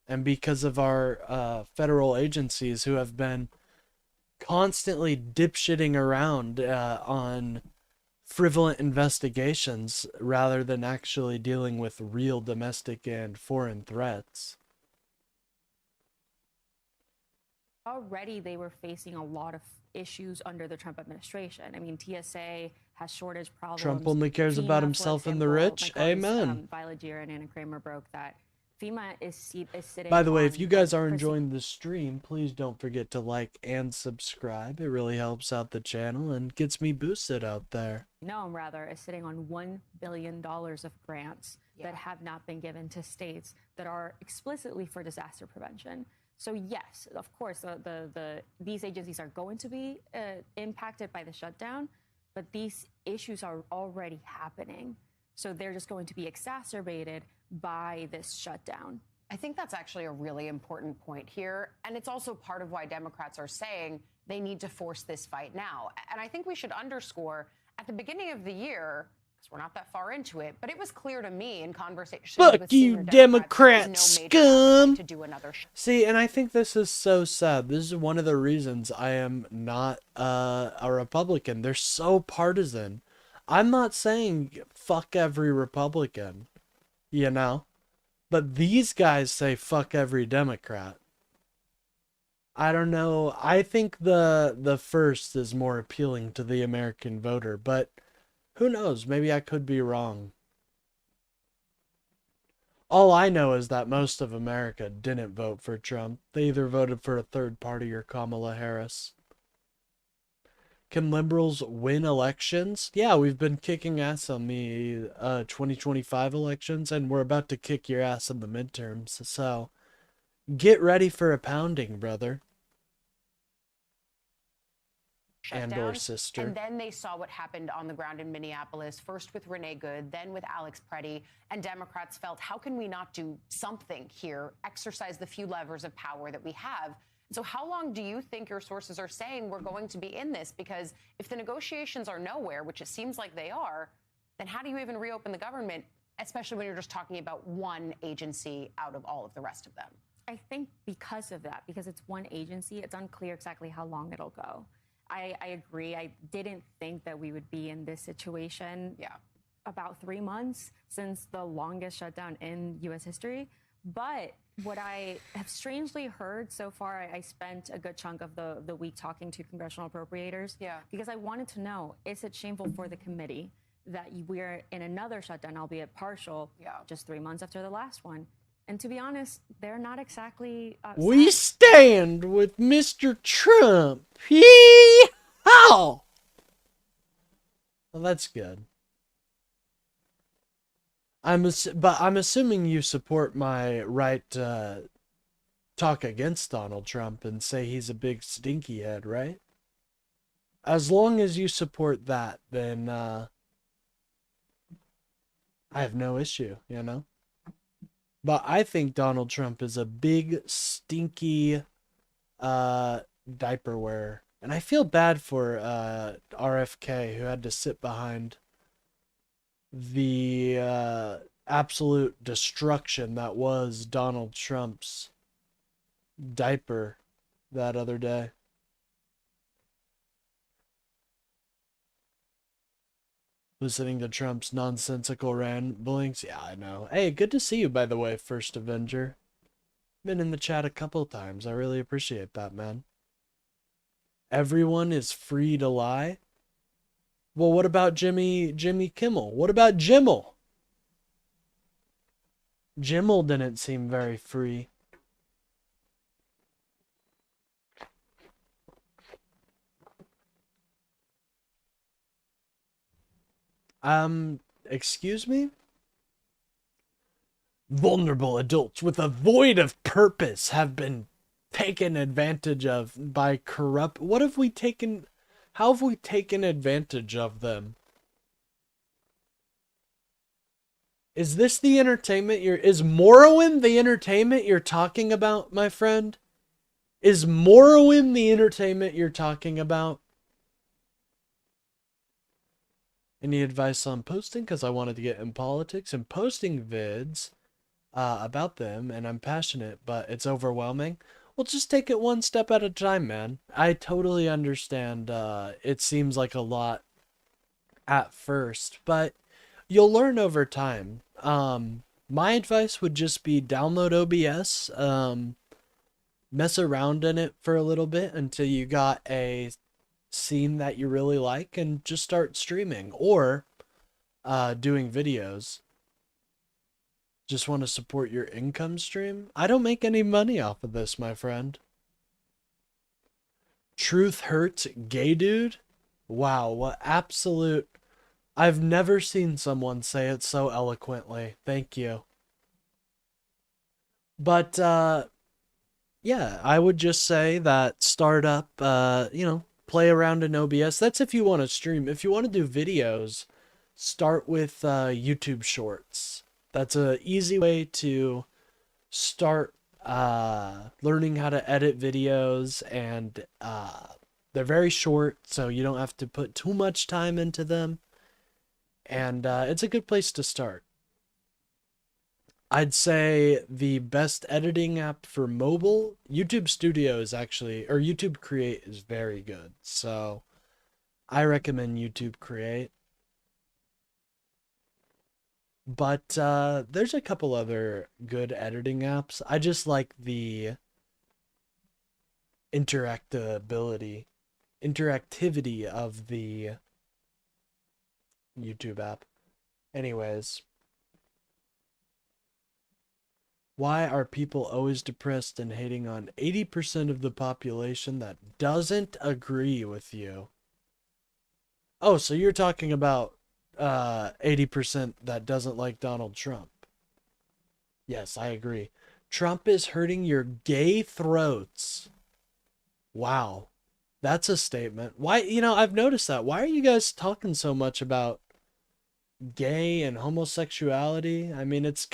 S1: and because of our federal agencies who have been constantly dipshitting around on frivolous investigations rather than actually dealing with real domestic and foreign threats.
S15: Already they were facing a lot of issues under the Trump administration. I mean, TSA has shortage problems.
S1: Trump only cares
S15: FEMA,
S1: about
S15: for
S1: himself and the
S15: example,
S1: rich.
S15: my colleagues,
S1: Amen.
S15: Viola Gier and Anna Kramer broke that FEMA is sitting.
S1: By the way, if
S15: on
S1: you guys are
S15: proceed-
S1: enjoying the stream, please don't forget to like and subscribe. It really helps out the channel and gets me boosted out there.
S15: rather, is sitting on $1 billion of grants that have not been given to states that are explicitly for disaster prevention. So yes, of course, these agencies are going to be impacted by the shutdown, but these issues are already happening. So they're just going to be exacerbated by this shutdown.
S7: I think that's actually a really important point here. And it's also part of why Democrats are saying they need to force this fight now. And I think we should underscore at the beginning of the year, because we're not that far into it, but it was clear to me in conversations
S1: Fuck
S7: with
S1: you,
S7: senior
S1: Democrats,
S7: there was no major appetite
S1: scum!
S7: to do another
S1: See, and I think this is so sad. This is one of the reasons I am not a Republican. They're so partisan. I'm not saying fuck every Republican, you know? But these guys say fuck every Democrat. I don't know. I think the first is more appealing to the American voter, but who knows? Maybe I could be wrong. All I know is that most of America didn't vote for Trump. They either voted for a third party or Kamala Harris. Can liberals win elections? Yeah, we've been kicking ass on the 2025 elections, and we're about to kick your ass in the midterms. So, get ready for a pounding, brother. And or sister.
S7: And then they saw what happened on the ground in Minneapolis, first with Renee Good, then with Alex Preddy. And Democrats felt, how can we not do something here, exercise the few levers of power that we have? So how long do you think your sources are saying we're going to be in this? Because if the negotiations are nowhere, which it seems like they are, then how do you even reopen the government, especially when you're just talking about one agency out of all of the rest of them?
S15: I think because of that, because it's one agency, it's unclear exactly how long it'll go. I agree. I didn't think that we would be in this situation about 3 months since the longest shutdown in U.S. history. But what I have strangely heard so far, I spent a good chunk of the week talking to congressional appropriators.
S7: Yeah.
S15: Because I wanted to know, is it shameful for the committee that we're in another shutdown, albeit partial, just 3 months after the last one? And to be honest, they're not exactly...
S1: We stand with Mr. Trump. Yee-haw! Well, that's good. But I'm assuming you support my right to talk against Donald Trump and say he's a big stinky head, right? As long as you support that, then I have no issue, you know? But I think Donald Trump is a big stinky diaper wearer. And I feel bad for RFK, who had to sit behind the absolute destruction that was Donald Trump's diaper that other day. Listening to Trump's nonsensical ramblings. Yeah, I know. Hey, good to see you, by the way, First Avenger. Been in the chat a couple times. I really appreciate that, man. Everyone is free to lie? Well, what about Jimmy Kimmel? What about Jimmel? Jimmel didn't seem very free. Excuse me? Vulnerable adults with a void of purpose have been taken advantage of by corrupt... What have we taken... How have we taken advantage of them? Is this the entertainment is Morrowind the entertainment you're talking about, my friend? Is Morrowind the entertainment you're talking about? Any advice on posting? Because I wanted to get in politics and posting vids about them, and I'm passionate, but it's overwhelming. Well, just take it one step at a time, man. I totally understand. It seems like a lot at first, but you'll learn over time. My advice would just be download OBS, mess around in it for a little bit until you got a scene that you really like, and just start streaming or doing videos. Just want to support your income stream? I don't make any money off of this, my friend. Truth hurts, gay dude? Wow, what absolute... I've never seen someone say it so eloquently. Thank you. But, yeah, I would just say that start up, play around in OBS. That's if you want to stream. If you want to do videos, start with YouTube Shorts. That's an easy way to start learning how to edit videos, and they're very short, so you don't have to put too much time into them, and it's a good place to start. I'd say the best editing app for mobile, YouTube Studio is actually, or YouTube Create is very good, so I recommend YouTube Create. But there's a couple other good editing apps. I just like the interactivity of the YouTube app. Anyways, why are people always depressed and hating on 80% of the population that doesn't agree with you? Oh, so you're talking about 80% that doesn't like Donald Trump. Yes, I agree. Trump is hurting your gay throats. Wow. That's a statement. Why, I've noticed that. Why are you guys talking so much about gay and homosexuality? I mean, it's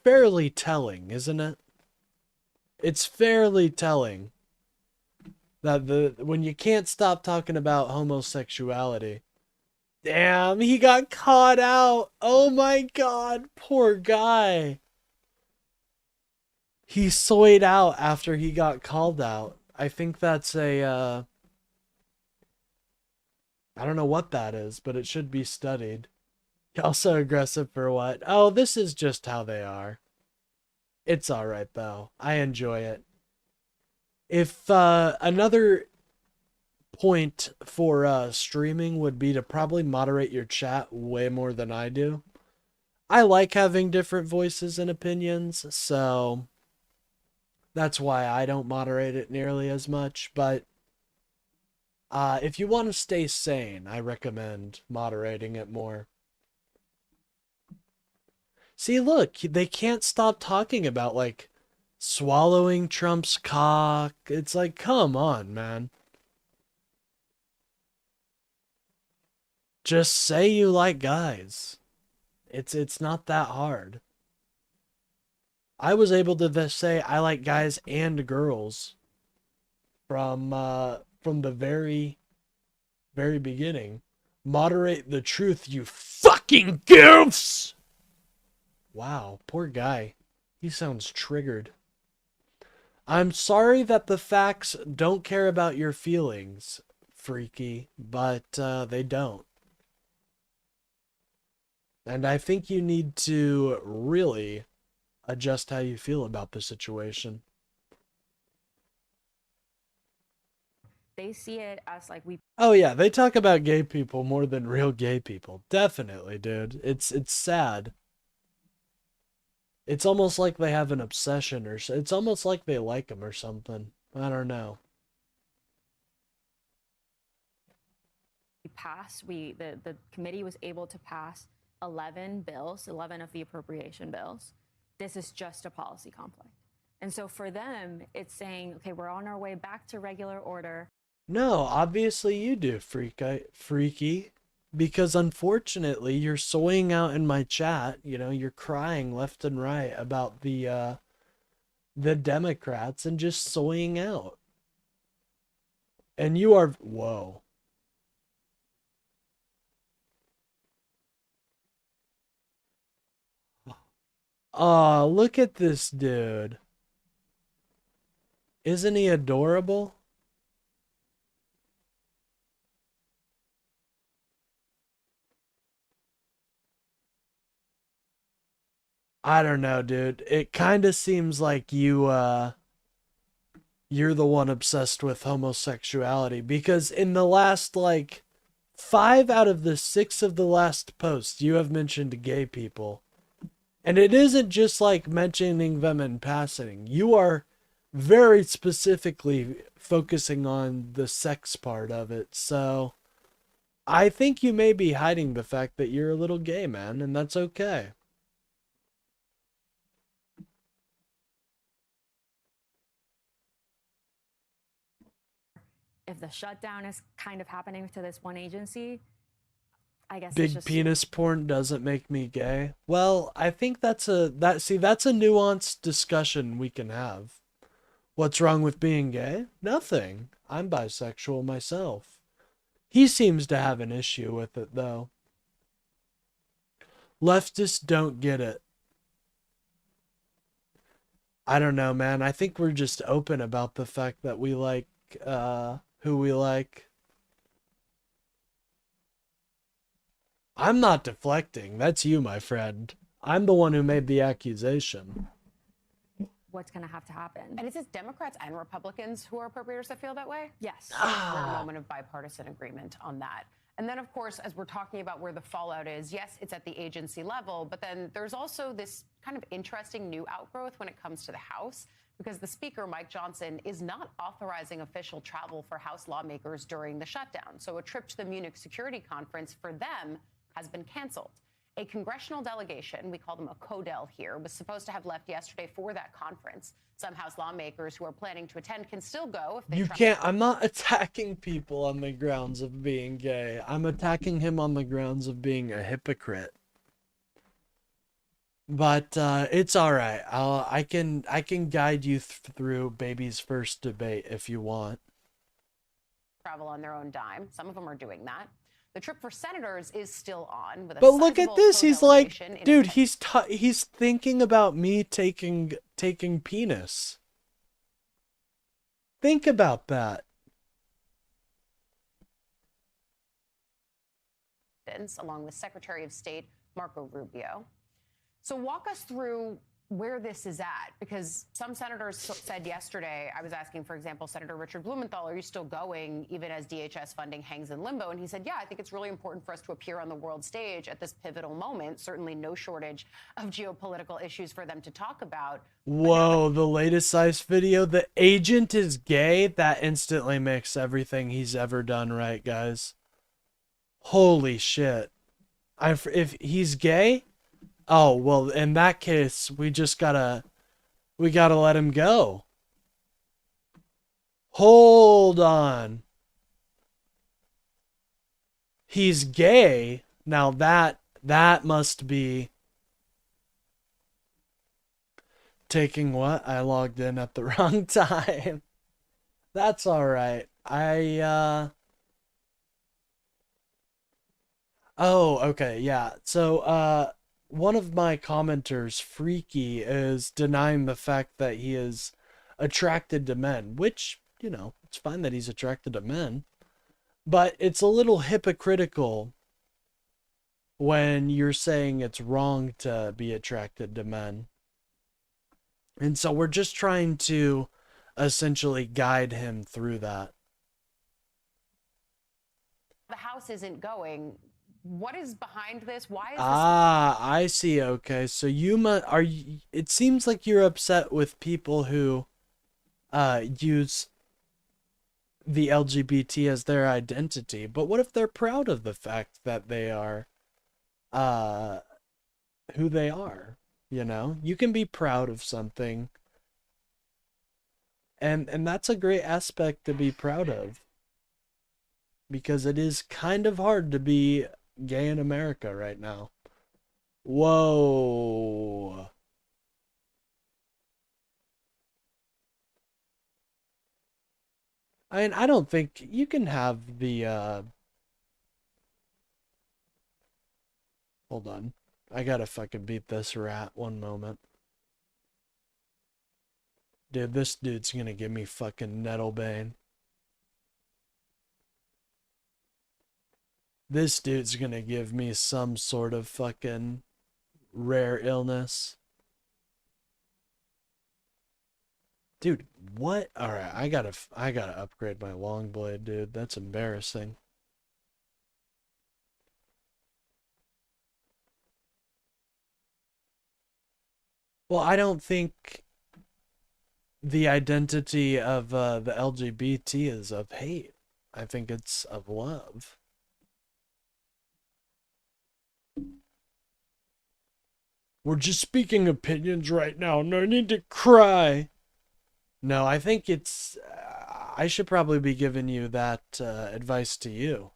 S1: fairly telling, isn't it? It's fairly telling that when you can't stop talking about homosexuality. Damn, he got caught out. Oh my god, poor guy. He soyed out after he got called out. I think that's I don't know what that is, but it should be studied. Y'all so aggressive for what? Oh, this is just how they are. It's all right though. I enjoy it. If another point for streaming would be to probably moderate your chat way more than I do. I like having different voices and opinions, so that's why I don't moderate it nearly as much, but if you want to stay sane, I recommend moderating it more. See, look, they can't stop talking about, like, swallowing Trump's cock. It's like, come on, man. Just say you like guys. It's not that hard. I was able to say I like guys and girls from the very beginning. Moderate the truth, you fucking goofs! Wow, poor guy. He sounds triggered. I'm sorry that the facts don't care about your feelings, Freaky, but they don't. And I think you need to really adjust how you feel about the situation.
S15: They see it as like we.
S1: Oh yeah, they talk about gay people more than real gay people. Definitely, dude. It's sad. It's almost like they have an obsession, or it's almost like they like them or something. I don't know.
S15: The committee was able to pass 11 bills, 11 of the appropriation bills. This is just a policy conflict. And so for them, it's saying, okay, we're on our way back to regular order.
S1: No, obviously you do, Freaky. Because unfortunately, you're soying out in my chat. You know, you're crying left and right about the Democrats and just soying out. And you are, whoa. Aw, look at this dude. Isn't he adorable? I don't know, dude. It kind of seems like you're the one obsessed with homosexuality, because in the last, like, 5 out of the 6 of the last posts, you have mentioned gay people. And it isn't just like mentioning them in passing. You are very specifically focusing on the sex part of it. So I think you may be hiding the fact that you're a little gay, man, and that's okay.
S15: If the shutdown is kind of happening to this one agency, I guess it's
S1: Big
S15: just
S1: penis porn doesn't make me gay. Well, I think that's a nuanced discussion we can have. What's wrong with being gay? Nothing. I'm bisexual myself. He seems to have an issue with it, though. Leftists don't get it. I don't know, man. I think we're just open about the fact that we like who we like. I'm not deflecting. That's you, my friend. I'm the one who made the accusation.
S15: what's going to have to happen.
S7: And is this Democrats and Republicans who are appropriators that feel that way?
S15: Yes.
S7: We're in a moment of bipartisan agreement on that. And then, of course, as we're talking about where the fallout is, yes, it's at the agency level, but then there's also this kind of interesting new outgrowth when it comes to the House, because the Speaker, Mike Johnson, is not authorizing official travel for House lawmakers during the shutdown. So a trip to the Munich Security Conference for them has been canceled. A congressional delegation, we call them a CODEL here, was supposed to have left yesterday for that conference. Some House lawmakers who are planning to attend can still go if they
S1: You can't. I'm not attacking people on the grounds of being gay. I'm attacking him on the grounds of being a hypocrite. But it's all right. I can guide you through baby's first debate if you want.
S7: Travel on their own dime. Some of them are doing that. The trip for senators is still on. With a
S1: But look at
S7: sizable
S1: this. He's like,
S7: co-delegation in
S1: dude, he's thinking about me taking penis. Think about that.
S7: Along with Secretary of State Marco Rubio. So walk us through where this is at, because some senators said yesterday, I was asking, for example, Senator Richard Blumenthal, are you still going even as DHS funding hangs in limbo? And he said, yeah, I think it's really important for us to appear on the world stage at this pivotal moment. Certainly no shortage of geopolitical issues for them to talk about.
S1: Whoa, the latest Ice video, the agent is gay. That instantly makes everything he's ever done right, guys. Holy shit. If he's gay, oh, well, in that case, we gotta let him go. Hold on. He's gay. Now that must be taking what? I logged in at the wrong time. That's all right. Oh, okay, yeah. So, one of my commenters, Freaky, is denying the fact that he is attracted to men, which, you know, it's fine that he's attracted to men, but it's a little hypocritical when you're saying it's wrong to be attracted to men. And so we're just trying to essentially guide him through that.
S7: The House isn't going. What is behind this? Why is this?
S1: I see. Okay, so it seems like you're upset with people who use the LGBT as their identity. But what if they're proud of the fact that they are who they are? You know, you can be proud of something, and that's a great aspect to be proud of, because it is kind of hard to be gay in America right now. Whoa. I mean, I don't think you can have the hold on. I gotta fucking beat this rat one moment. Dude, this dude's gonna give me fucking Nettlebane. This dude's gonna give me some sort of fucking rare illness. Dude, what? Alright, I gotta upgrade my long blade, dude. That's embarrassing. Well, I don't think the identity of the LGBT is of hate. I think it's of love. We're just speaking opinions right now. No need to cry. No, I think it's... I should probably be giving you that advice to you.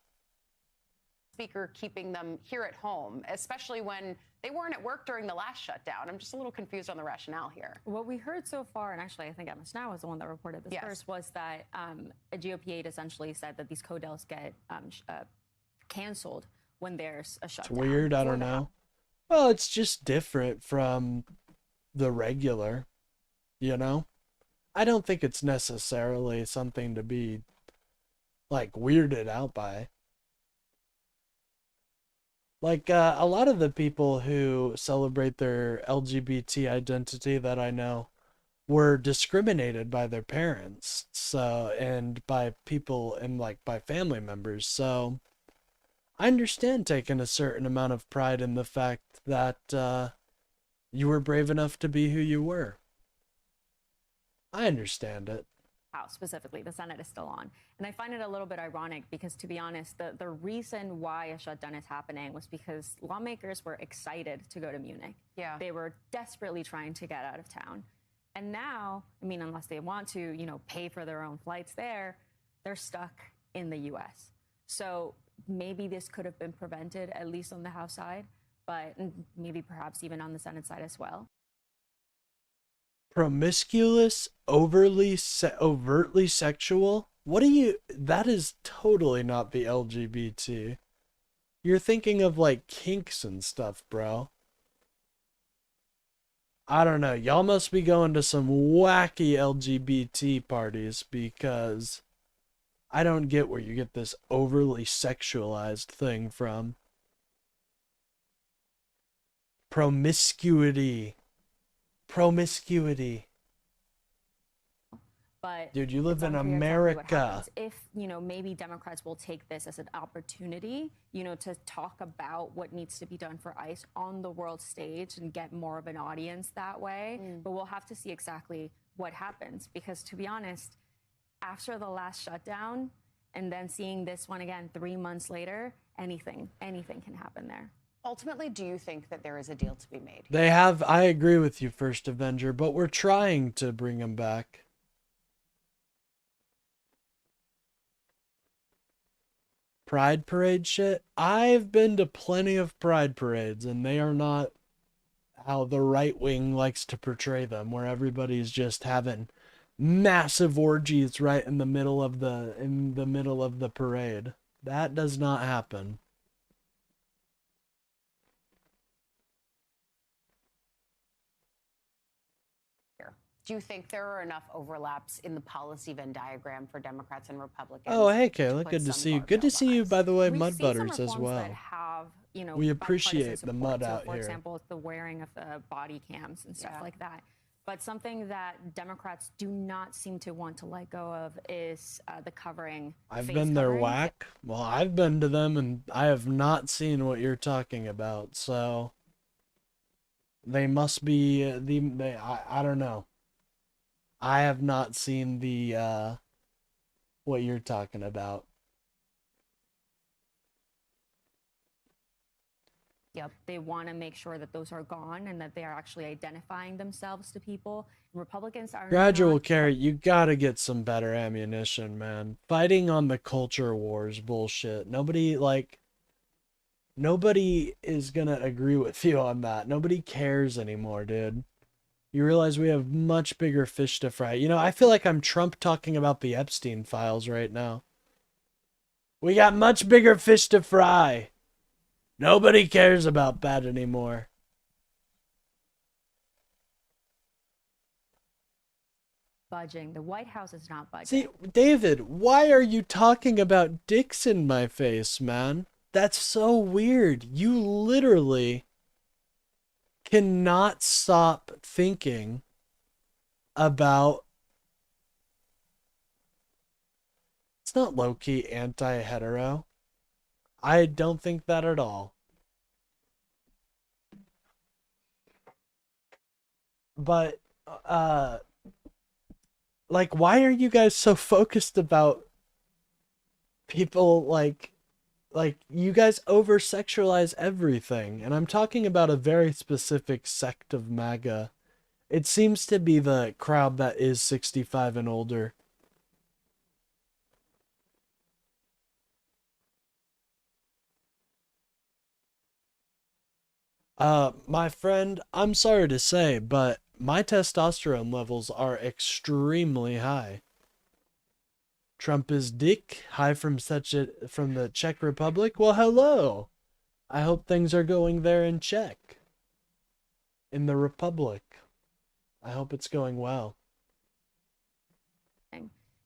S7: Speaker keeping them here at home, especially when they weren't at work during the last shutdown. I'm just a little confused on the rationale here.
S15: What we heard so far, and actually I think Emma Snow was the one that reported this first, was that a GOP aide essentially said that these codels get canceled when there's a shutdown.
S1: It's weird, I don't know. Well, it's just different from the regular, you know? I don't think it's necessarily something to be, like, weirded out by. Like, a lot of the people who celebrate their LGBT identity that I know were discriminated by their parents, so, and by people and, like, by family members, so I understand taking a certain amount of pride in the fact that you were brave enough to be who you were. I understand it.
S15: House specifically, the Senate is still on. And I find it a little bit ironic because, to be honest, the reason why a shutdown is happening was because lawmakers were excited to go to Munich.
S7: Yeah.
S15: They were desperately trying to get out of town. And now, I mean, unless they want to, you know, pay for their own flights there, they're stuck in the U.S. So maybe this could have been prevented, at least on the House side, but maybe perhaps even on the Senate side as well.
S1: Promiscuous, overtly sexual? What do you... That is totally not the LGBT. You're thinking of, like, kinks and stuff, bro. I don't know. Y'all must be going to some wacky LGBT parties, because I don't get where you get this overly sexualized thing from. Promiscuity. promiscuity.
S15: But
S1: Dude, you live
S15: it's
S1: in
S15: unclear exactly what
S1: America.
S15: happens. If, maybe Democrats will take this as an opportunity, to talk about what needs to be done for ICE on the world stage and get more of an audience that way. But we'll have to see exactly what happens, because to be honest, after the last shutdown and then seeing this one again 3 months later, anything can happen there.
S7: Ultimately, do you think that there is a deal to be made?
S1: They have, I agree with you, First Avenger, but we're trying to bring him back. Pride parade shit? I've been to plenty of pride parades, and they are not how the right wing likes to portray them, where everybody's just having massive orgies right in the middle of the parade. That does not happen.
S7: Do you think there are enough overlaps in the policy Venn diagram for Democrats and Republicans?
S1: Oh, hey, Kayla,
S7: put
S1: good to
S7: some
S1: see you. Good to see you, by the way, Mud Butters as
S15: That
S1: well.
S15: have,
S1: We appreciate
S15: bipartisan
S1: the
S15: support.
S1: mud
S15: So,
S1: out
S15: for
S1: here.
S15: example, it's the wearing of the body cams and stuff like that. But something that Democrats do not seem to want to let go of is the covering.
S1: I've
S15: face
S1: been their
S15: covering.
S1: whack. Well, I've been to them, and I have not seen what you're talking about. So they must be I don't know. I have not seen the what you're talking about.
S15: Yep, they want to make sure that those are gone and that they are actually identifying themselves to people. Republicans are
S1: Gradual
S15: not
S1: Carrot, you gotta get some better ammunition, man. Fighting on the culture wars bullshit. Nobody is gonna agree with you on that. Nobody cares anymore, dude. You realize we have much bigger fish to fry. I feel like I'm Trump talking about the Epstein files right now. We got much bigger fish to fry. Nobody cares about that anymore.
S15: budging. The White House is not budging.
S1: See, David, why are you talking about dicks in my face, man? That's so weird. You literally cannot stop thinking about... It's not low-key anti-hetero. I don't think that at all. But, like, why are you guys so focused about people, like, you guys over-sexualize everything, and I'm talking about a very specific sect of MAGA. It seems to be the crowd that is 65 and older. My friend, I'm sorry to say, but my testosterone levels are extremely high. Trump is dick, high from the Czech Republic. Well, hello. I hope things are going there in Czech. In the Republic. I hope it's going well.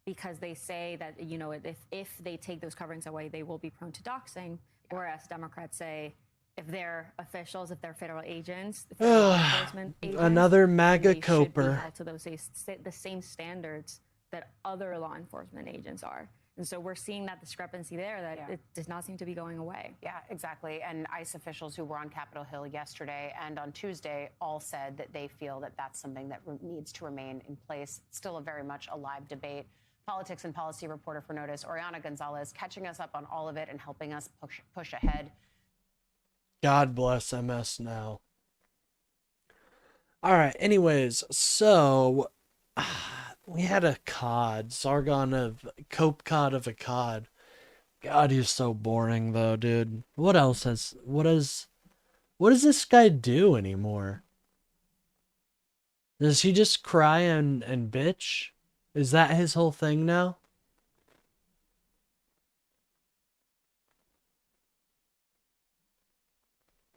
S15: Because they say that, you know, if they take those coverings away, they will be prone to doxing. Whereas Democrats say, if they're officials, if they're federal agents, if they're law enforcement agents,
S1: Another MAGA
S15: they
S1: coper.
S15: should be held to the same standards that other law enforcement agents are. And so we're seeing that discrepancy there that it does not seem to be going away.
S7: Yeah, exactly. And ICE officials who were on Capitol Hill yesterday and on Tuesday all said that they feel that that's something that needs to remain in place. Still a very much a live debate. Politics and policy reporter for Notice, Oriana Gonzalez, catching us up on all of it and helping us push ahead.
S1: God bless MS now. All right, anyways, so we had a COD, Sargon of Cope COD of a COD. God, he's so boring though, dude. What does this guy do anymore? Does he just cry and bitch? Is that his whole thing now?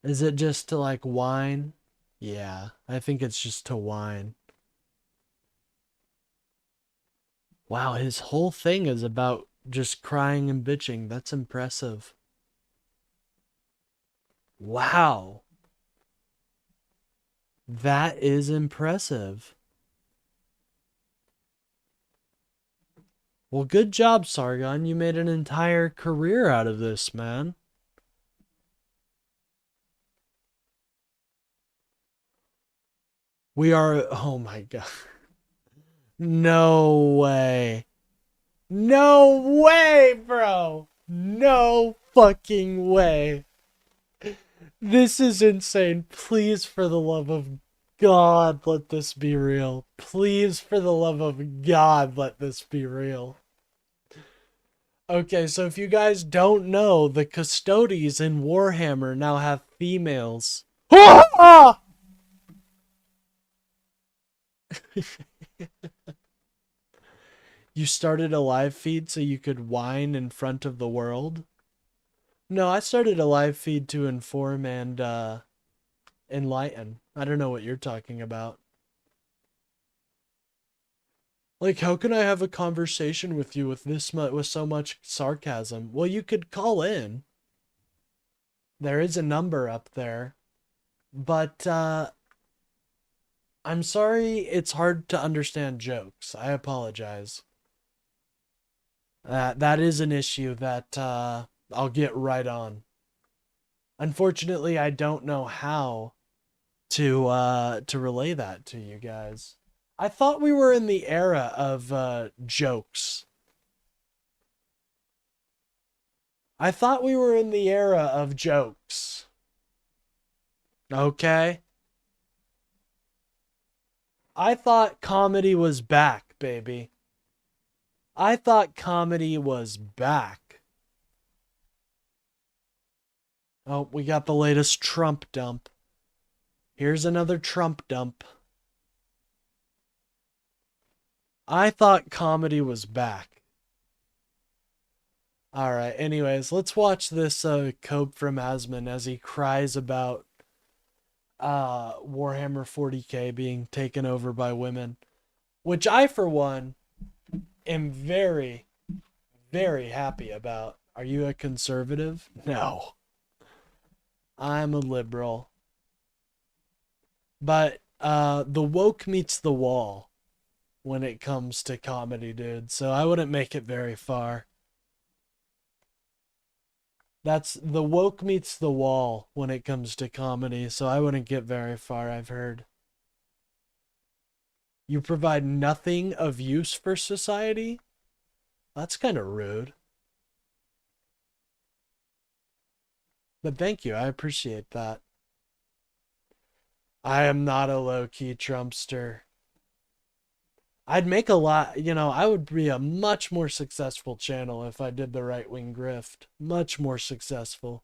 S1: Is it just to like whine? Yeah, I think it's just to whine. Wow, his whole thing is about just crying and bitching. That's impressive. Wow. That is impressive. Well, good job, Sargon. You made an entire career out of this, man. We are... Oh my god. No way. No way, bro. No fucking way. This is insane. Please, for the love of God, let this be real. Please, for the love of God, let this be real. Okay, so if you guys don't know, the Custodes in Warhammer now have females. Ah! You started a live feed so you could whine in front of the world? No, I started a live feed to inform and enlighten. I don't know what you're talking about. Like, how can I have a conversation with you with with so much sarcasm? Well, you could call in. There is a number up there. But I'm sorry it's hard to understand jokes. I apologize. That is an issue that I'll get right on. Unfortunately, I don't know how to relay that to you guys. I thought we were in the era of jokes. I thought we were in the era of jokes. Okay? I thought comedy was back, baby. I thought comedy was back. Oh, we got the latest Trump dump. Here's another Trump dump. I thought comedy was back. Alright, anyways, let's watch this Cope from Asman as he cries about Warhammer 40k being taken over by women. Which I, for one, am very, very happy about. Are you a conservative? No. I'm a liberal. But the woke meets the wall when it comes to comedy, dude. So I wouldn't make it very far. That's the woke meets the wall when it comes to comedy, so I wouldn't get very far, I've heard. You provide nothing of use for society? That's kind of rude. But thank you, I appreciate that. I am not a low-key Trumpster. I'd make a lot, you know, I would be a much more successful channel if I did the right-wing grift. Much more successful.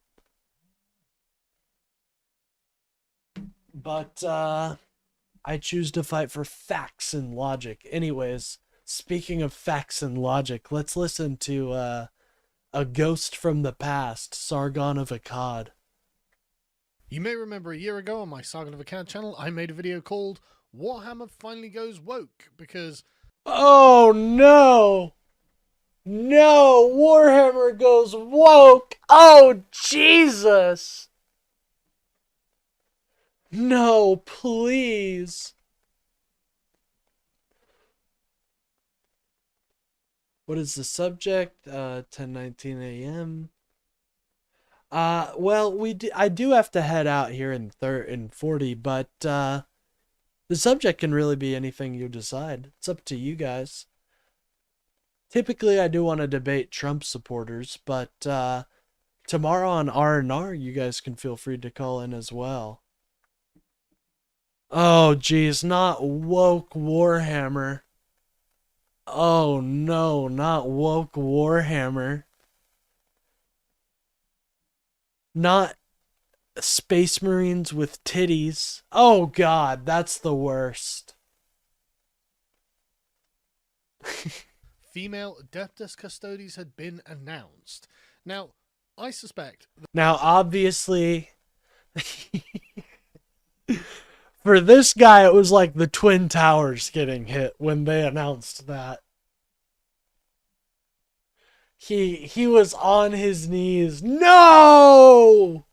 S1: But, I choose to fight for facts and logic. Anyways, speaking of facts and logic, let's listen to, a ghost from the past, Sargon of Akkad.
S11: You may remember a year ago on my Sargon of Akkad channel, I made a video called Warhammer Finally Goes Woke, because...
S1: Oh, no! No! Warhammer goes woke! Oh, Jesus! No, please! What is the subject? 10:19 a.m. Well, I do have to head out here in 40, but the subject can really be anything you decide. It's up to you guys. Typically, I do want to debate Trump supporters, but tomorrow on R&R, you guys can feel free to call in as well. Oh, geez, not woke Warhammer. Oh, no, not woke Warhammer. Not Space Marines with titties. Oh, God, that's the worst.
S11: Female Adeptus Custodes had been announced. Now, I suspect...
S1: Now, obviously... For this guy, it was like the Twin Towers getting hit when they announced that. He was on his knees. No!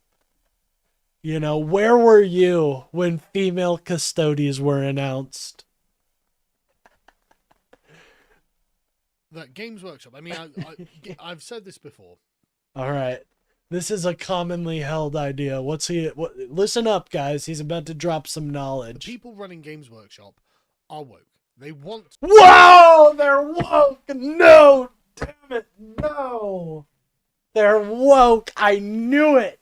S1: You know, where were you when female custodies were announced?
S11: That Games Workshop. I mean, I've said this before.
S1: All right. This is a commonly held idea. Listen up, guys. He's about to drop some knowledge.
S11: The people running Games Workshop are woke. They want...
S1: Whoa! They're woke! No! Damn it! No! They're woke! I knew it!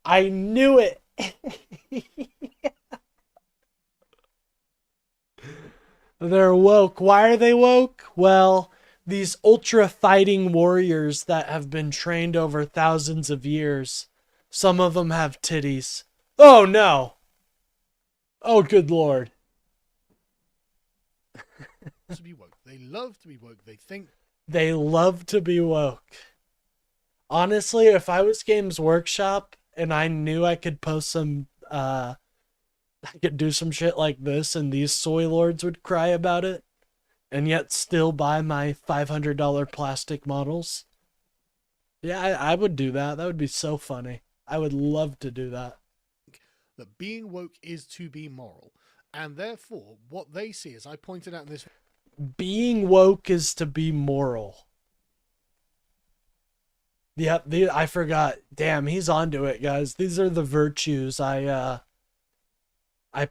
S1: I knew it! They're woke. Why are they woke? Well, these ultra fighting warriors that have been trained over thousands of years, some of them have titties. Oh no! Oh good lord.
S11: To be woke. They love to be woke. They think...
S1: They love to be woke. Honestly, if I was Games Workshop and I knew I could post some, I could do some shit like this and these soy lords would cry about it, and yet still buy my $500 plastic models. Yeah, I would do that. That would be so funny. I would love to do that.
S11: That being woke is to be moral. And therefore, what they see, as I pointed out in this...
S1: Being woke is to be moral. Yep, I forgot. Damn, he's onto it, guys. These are the virtues I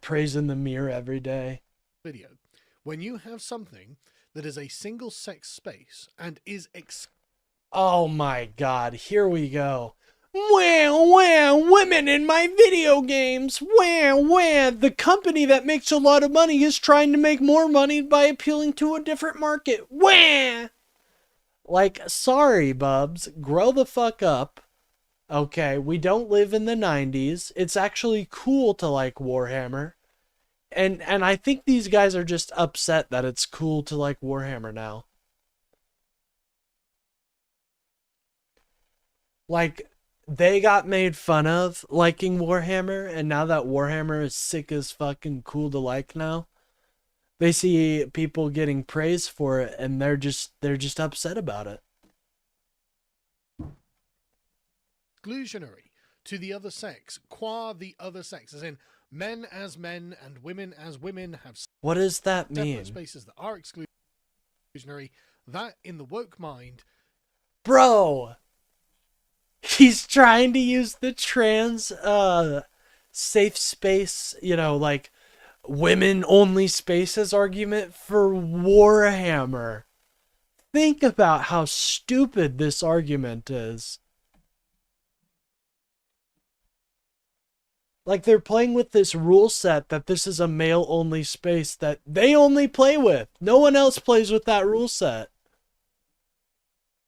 S1: praise in the mirror every day.
S11: Video. When you have something that is a single-sex space and is...
S1: Oh my god, here we go. Wah, women in my video games. Wah, the company that makes a lot of money is trying to make more money by appealing to a different market. Wah! Like, sorry, bubs. Grow the fuck up. Okay, we don't live in the 90s. It's actually cool to like Warhammer. And I think these guys are just upset that it's cool to like Warhammer now. Like, they got made fun of liking Warhammer, and now that Warhammer is sick as fucking cool to like now, they see people getting praise for it, and they're just upset about it.
S11: Exclusionary to the other sex, qua the other sex, as in men as men and women as women have...
S1: What does that mean?
S11: Separate spaces that are exclusionary. That, in the woke mind...
S1: Bro! He's trying to use the trans safe space, you know, like women only spaces argument for Warhammer. Think about how stupid this argument is. Like, they're playing with this rule set that this is a male only space that they only play with. No one else plays with that rule set.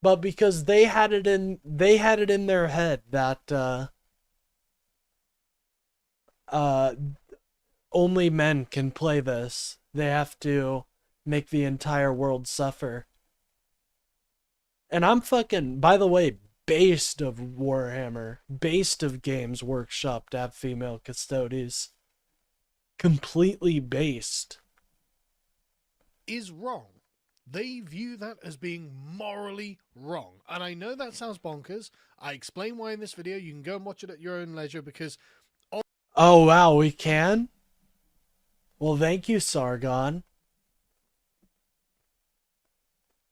S1: But because they had it in their head that only men can play this, they have to make the entire world suffer. And I'm fucking, by the way, based of Warhammer, based of Games Workshop to have female custodies. Completely based.
S11: Is wrong. They view that as being morally wrong. And I know that sounds bonkers. I explain why in this video. You can go and watch it at your own leisure because...
S1: Oh, wow, we can? Well, thank you, Sargon.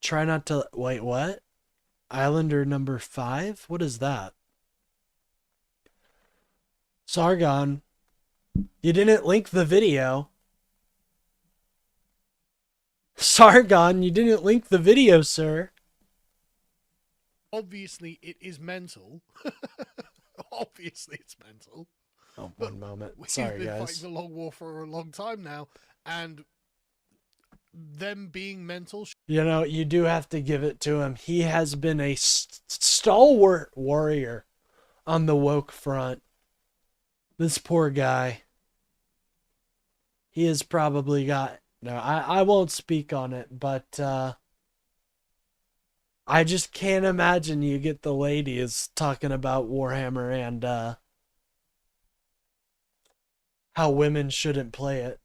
S1: Try not to... Wait, what? Islander number 5? What is that? Sargon, you didn't link the video. Sargon, you didn't link the video, sir.
S11: Obviously, it is mental. Obviously, it's mental.
S1: Oh, one moment.
S11: We've
S1: Sorry,
S11: been
S1: guys.
S11: fighting the long war for a long time now, and them being mental...
S1: You know, you do have to give it to him. He has been a stalwart warrior on the woke front. This poor guy. He has probably got... No, I won't speak on it, but I just can't imagine you get the ladies talking about Warhammer and how women shouldn't play it.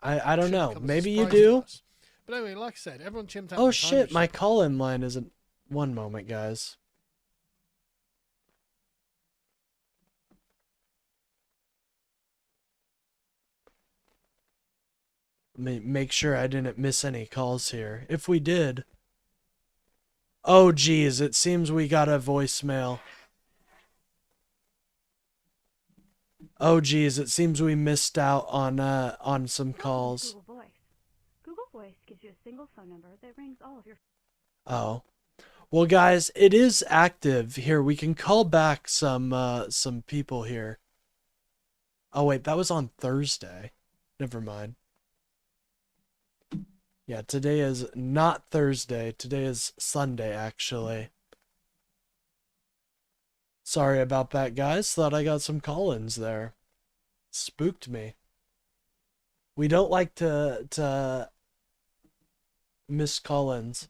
S1: I don't know. Maybe you do.
S11: But anyway, like I said, everyone chimped out.
S1: Oh shit, my call-in line isn't... One moment, guys. make sure I didn't miss any calls here. If we did... Oh, geez, it seems we got a voicemail. Oh, geez, it seems we missed out on some calls.
S16: Google Voice. Google Voice gives you a single phone number that rings all of your...
S1: Oh. Well, guys, it is active here. We can call back some people here. Oh, wait, that was on Thursday. Never mind. Yeah, today is not Thursday. Today is Sunday, actually. Sorry about that, guys. Thought I got some call-ins there. Spooked me. We don't like to miss call-ins.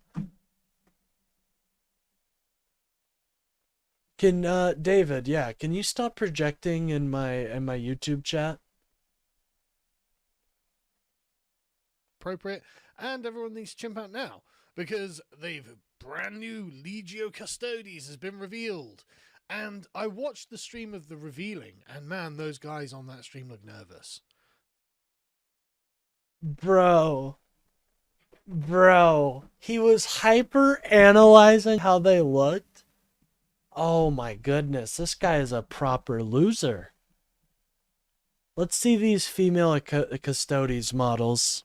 S1: Can David, yeah, can you stop projecting in my YouTube chat?
S11: Appropriate, and everyone needs to chimp out now because they've brand new Legio Custodes has been revealed. And I watched the stream of the revealing, and man, those guys on that stream look nervous.
S1: Bro, he was hyper analyzing how they looked. Oh my goodness, this guy is a proper loser. Let's see these female Custodes models.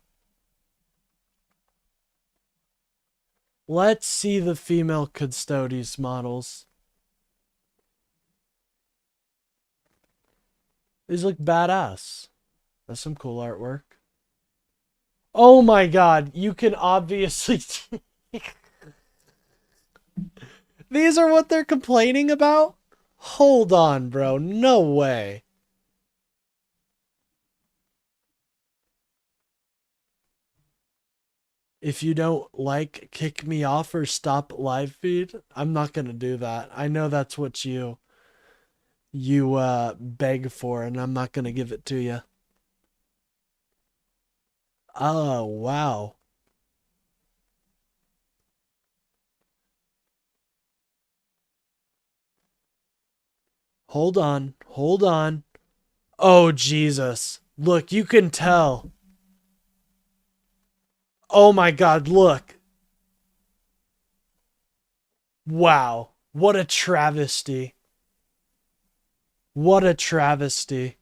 S1: Let's see the female Custodes models. These look badass. That's some cool artwork. Oh my god, you can obviously... These are what they're complaining about? Hold on, bro. No way. If you don't like, kick me off or stop live feed. I'm not going to do that. I know that's what you beg for, and I'm not going to give it to you. Oh, wow. Hold on. Hold on. Oh, Jesus. Look, you can tell. Oh my God, look. Wow. What a travesty. What a travesty.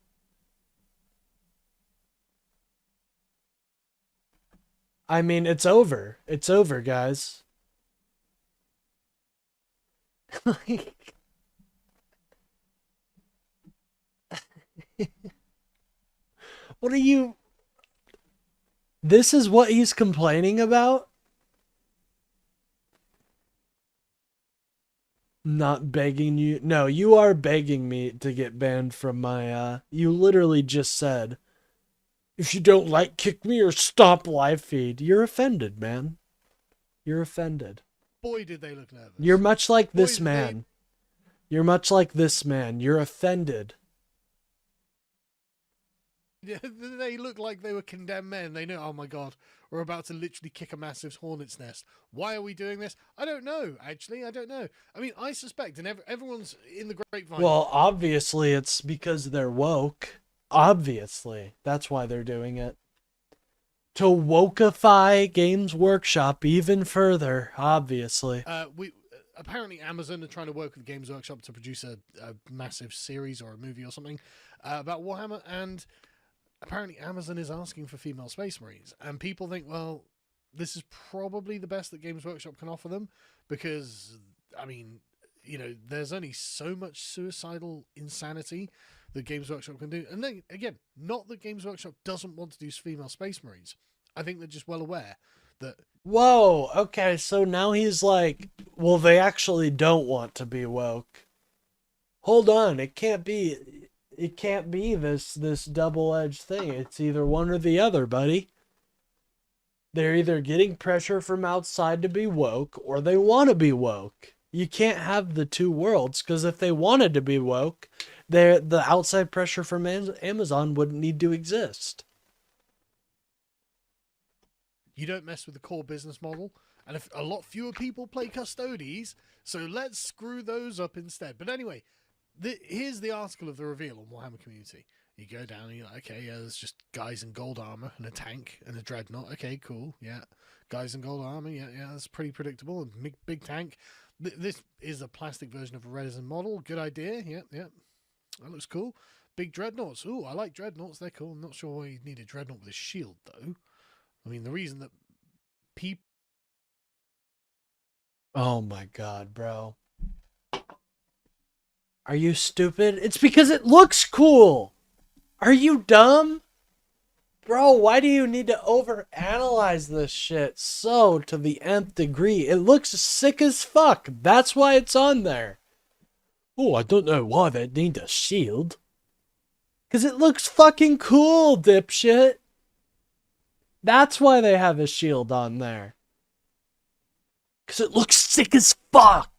S1: I mean, it's over. It's over, guys. What are you... This is what he's complaining about? Not begging you. No, you are begging me to get banned from my, you literally just said, if you don't like, kick me or stop live feed. You're offended, man. You're offended.
S11: Boy, did they look nervous.
S1: You're much like this man. You're much like this man. You're offended.
S11: They look like they were condemned men. They know, oh my God, we're about to literally kick a massive hornet's nest. Why are we doing this? I don't know, actually. I don't know. I mean, I suspect, and everyone's in the grapevine.
S1: Well, obviously, it's because they're woke. Obviously. That's why they're doing it. To wokeify Games Workshop even further, obviously.
S11: Apparently Amazon are trying to work with Games Workshop to produce a massive series or a movie or something about Warhammer, and apparently Amazon is asking for female Space Marines, and people think, well, this is probably the best that Games Workshop can offer them, because, I mean, you know, there's only so much suicidal insanity that Games Workshop can do. And then, again, not that Games Workshop doesn't want to do female Space Marines. I think they're just well aware that...
S1: Whoa, okay, so now he's like, well, they actually don't want to be woke. Hold on, it can't be this double-edged thing. It's either one or the other, buddy. They're either getting pressure from outside to be woke, or they want to be woke. You can't have the two worlds, because if they wanted to be woke, the outside pressure from Amazon wouldn't need to exist.
S11: You don't mess with the core business model, and if a lot fewer people play Custodes, so let's screw those up instead. But anyway, here's the article of the reveal on Warhammer Community. You go down and you're like, okay, yeah, there's just guys in gold armor and a tank and a dreadnought. Okay, cool, yeah. Guys in gold armor, yeah, that's pretty predictable. A big tank. This is a plastic version of a resin model. Good idea, yeah. That looks cool. Big dreadnoughts. Ooh, I like dreadnoughts. They're cool. I'm not sure why you need a dreadnought with a shield, though. I mean, the reason that people...
S1: Oh my god, bro. Are you stupid? It's because it looks cool. Are you dumb? Bro, why do you need to overanalyze this shit so to the nth degree? It looks sick as fuck. That's why it's on there. Oh, I don't know why they need a shield. Because it looks fucking cool, dipshit. That's why they have a shield on there. Because it looks sick as fuck.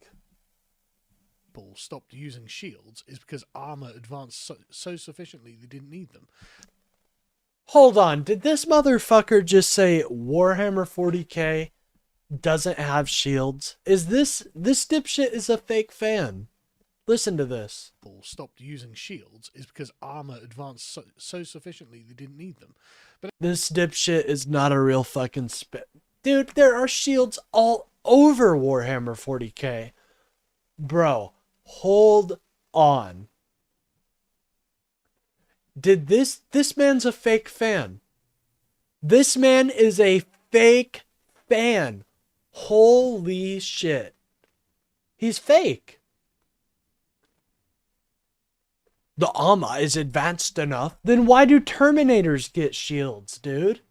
S11: People stopped using shields is because armor advanced so sufficiently they didn't need them.
S1: Hold on, did this motherfucker just say Warhammer 40k doesn't have shields? Is this dipshit is a fake fan? Listen to this.
S11: People stopped using shields is because armor advanced so sufficiently they didn't need them. But
S1: this dipshit is not a real fucking Dude, there are shields all over Warhammer 40k. Bro, hold on. Did this man's a fake fan. This man is a fake fan. Holy shit. He's fake. The armor is advanced enough. Then why do Terminators get shields, dude?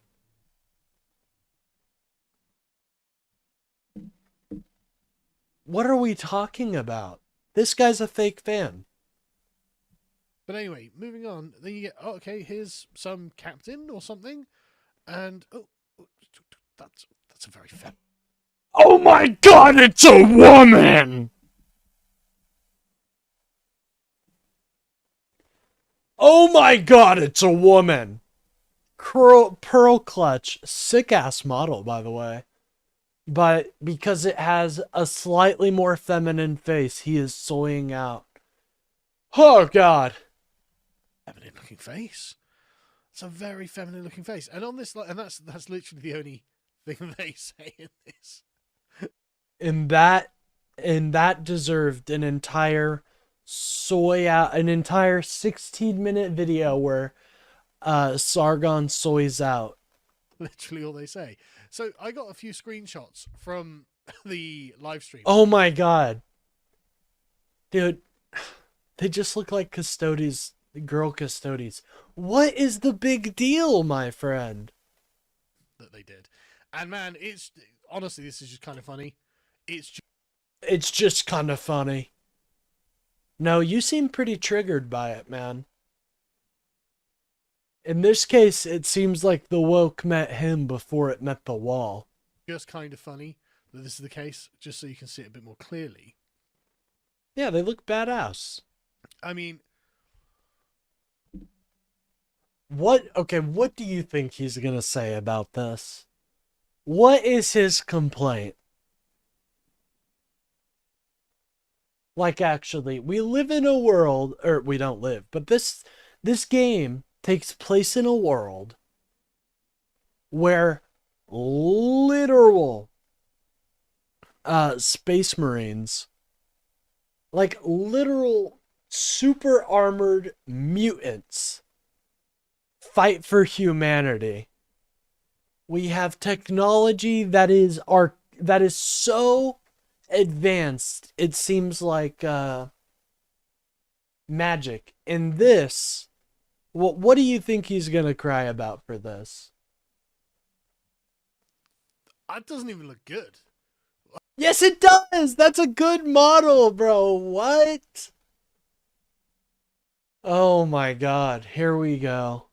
S1: What are we talking about? This guy's a fake fan.
S11: But anyway, moving on. Then you get, oh, okay, here's some captain or something. And, that's a very fat...
S1: Oh my god, it's a woman! Oh my god, it's a woman! Pearl Clutch. Sick-ass model, by the way. But because it has a slightly more feminine face, he is soying out. Oh god.
S11: Feminine looking face. It's a very feminine looking face. And on this, and that's literally the only thing they say in this.
S1: And that deserved an entire an entire 16-minute video where Sargon soys out.
S11: Literally all they say. So I got a few screenshots from the live stream.
S1: Oh my god. Dude, they just look like custodies, girl custodies. What is the big deal, my friend?
S11: That they did. And man, it's honestly, this is just kind of funny.
S1: It's just kind of funny. No, you seem pretty triggered by it, man. In this case, it seems like the woke met him before it met the wall.
S11: Just kind of funny that this is the case, just so you can see it a bit more clearly.
S1: Yeah, they look badass.
S11: I mean...
S1: what do you think he's gonna say about this? What is his complaint? Like, actually, we live in a world, or we don't live, but this game takes place in a world where literal space marines, like literal super armored mutants, fight for humanity. We have technology that is so advanced, it seems like magic. In this, what do you think he's gonna cry about for this?
S11: That doesn't even look good.
S1: Yes, it does. That's a good model, bro. What? Oh my god, here we go.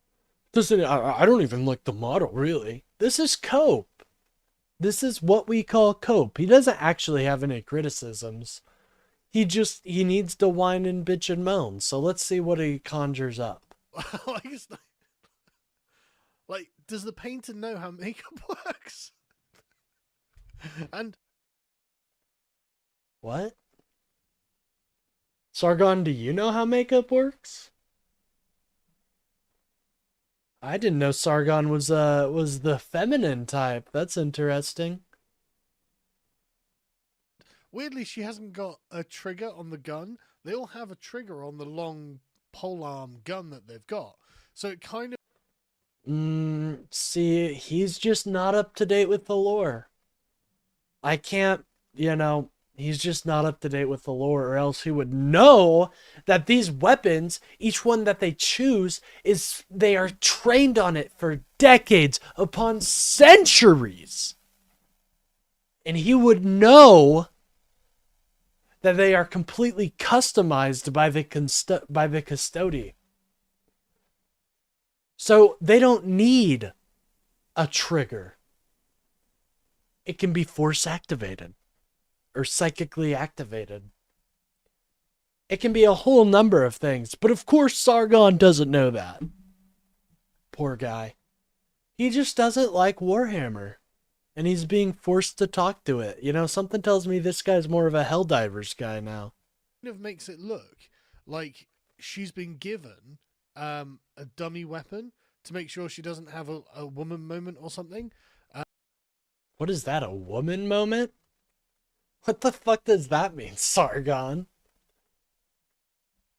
S1: I don't even like the model, really. This is Cope. This is what we call Cope. He doesn't actually have any criticisms. He needs to whine and bitch and moan. So let's see what he conjures up.
S11: Like, does the painter know how makeup works? And
S1: what? Sargon, do you know how makeup works? I didn't know Sargon was the feminine type. That's interesting.
S11: Weirdly, she hasn't got a trigger on the gun. They all have a trigger on the long polearm gun that they've got. So it kind of...
S1: See, he's just not up to date with the lore. I can't, he's just not up to date with the lore, or else he would know that these weapons, each one that they choose, they are trained on it for decades upon centuries. And he would know that they are completely customized by the custody. So they don't need a trigger. It can be force activated or psychically activated. It can be a whole number of things, but of course Sargon doesn't know that. Poor guy. He just doesn't like Warhammer. And he's being forced to talk to it. Something tells me this guy's more of a Helldivers guy now.
S11: Kind of makes it look like she's been given a dummy weapon to make sure she doesn't have a woman moment or something.
S1: What is that, a woman moment? What the fuck does that mean, Sargon?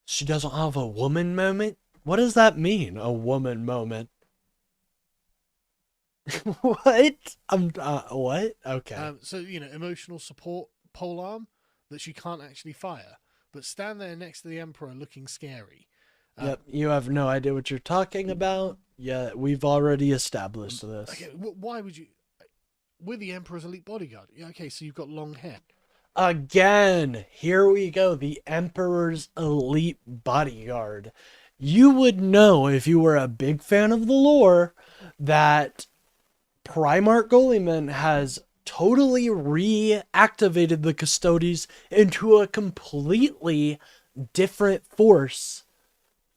S1: She doesn't have a woman moment? What does that mean, a woman moment? What? What? Okay.
S11: So, emotional support polearm that she can't actually fire, but stand there next to the Emperor looking scary.
S1: Yep, you have no idea what you're talking about. Yeah, we've already established this.
S11: Okay, why would you... We're the Emperor's elite bodyguard. Yeah, okay, so you've got long hair.
S1: Again, here we go. The Emperor's elite bodyguard. You would know, if you were a big fan of the lore, that Primarch Guilliman has totally reactivated the Custodes into a completely different force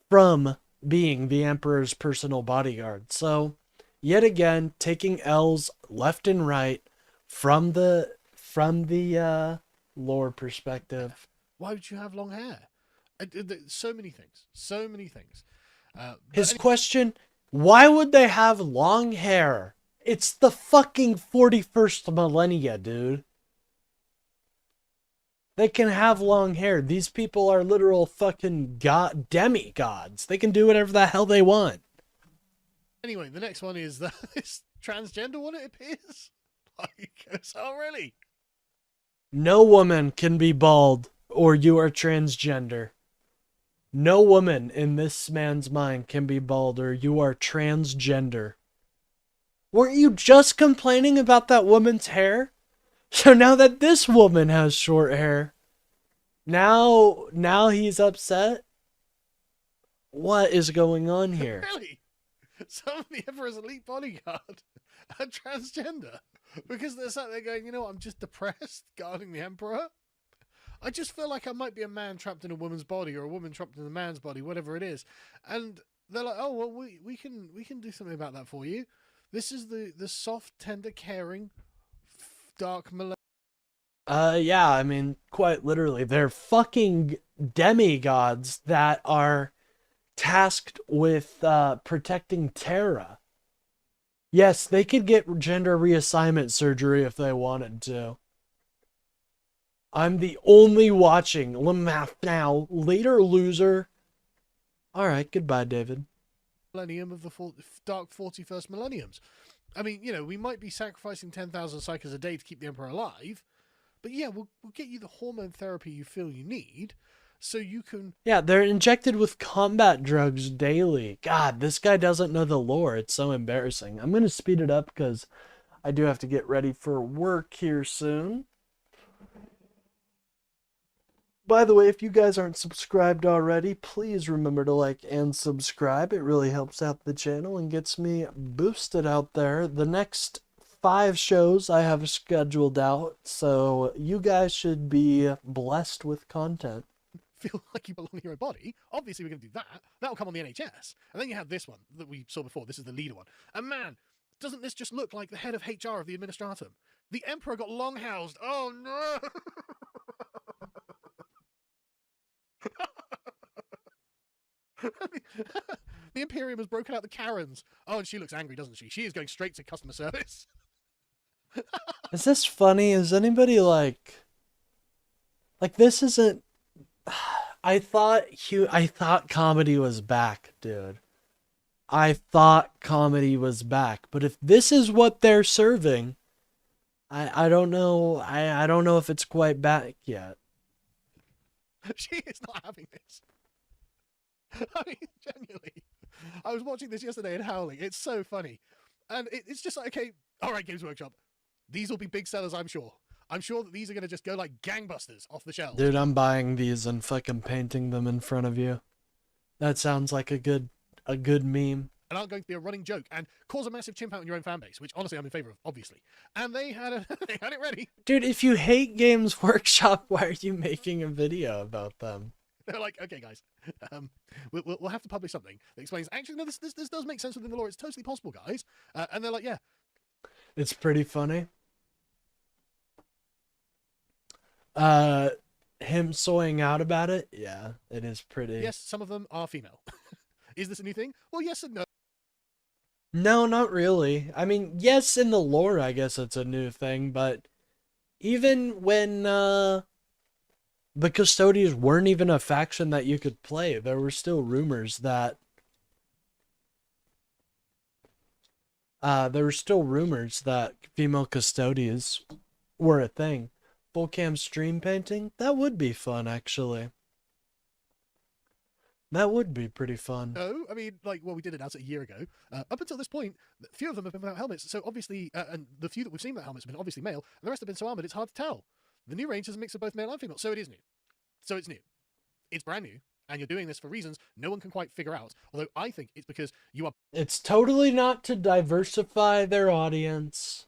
S1: from being the Emperor's personal bodyguard. So, yet again, taking L's left and right from the lore perspective.
S11: Why would you have long hair? So many things. So many things.
S1: His question, why would they have long hair? It's the fucking 41st millennia, dude. They can have long hair. These people are literal fucking demigods. They can do whatever the hell they want.
S11: Anyway, the next one is this transgender one, it appears. Oh, really?
S1: No woman can be bald or you are transgender. No woman in this man's mind can be bald or you are transgender. Weren't you just complaining about that woman's hair? So now that this woman has short hair, now he's upset? What is going on here?
S11: Really? Some of the Emperor's elite bodyguard are transgender because they're sat there going, I'm just depressed guarding the Emperor. I just feel like I might be a man trapped in a woman's body or a woman trapped in a man's body, whatever it is. And they're like, oh, well, we can do something about that for you. This is the soft, tender, caring, dark millennium.
S1: Yeah, I mean, quite literally, they're fucking demigods that are tasked with protecting Terra. Yes, they could get gender reassignment surgery if they wanted to. I'm the only watching. Now, later, loser. Alright, goodbye, David.
S11: Millennium of the dark 41st millenniums. I mean, we might be sacrificing 10,000 psychers a day to keep the Emperor alive, but yeah, we'll get you the hormone therapy you feel you need, so you can...
S1: Yeah, they're injected with combat drugs daily. God, this guy doesn't know the lore. It's so embarrassing. I'm going to speed it up because I do have to get ready for work here soon. By the way, if you guys aren't subscribed already, please remember to like and subscribe. It really helps out the channel and gets me boosted out there. The next 5 shows I have scheduled out, so you guys should be blessed with content.
S11: Feel like you belong in your own body. Obviously, we're going to do that. That'll come on the NHS. And then you have this one that we saw before. This is the leader one. And man, doesn't this just look like the head of HR of the Administratum? The Emperor got long housed. Oh, no! The Imperium has broken out the Karens. Oh, and she looks angry, doesn't she? She is going straight to customer service.
S1: Is this funny? Is anybody like this isn't... I thought comedy was back, dude. I thought comedy was back. But if this is what they're serving, I don't know. I don't know if it's quite back yet.
S11: She is not having this. I mean, genuinely. I was watching this yesterday and howling. It's so funny. And it's just like, okay, all right, Games Workshop. These will be big sellers, I'm sure. I'm sure that these are going to just go like gangbusters off the shelves.
S1: Dude, I'm buying these and fucking painting them in front of you. That sounds like a good meme.
S11: And aren't going to be a running joke and cause a massive chimp out in your own fan base, which honestly I'm in favor of, obviously. And they had it ready.
S1: Dude, if you hate Games Workshop, why are you making a video about them?
S11: They're like, okay, guys, we'll have to publish something that explains, actually, no, this does make sense within the law. It's totally possible, guys. And they're like, yeah.
S1: It's pretty funny. Him soying out about it? Yeah, it is pretty.
S11: Yes, some of them are female. Is this a new thing? Well, yes and no.
S1: No, not really. I mean, yes, in the lore, I guess it's a new thing, but even when the Custodians weren't even a faction that you could play, there were still rumors that female Custodians were a thing. Full cam stream painting? That would be fun, actually. That would be pretty fun.
S11: No, I mean, like, well, we did announce it a year ago. Up until this point, a few of them have been without helmets, so obviously, and the few that we've seen without helmets have been obviously male, and the rest have been so armored it's hard to tell. The new range is a mix of both male and female, so it is new. So it's new. It's brand new, and you're doing this for reasons no one can quite figure out, although I think it's because you are...
S1: It's totally not to diversify their audience.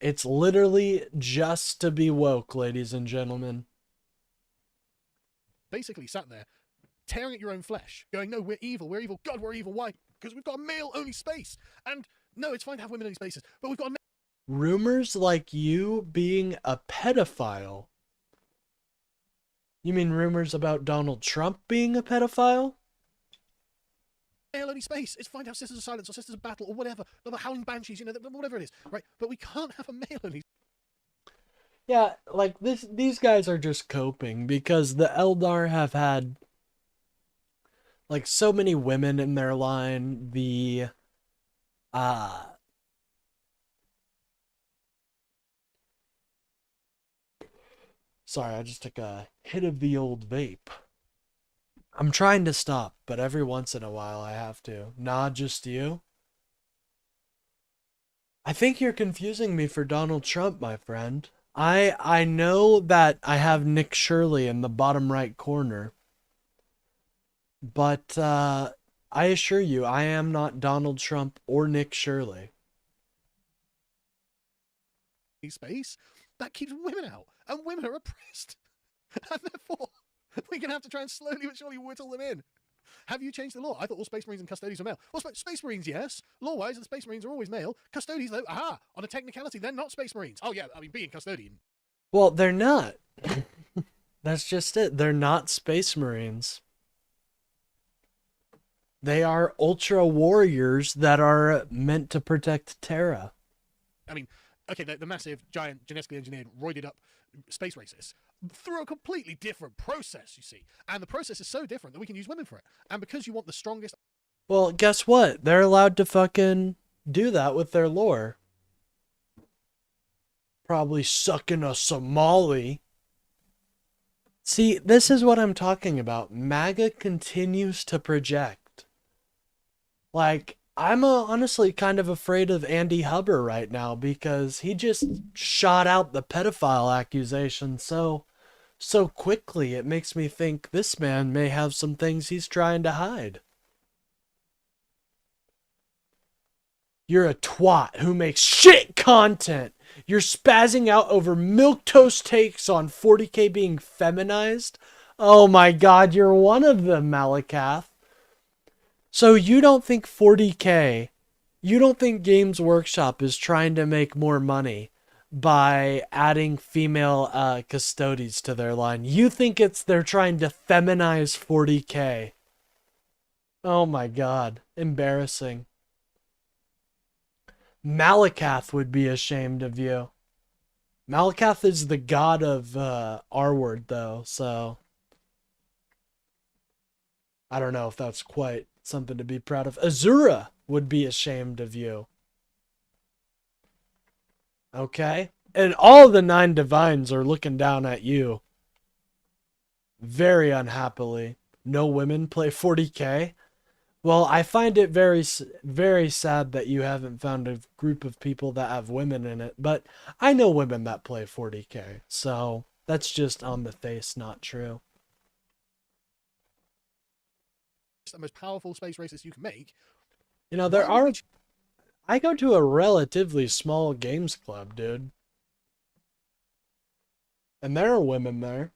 S1: It's literally just to be woke, ladies and gentlemen.
S11: Basically sat there, tearing at your own flesh, going, no, we're evil, God, we're evil, why? Because we've got a male-only space, and no, it's fine to have women-only spaces, but we've got a
S1: rumors like you being a pedophile. You mean rumors about Donald Trump being a pedophile?
S11: male-only space. It's fine to have Sisters of Silence or Sisters of Battle or whatever, the Howling Banshees, you know, whatever it is, right? But we can't have a male-only.
S1: Yeah, like these guys are just coping because the Eldar have had like so many women in their line. Sorry, I just took a hit of the old vape. I'm trying to stop, but every once in a while I have to. Not just you. I think you're confusing me for Donald Trump, my friend. I know that I have Nick Shirley in the bottom right corner. But I assure you, I am not Donald Trump or Nick Shirley.
S11: Space that keeps women out, and women are oppressed. And therefore, we're going to have to try and slowly but surely whittle them in. Have you changed the law? I thought all Space Marines and Custodians were male. Well, Space Marines, yes. Law-wise, the Space Marines are always male. Custodians, though, aha, on a technicality, they're not Space Marines. Oh, yeah, I mean, being Custodian.
S1: Well, they're not. That's just it. They're not Space Marines. They are Ultra Warriors that are meant to protect Terra.
S11: I mean, okay, the massive, giant, genetically engineered, roided up space racists through a completely different process, you see. And the process is so different that we can use women for it. And because you want the strongest...
S1: Well, guess what? They're allowed to fucking do that with their lore. Probably sucking a Somali. See, this is what I'm talking about. MAGA continues to project. Like, I'm honestly kind of afraid of Andy Huber right now because he just shot out the pedophile accusation so quickly. It makes me think this man may have some things he's trying to hide. You're a twat who makes shit content. You're spazzing out over milquetoast takes on 40k being feminized. Oh my god, you're one of them, Malakath. So you don't think 40k, you don't think Games Workshop is trying to make more money by adding female custodies to their line. You think they're trying to feminize 40k. Oh my god. Embarrassing. Malakath would be ashamed of you. Malakath is the god of R-word, though, so I don't know if that's quite something to be proud of. Azura would be ashamed of you. Okay? And all the 9 divines are looking down at you. Very unhappily. No women play 40K? Well, I find it very, very sad that you haven't found a group of people that have women in it. But I know women that play 40K. So that's just on the face not true.
S11: It's the most powerful space races you can make.
S1: You know, there are... I go to a relatively small games club, dude. And there are women there.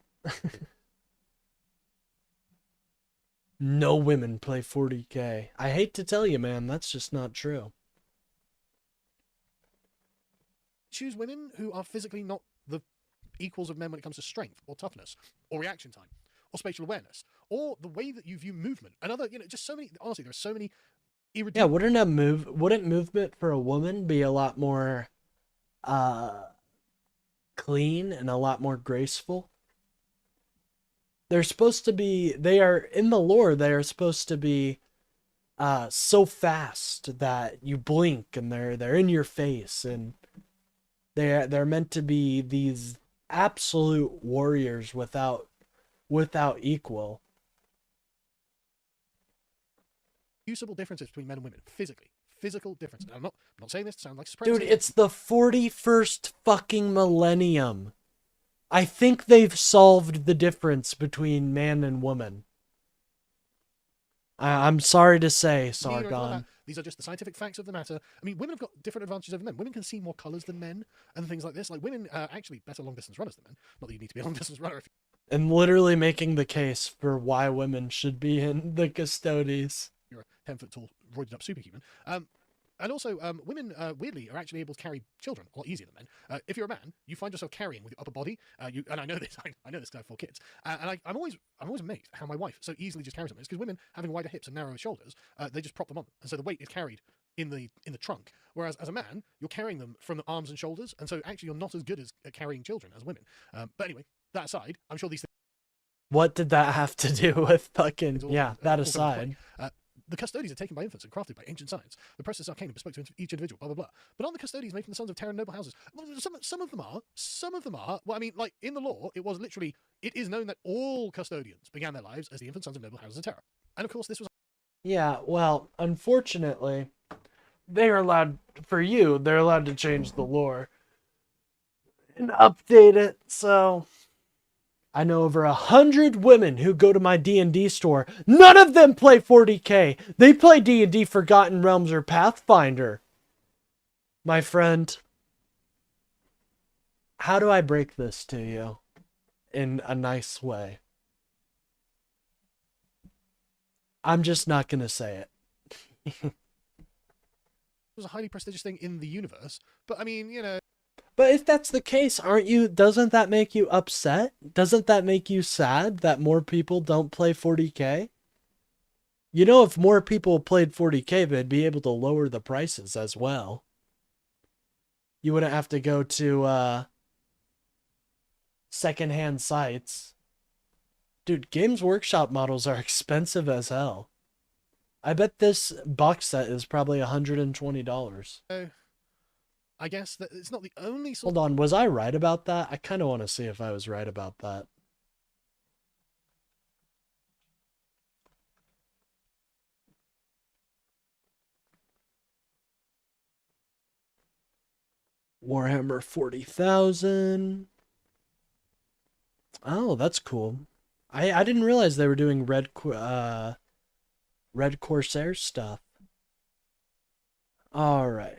S1: No women play 40K. I hate to tell you, man, that's just not true.
S11: Choose women who are physically not the equals of men when it comes to strength or toughness or reaction time or spatial awareness or the way that you view movement and other, just so many, honestly, there's so many
S1: Yeah, wouldn't movement for a woman be a lot more clean and a lot more graceful? They're supposed to be, they are in the lore, they are supposed to be so fast that you blink and they're in your face, and they're meant to be these absolute warriors without equal.
S11: Usable differences between men and women, physical differences. I'm not saying this to sound like supremacy.
S1: Dude, it's the 41st fucking millennium. I think they've solved the difference between man and woman. I'm sorry to say, Sargon.
S11: These are just the scientific facts of the matter. I mean, women have got different advantages over men. Women can see more colors than men and things like this. Like, women are actually better long-distance runners than men. Not that you need to be a long-distance runner.
S1: And literally making the case for why women should be in the Custodes.
S11: You're a 10-foot tall, roided-up superhuman. And also, women, weirdly, are actually able to carry children a lot easier than men. If you're a man, you find yourself carrying with your upper body. And I know this. I know this because I have 4 kids. And I'm always amazed how my wife so easily just carries them. It's because women having wider hips and narrower shoulders, they just prop them on, and so the weight is carried in the trunk. Whereas as a man, you're carrying them from the arms and shoulders, and so actually you're not as good as carrying children as women. But anyway, that aside, I'm sure these things.
S1: What did that have to do with fucking? Yeah, that aside.
S11: The Custodes are taken by infants and crafted by ancient science. The process arcane and bespoke to each individual, blah, blah, blah. But aren't the Custodes made from the sons of Terran noble houses? Well, some of them are. Some of them are. Well, I mean, like, in the lore, it is known that all custodians began their lives as the infant sons of noble houses of Terra. And of course, this was...
S1: Yeah, well, unfortunately, they're allowed to change the lore and update it, so... I know over 100 women who go to my D&D store. None of them play 40K. They play D&D Forgotten Realms or Pathfinder. My friend, how do I break this to you in a nice way? I'm just not going to say it.
S11: It was a highly prestigious thing in the universe, but I mean,
S1: But if that's the case, doesn't that make you upset? Doesn't that make you sad that more people don't play 40K? You know, if more people played 40K, they'd be able to lower the prices as well. You wouldn't have to go to secondhand sites. Dude, Games Workshop models are expensive as hell. I bet this box set is probably $120.
S11: I guess that it's not the only
S1: Hold on, was I right about that? I kind of want to see if I was right about that. Warhammer 40,000. Oh, that's cool. I didn't realize they were doing Red Corsair stuff. All right.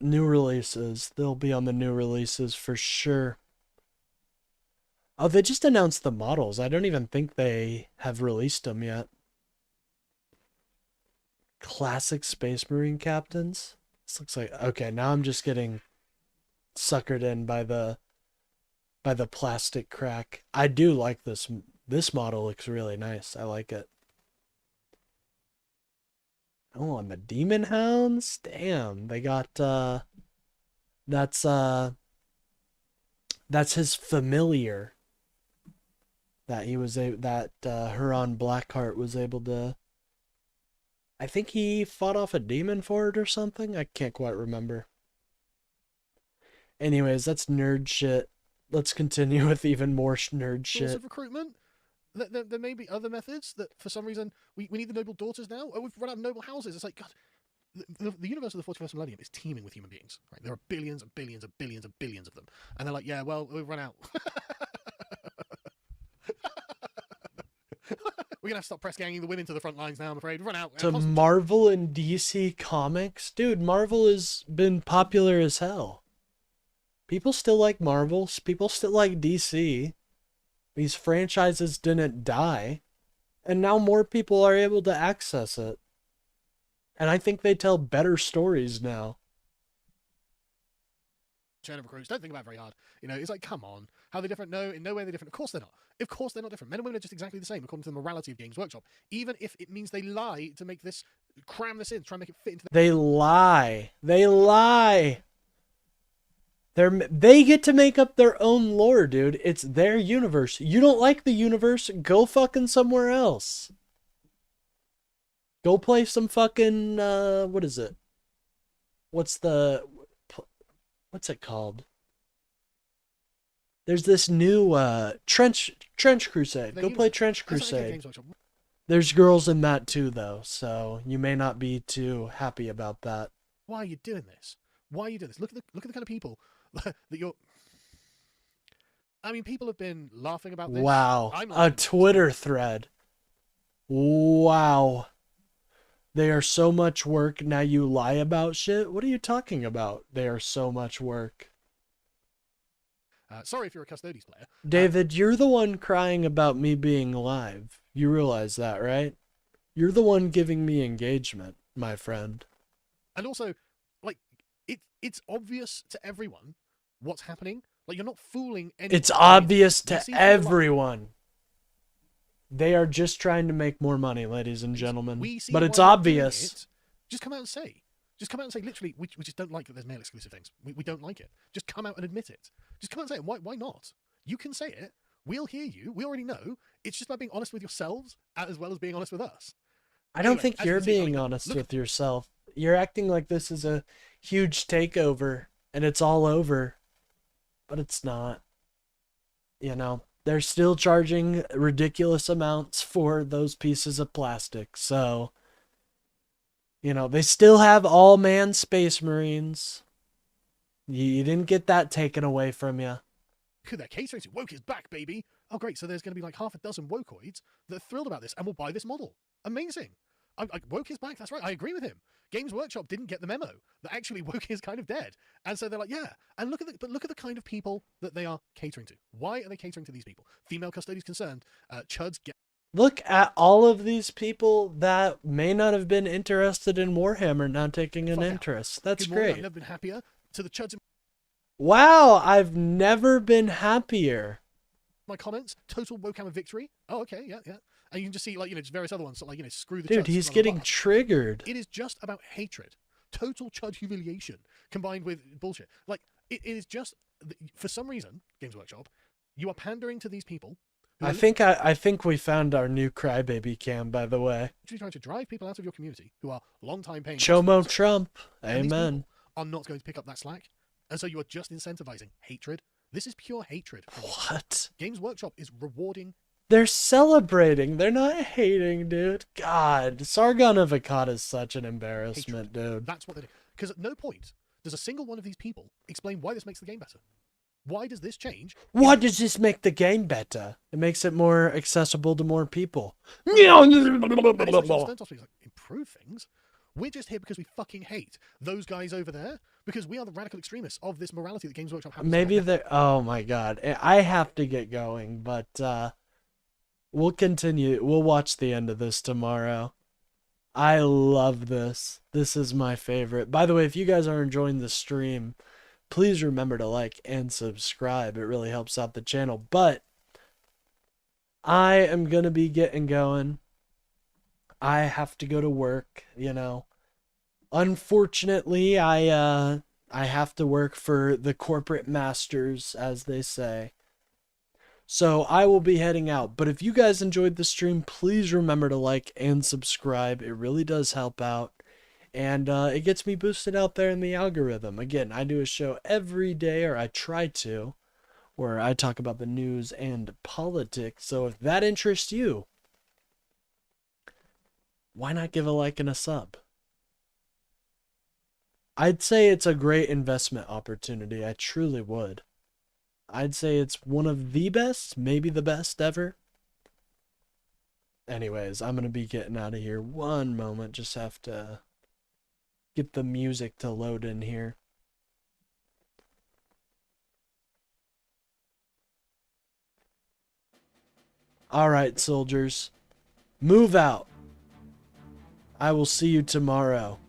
S1: New releases. They'll be on the new releases for sure. Oh, they just announced the models. I don't even think they have released them yet. Classic Space Marine captains. This looks like... Okay, now I'm just getting suckered in by the plastic crack. I do like this. This model looks really nice. I like it. Oh, and the Demon Hounds? Damn, they got, that's his familiar. That Huron Blackheart was able to... I think he fought off a demon for it or something? I can't quite remember. Anyways, that's nerd shit. Let's continue with even more nerd
S11: Source
S1: shit.
S11: of recruitment? There may be other methods that, for some reason, we need the noble daughters now. Oh, we've run out of noble houses. It's like, God, the universe of the 41st millennium is teeming with human beings. Right? There are billions and billions and billions and billions of them. And they're like, yeah, well, we've run out. We're going to have to stop press ganging the women to the front lines now, I'm afraid. We've run out.
S1: To Marvel and DC Comics? Dude, Marvel has been popular as hell. People still like Marvel. People still like DC. These franchises didn't die. And now more people are able to access it. And I think they tell better stories now.
S11: Churn of recruits, don't think about it very hard. You know, it's like, come on. How are they different? No, in no way they're different. Of course they're not. Of course they're not different. Men and women are just exactly the same according to the morality of Games Workshop. Even if it means they lie to make this, cram this in, try and make it fit into
S1: They lie. They lie. They get to make up their own lore, dude. It's their universe. You don't like the universe? Go fucking somewhere else. Go play some fucking, what is it? What's it called? There's this new, Trench Crusade. Go play Trench Crusade. There's girls in that too, though, so you may not be too happy about that.
S11: Why are you doing this? Why are you doing this? Look at the kind of people that you're... I mean, people have been laughing about this.
S1: Wow. A Twitter thread. Wow. They are so much work, now you lie about shit? What are you talking about? They are so much work.
S11: Sorry if you're a Custodes player.
S1: David, you're the one crying about me being live. You realize that, right? You're the one giving me engagement, my friend.
S11: And also, like, it's obvious to everyone what's happening. Like, you're not fooling anyone.
S1: It's obvious to everyone. They are just trying to make more money, ladies and gentlemen. But it's obvious.
S11: Just come out and say. Just come out and say, literally, we just don't like that there's male exclusive things. We don't like it. Just come out and admit it. Just come out and say it. Why not? You can say it. We'll hear you. We already know. It's just about being honest with yourselves as well as being honest with us.
S1: I don't think you're being honest with yourself. You're acting like this is a huge takeover and it's all over. But it's not. You know, they're still charging ridiculous amounts for those pieces of plastic. So, you know, they still have all-man Space Marines. You didn't get that taken away from you.
S11: They're catering to woke is back, baby. Oh, great. So there's going to be like half a dozen wokoids that are thrilled about this and will buy this model. Amazing. Woke is back. That's right. I agree with him. Games Workshop didn't get the memo that actually woke is kind of dead. And so they're like, yeah. And look at the kind of people that they are catering to. Why are they catering to these people? Female Custodes concerned. Chuds get...
S1: Look at all of these people that may not have been interested in Warhammer now taking an interest. That's
S11: Good morning,
S1: great.
S11: I've never been happier. To the Chuds...
S1: Wow, I've never been happier.
S11: My comments, total Wokehammer victory. Oh, okay, yeah. And you can just see, like, you know, just various other ones, so, like, you know, screw the
S1: Dude,
S11: Chuds,
S1: he's
S11: blah, blah,
S1: getting
S11: blah.
S1: triggered.
S11: It is just about hatred. Total Chud humiliation combined with bullshit. Like, it is just, for some reason, Games Workshop, you are pandering to these people.
S1: I think we found our new crybaby cam, by the way.
S11: You're trying to drive people out of your community who are long-time paying...
S1: Chomo Trump.
S11: And these
S1: Amen.
S11: people are not going to pick up that slack. And so you are just incentivizing hatred. This is pure hatred.
S1: What?
S11: Games Workshop is rewarding...
S1: They're celebrating. They're not hating, dude. God, Sargon of Akkad is such an embarrassment, dude.
S11: That's what they do. Because at no point does a single one of these people explain why this makes the game better. Why does this change?
S1: Why does this make the game better? It makes it more accessible to more people.
S11: Improve things? We're just here because we fucking hate those guys over there, because we are the radical extremists of this morality that Games Workshop has.
S1: Maybe they're... Oh my god. I have to get going, but we'll continue. We'll watch the end of this tomorrow. I love this. This is my favorite. By the way, if you guys are enjoying the stream, please remember to like and subscribe. It really helps out the channel. But I am going to be getting going. I have to go to work, you know. Unfortunately, I have to work for the corporate masters, as they say. So I will be heading out. But if you guys enjoyed the stream, please remember to like and subscribe. It really does help out. And it gets me boosted out there in the algorithm. Again, I do a show every day, or I try to, where I talk about the news and politics. So if that interests you, why not give a like and a sub? I'd say it's a great investment opportunity. I truly would. I'd say it's one of the best, maybe the best ever. Anyways, I'm going to be getting out of here. One moment, just have to get the music to load in here. Alright, soldiers. Move out. I will see you tomorrow.